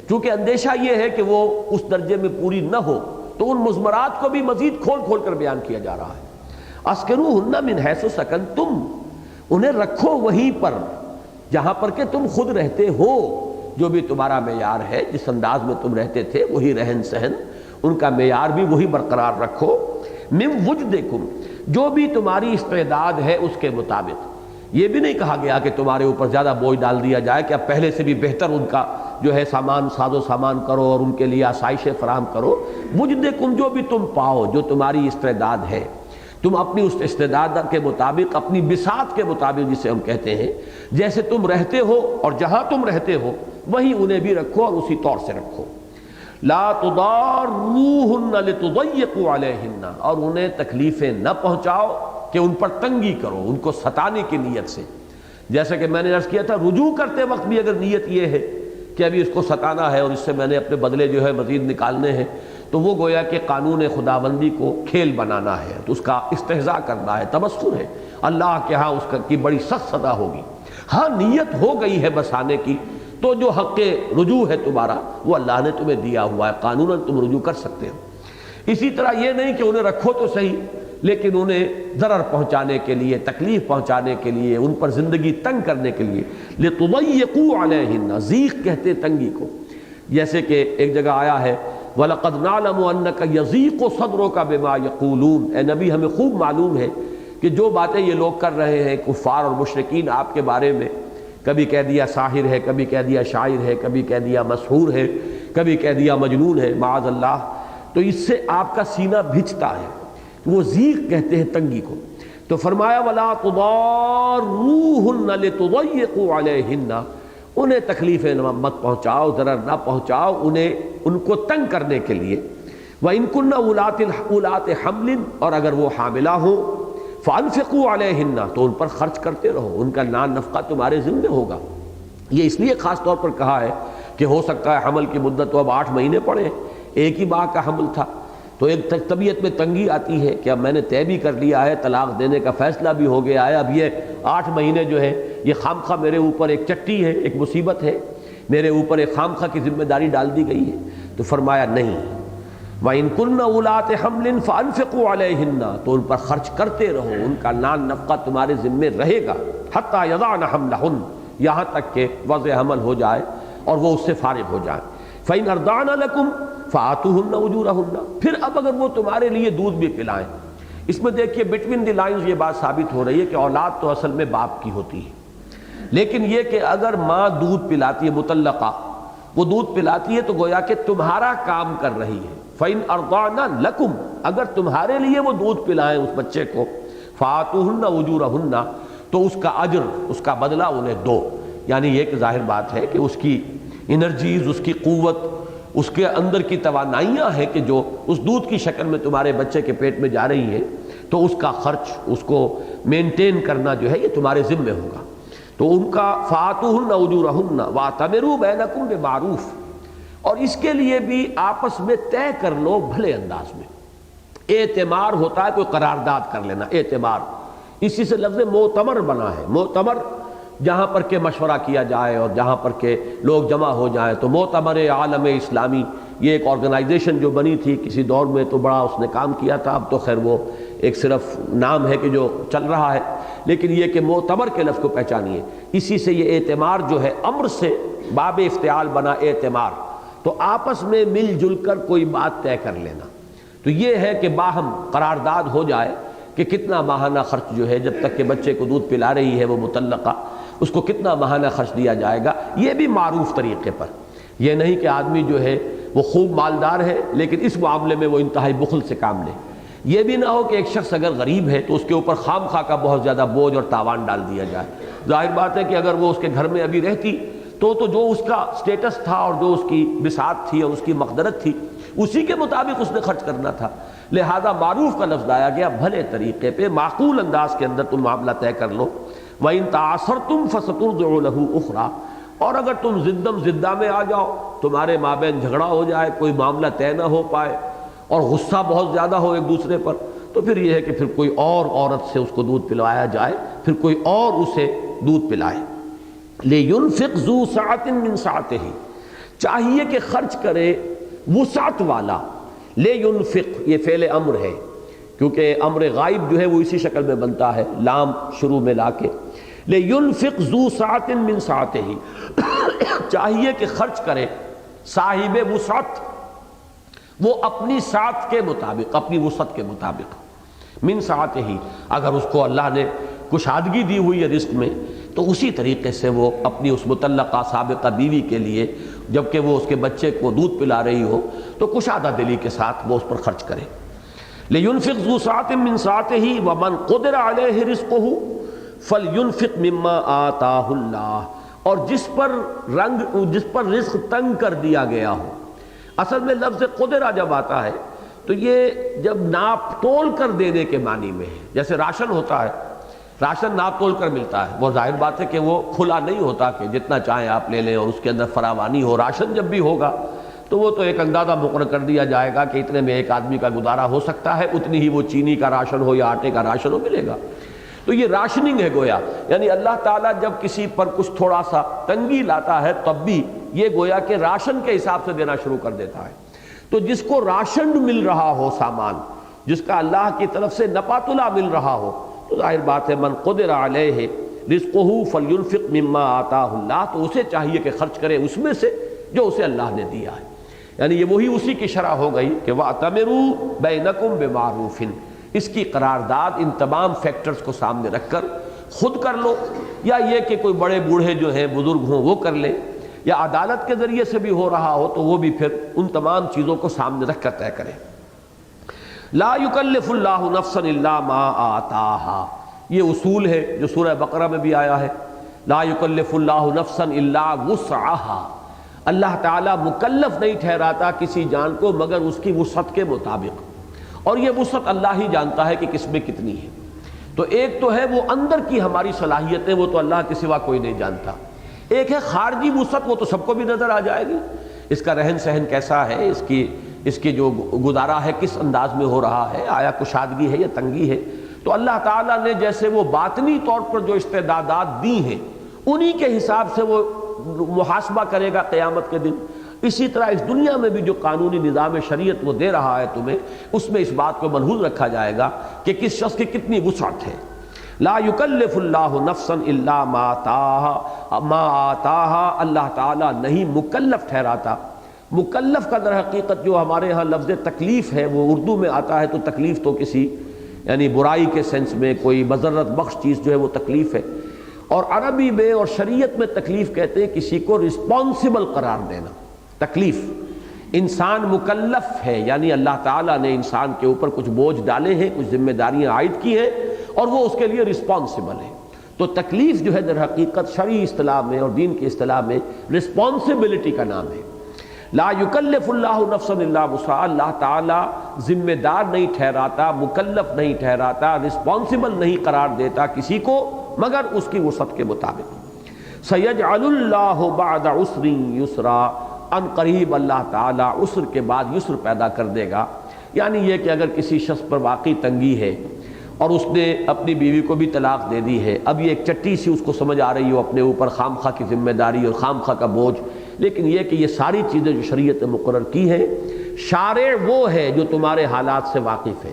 چونکہ اندیشہ یہ ہے کہ وہ اس درجے میں پوری نہ ہو، تو ان مضمرات کو بھی مزید کھول کھول کر بیان کیا جا رہا ہے۔ اسکنوہن من حیث سکنتم، انہیں رکھو وہیں پر جہاں پر کہ تم خود رہتے ہو، جو بھی تمہارا معیار ہے، جس انداز میں تم رہتے تھے وہی رہن سہن، ان کا معیار بھی وہی برقرار رکھو۔ من وجدکم، جو بھی تمہاری استعداد ہے اس کے مطابق، یہ بھی نہیں کہا گیا کہ تمہارے اوپر زیادہ بوجھ ڈال دیا جائے کہ اب پہلے سے بھی بہتر ان کا جو ہے ساز و سامان کرو اور ان کے لیے آسائشیں فراہم کرو۔ وجدکم، جو بھی تم پاؤ، جو تمہاری استعداد ہے، تم اپنی اس استعداد کے مطابق، اپنی بساط کے مطابق جسے ہم کہتے ہیں، جیسے تم رہتے ہو اور جہاں تم رہتے ہو وہیں انہیں بھی رکھو اور اسی طور سے رکھو۔ لا تضاروہن لتضیقوا علیہن، اور انہیں تکلیفیں نہ پہنچاؤ کہ ان پر تنگی کرو، ان کو ستانے کی نیت سے۔ جیسا کہ میں نے عرض کیا تھا، رجوع کرتے وقت بھی اگر نیت یہ ہے کہ ابھی اس کو ستانا ہے اور اس سے میں نے اپنے بدلے جو ہے مزید نکالنے ہیں، تو وہ گویا کہ قانون خداوندی کو کھیل بنانا ہے، تو اس کا استہزاء کرنا ہے، تبصر ہے، اللہ کے ہاں اس کی بڑی سخت سزا ہوگی۔ ہاں نیت ہو گئی ہے بسانے کی، تو جو حق رجوع ہے تمہارا وہ اللہ نے تمہیں دیا ہوا ہے، قانوناً تم رجوع کر سکتے ہو۔ اسی طرح یہ نہیں کہ انہیں رکھو تو صحیح لیکن انہیں ضرر پہنچانے کے لیے، تکلیف پہنچانے کے لیے، ان پر زندگی تنگ کرنے کے لیے، لِتُضَيِّقُوا عَلَيْهِنَّ، ضیق کہتے تنگی کو، جیسے کہ ایک جگہ آیا ہے وَلَقَدْ نَعْلَمُ أَنَّكَ يَضِيقُ صَدْرُكَ بِمَا يَقُولُونَ، اے نبی ہمیں خوب معلوم ہے کہ جو باتیں یہ لوگ کر رہے ہیں کفار اور مشرکین آپ کے بارے میں، کبھی کہہ دیا ساحر ہے، کبھی کہہ دیا شاعر ہے، کبھی کہہ دیا مسحور ہے، کبھی کہہ دیا مجنون ہے معاذ اللہ، تو اس سے آپ کا سینہ بھجتا ہے، وہ ضیق کہتے ہیں تنگی کو۔ تو فرمایا وَلَا تُضَارُّوهُنَّ لِتُضَيِّقُوا عَلَيْهِنَّ، انہیں تکلیفیں مت پہنچاؤ، ضرر نہ پہنچاؤ انہیں، ان کو تنگ کرنے کے لیے۔ وَإِن كُنَّ أُولَاتِ حَمْلٍ، اور اگر وہ حاملہ ہوں، فَأَنفِقُوا عَلَيْهِنَّ، تو ان پر خرچ کرتے رہو، ان کا نان نفقہ تمہارے ذمہ ہوگا۔ یہ اس لیے خاص طور پر کہا ہے کہ ہو سکتا ہے حمل کی مدت تو اب 8 مہینے پڑے، ایک ہی ماہ کا حمل تھا، تو ایک طبیعت میں تنگی آتی ہے کہ اب میں نے طے بھی کر لیا ہے، طلاق دینے کا فیصلہ بھی ہو گیا ہے، اب یہ 8 مہینے جو ہے یہ خامخواہ میرے اوپر ایک چٹی ہے، ایک مصیبت ہے، میرے اوپر ایک خامخواہ کی ذمہ داری ڈال دی گئی ہے۔ تو فرمایا نہیں، وَإِن كُنَّ أُولَاتِ حَمْلٍ فَأَنفِقُوا عَلَيْهِنَّ، تو ان پر خرچ کرتے رہو، ان کا نان نفقہ تمہارے ذمہ رہے گا، حَتَّى يَضَعْنَ حَمْلَهُنَّ، یہاں تک کہ وضع حمل ہو جائے اور وہ اس سے فارغ ہو جائیں۔ فَإِنْ أَرْضَعْنَ لَكُمْ فَآتُوهُنَّ أُجُورَهُنَّ، پھر اب اگر وہ تمہارے لیے دودھ بھی پلائیں، اس میں دیکھیے بٹوین دی لائنز یہ بات ثابت ہو رہی ہے کہ اولاد تو اصل میں باپ کی ہوتی ہے، لیکن یہ کہ اگر ماں دودھ پلاتی ہے، مطلقہ وہ دودھ پلاتی ہے، تو گویا کہ تمہارا کام کر رہی ہے۔ فَإِنْ أَرْضَعْنَ لَكُمْ، اگر تمہارے لیے وہ دودھ پلائیں اس بچے کو، فَآتُوهُنَّ أُجُورَهُنَّ، تو اس کا اجر، اس کا بدلہ انہیں دو۔ یعنی یہ کہ ظاہر بات ہے کہ اس کی انرجیز، اس کی قوت، اس کے اندر کی توانائیاں ہیں کہ جو اس دودھ کی شکل میں تمہارے بچے کے پیٹ میں جا رہی ہیں، تو اس کا خرچ، اس کو مینٹین کرنا جو ہے یہ تمہارے ذمہ ہوگا۔ تو ان کا فَآتُوهُنَّ أُجُورَهُنَّ وَاعْتَمِرُوا بَيْنَكُمْ بِمَعْرُوفٍ، اور اس کے لیے بھی آپس میں طے کر لو بھلے انداز میں۔ اعتمار ہوتا ہے کوئی قرارداد کر لینا، اعتمار، اسی سے لفظ معتمر بنا ہے۔ معتمر جہاں پر کہ مشورہ کیا جائے اور جہاں پر کہ لوگ جمع ہو جائیں، تو معتمر عالم اسلامی یہ ایک آرگنائزیشن جو بنی تھی کسی دور میں تو بڑا اس نے کام کیا تھا، اب تو خیر وہ ایک صرف نام ہے کہ جو چل رہا ہے، لیکن یہ کہ معتبر کے لفظ کو پہچانیے، اسی سے یہ اعتمار جو ہے امر سے باب افتعال بنا اعتمار، تو آپس میں مل جل کر کوئی بات طے کر لینا، تو یہ ہے کہ باہم قرارداد ہو جائے کہ کتنا ماہانہ خرچ جو ہے جب تک کہ بچے کو دودھ پلا رہی ہے وہ مطلقہ، اس کو کتنا ماہانہ خرچ دیا جائے گا، یہ بھی معروف طریقے پر، یہ نہیں کہ آدمی جو ہے وہ خوب مالدار ہے لیکن اس معاملے میں وہ انتہائی بخل سے کام لے، یہ بھی نہ ہو کہ ایک شخص اگر غریب ہے تو اس کے اوپر خام خواہ کا بہت زیادہ بوجھ اور تاوان ڈال دیا جائے۔ ظاہر بات ہے کہ اگر وہ اس کے گھر میں ابھی رہتی تو جو اس کا سٹیٹس تھا اور جو اس کی بساط تھی اور اس کی مقدرت تھی اسی کے مطابق اس نے خرچ کرنا تھا، لہذا معروف کا لفظ لایا گیا، بھلے طریقے پہ معقول انداز کے اندر تم معاملہ طے کر لو۔ وَإِن تَعَاثَرْتُمْ فَسَتُرْضِعُ لَهُ أُخْرَى، اور اگر تم زدہ میں آ جاؤ، تمہارے مابین جھگڑا ہو جائے، کوئی معاملہ طے نہ ہو پائے اور غصہ بہت زیادہ ہو ایک دوسرے پر، تو پھر یہ ہے کہ پھر کوئی اور عورت سے اس کو دودھ پلوایا جائے، پھر کوئی اور اسے دودھ پلائے۔ لِيُنْفِقْ ذُو سَعَةٍ مِّن سَعَتِهِ، چاہیے کہ خرچ کرے وسعت والا۔ لِيُنْفِقْ یہ فعل امر ہے، کیونکہ امر غائب جو ہے وہ اسی شکل میں بنتا ہے، لام شروع میں لا کے۔ لِيُنْفِقْ ذُو سَعَةٍ مِّن سَعَتِهِ، چاہیے کہ خرچ کرے صاحب وسعت، وہ اپنی سعت کے مطابق، اپنی وسعت کے مطابق، من سعتہ، اگر اس کو اللہ نے کشادگی دی ہوئی ہے رزق میں تو اسی طریقے سے وہ اپنی اس مطلقہ سابقہ بیوی کے لیے جبکہ وہ اس کے بچے کو دودھ پلا رہی ہو تو کشادہ دلی کے ساتھ وہ اس پر خرچ کرے۔ لِيُنْفِقْ ذُو سَعَةٍ مِّن سَعَتِهِ وَمَنْ قُدِرَ عَلَيْهِ رِزْقُهُ فَلْيُنْفِقْ مِمَّا آتَاهُ اللَّهُ، اور جس پر رزق تنگ کر دیا گیا ہو۔ اصل میں لفظ قدرہ جب آتا ہے تو یہ جب ناپ تول کر دینے کے معنی میں ہے، جیسے راشن ہوتا ہے، راشن ناپ تول کر ملتا ہے، وہ ظاہر بات ہے کہ وہ کھلا نہیں ہوتا کہ جتنا چاہیں آپ لے لیں اور اس کے اندر فراوانی ہو۔ راشن جب بھی ہوگا تو وہ تو ایک اندازہ مقرر کر دیا جائے گا کہ اتنے میں ایک آدمی کا گزارا ہو سکتا ہے، اتنی ہی وہ چینی کا راشن ہو یا آٹے کا راشن ہو ملے گا، تو یہ راشننگ ہے گویا، یعنی اللہ تعالیٰ جب کسی پر کچھ تھوڑا سا تنگی لاتا ہے تب بھی یہ گویا کہ راشن کے حساب سے دینا شروع کر دیتا ہے۔ تو جس کو راشن مل رہا ہو سامان، جس کا اللہ کی طرف سے نپاتلا مل رہا ہو، تو ظاہر بات ہے من قدر علیہ رزقہ فلینفق مما آتاہ اللہ، تو اسے چاہیے کہ خرچ کرے اس میں سے جو اسے اللہ نے دیا ہے، یعنی یہ وہی اسی کی شرح ہو گئی کہ وَأْتَمِرُوا بَيْنَكُمْ بِمَعْرُوفٍ، اس کی قرارداد ان تمام فیکٹرز کو سامنے رکھ کر خود کر لو، یا یہ کہ کوئی بڑے بوڑھے جو ہیں بزرگ ہوں وہ کر لیں، یا عدالت کے ذریعے سے بھی ہو رہا ہو تو وہ بھی پھر ان تمام چیزوں کو سامنے رکھ کر طے کریں۔ لا یکلف اللہ نفسا الا ما آتاہا، یہ اصول ہے جو سورہ بقرہ میں بھی آیا ہے، لا یکلف اللہ نفسا الا وسعہا، اللہ تعالیٰ مکلف نہیں ٹھہراتا کسی جان کو مگر اس کی وسعت کے مطابق، اور یہ وسعت اللہ ہی جانتا ہے کہ کس میں کتنی ہے۔ تو ایک تو ہے وہ اندر کی ہماری صلاحیتیں، وہ تو اللہ کے سوا کوئی نہیں جانتا، ایک ہے خارجی وسعت، وہ تو سب کو بھی نظر آ جائے گی، اس کا رہن سہن کیسا ہے، اس کی جو گزارا ہے کس انداز میں ہو رہا ہے، آیا کشادگی ہے یا تنگی ہے۔ تو اللہ تعالیٰ نے جیسے وہ باطنی طور پر جو استعدادات دی ہیں انہی کے حساب سے وہ محاسبہ کرے گا قیامت کے دن، اسی طرح اس دنیا میں بھی جو قانونی نظام شریعت وہ دے رہا ہے تمہیں، اس میں اس بات کو ملحوظ رکھا جائے گا کہ کس شخص کی کتنی وسعت ہے۔ لا یکلف اللہ نفسا الا ما آتاہا، اللہ تعالیٰ نہیں مکلف ٹھہراتا۔ مکلف کا در حقیقت جو ہمارے ہاں لفظ تکلیف ہے وہ اردو میں آتا ہے تو تکلیف تو کسی یعنی برائی کے سینس میں کوئی مضرت بخش چیز جو ہے وہ تکلیف ہے، اور عربی میں اور شریعت میں تکلیف کہتے ہیں کسی کو رسپانسبل قرار دینا۔ تکلیف انسان مکلف ہے، یعنی اللہ تعالیٰ نے انسان کے اوپر کچھ بوجھ ڈالے ہیں، کچھ ذمہ داریاں عائد کی ہیں اور وہ اس کے لیے رسپانسبل ہے۔ تو تکلیف جو ہے در حقیقت شرعی اصطلاح میں اور دین کی اصطلاح میں رسپانسبلٹی کا نام ہے۔ لا یکلف اللہ نفسا الا وسعہا، اللہ تعالیٰ ذمہ دار نہیں ٹھہراتا، مکلف نہیں ٹھہراتا، رسپانسبل نہیں قرار دیتا کسی کو مگر اس کی وسعت کے مطابق۔ سیجعل اللہ بعد عسر یسرا، ان قریب اللہ تعالیٰ عسر کے بعد یسر پیدا کر دے گا، یعنی یہ کہ اگر کسی شخص پر واقعی تنگی ہے اور اس نے اپنی بیوی کو بھی طلاق دے دی ہے، اب یہ ایک چٹی سی اس کو سمجھ آ رہی ہو اپنے اوپر خام خواہ کی ذمہ داری اور خام خواہ کا بوجھ، لیکن یہ کہ یہ ساری چیزیں جو شریعت نے مقرر کی ہیں، شارع وہ ہے جو تمہارے حالات سے واقف ہے،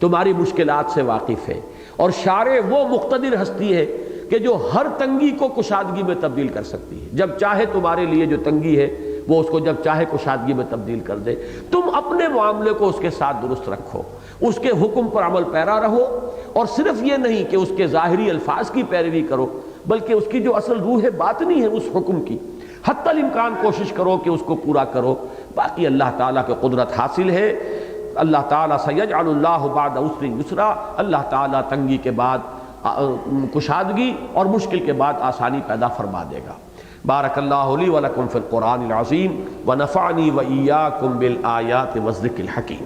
تمہاری مشکلات سے واقف ہے، اور شارع وہ مقتدر ہستی ہے کہ جو ہر تنگی کو کشادگی میں تبدیل کر سکتی ہے۔ جب چاہے تمہارے لیے جو تنگی ہے وہ اس کو جب چاہے کشادگی میں تبدیل کر دے۔ تم اپنے معاملے کو اس کے ساتھ درست رکھو، اس کے حکم پر عمل پیرا رہو، اور صرف یہ نہیں کہ اس کے ظاہری الفاظ کی پیروی کرو، بلکہ اس کی جو اصل روح باطنی ہے اس حکم کی حتی الامکان کوشش کرو کہ اس کو پورا کرو۔ باقی اللہ تعالیٰ کی قدرت حاصل ہے، اللہ تعالیٰ سیجعل اللہ بعد عسر یسرا، اللہ تعالیٰ تنگی کے بعد کشادگی اور مشکل کے بعد آسانی پیدا فرما دے گا۔ بارک اللہ لی ولکم فی القرآن العظیم ونفعنی وإیاکم بالآیات والذکر الحکیم۔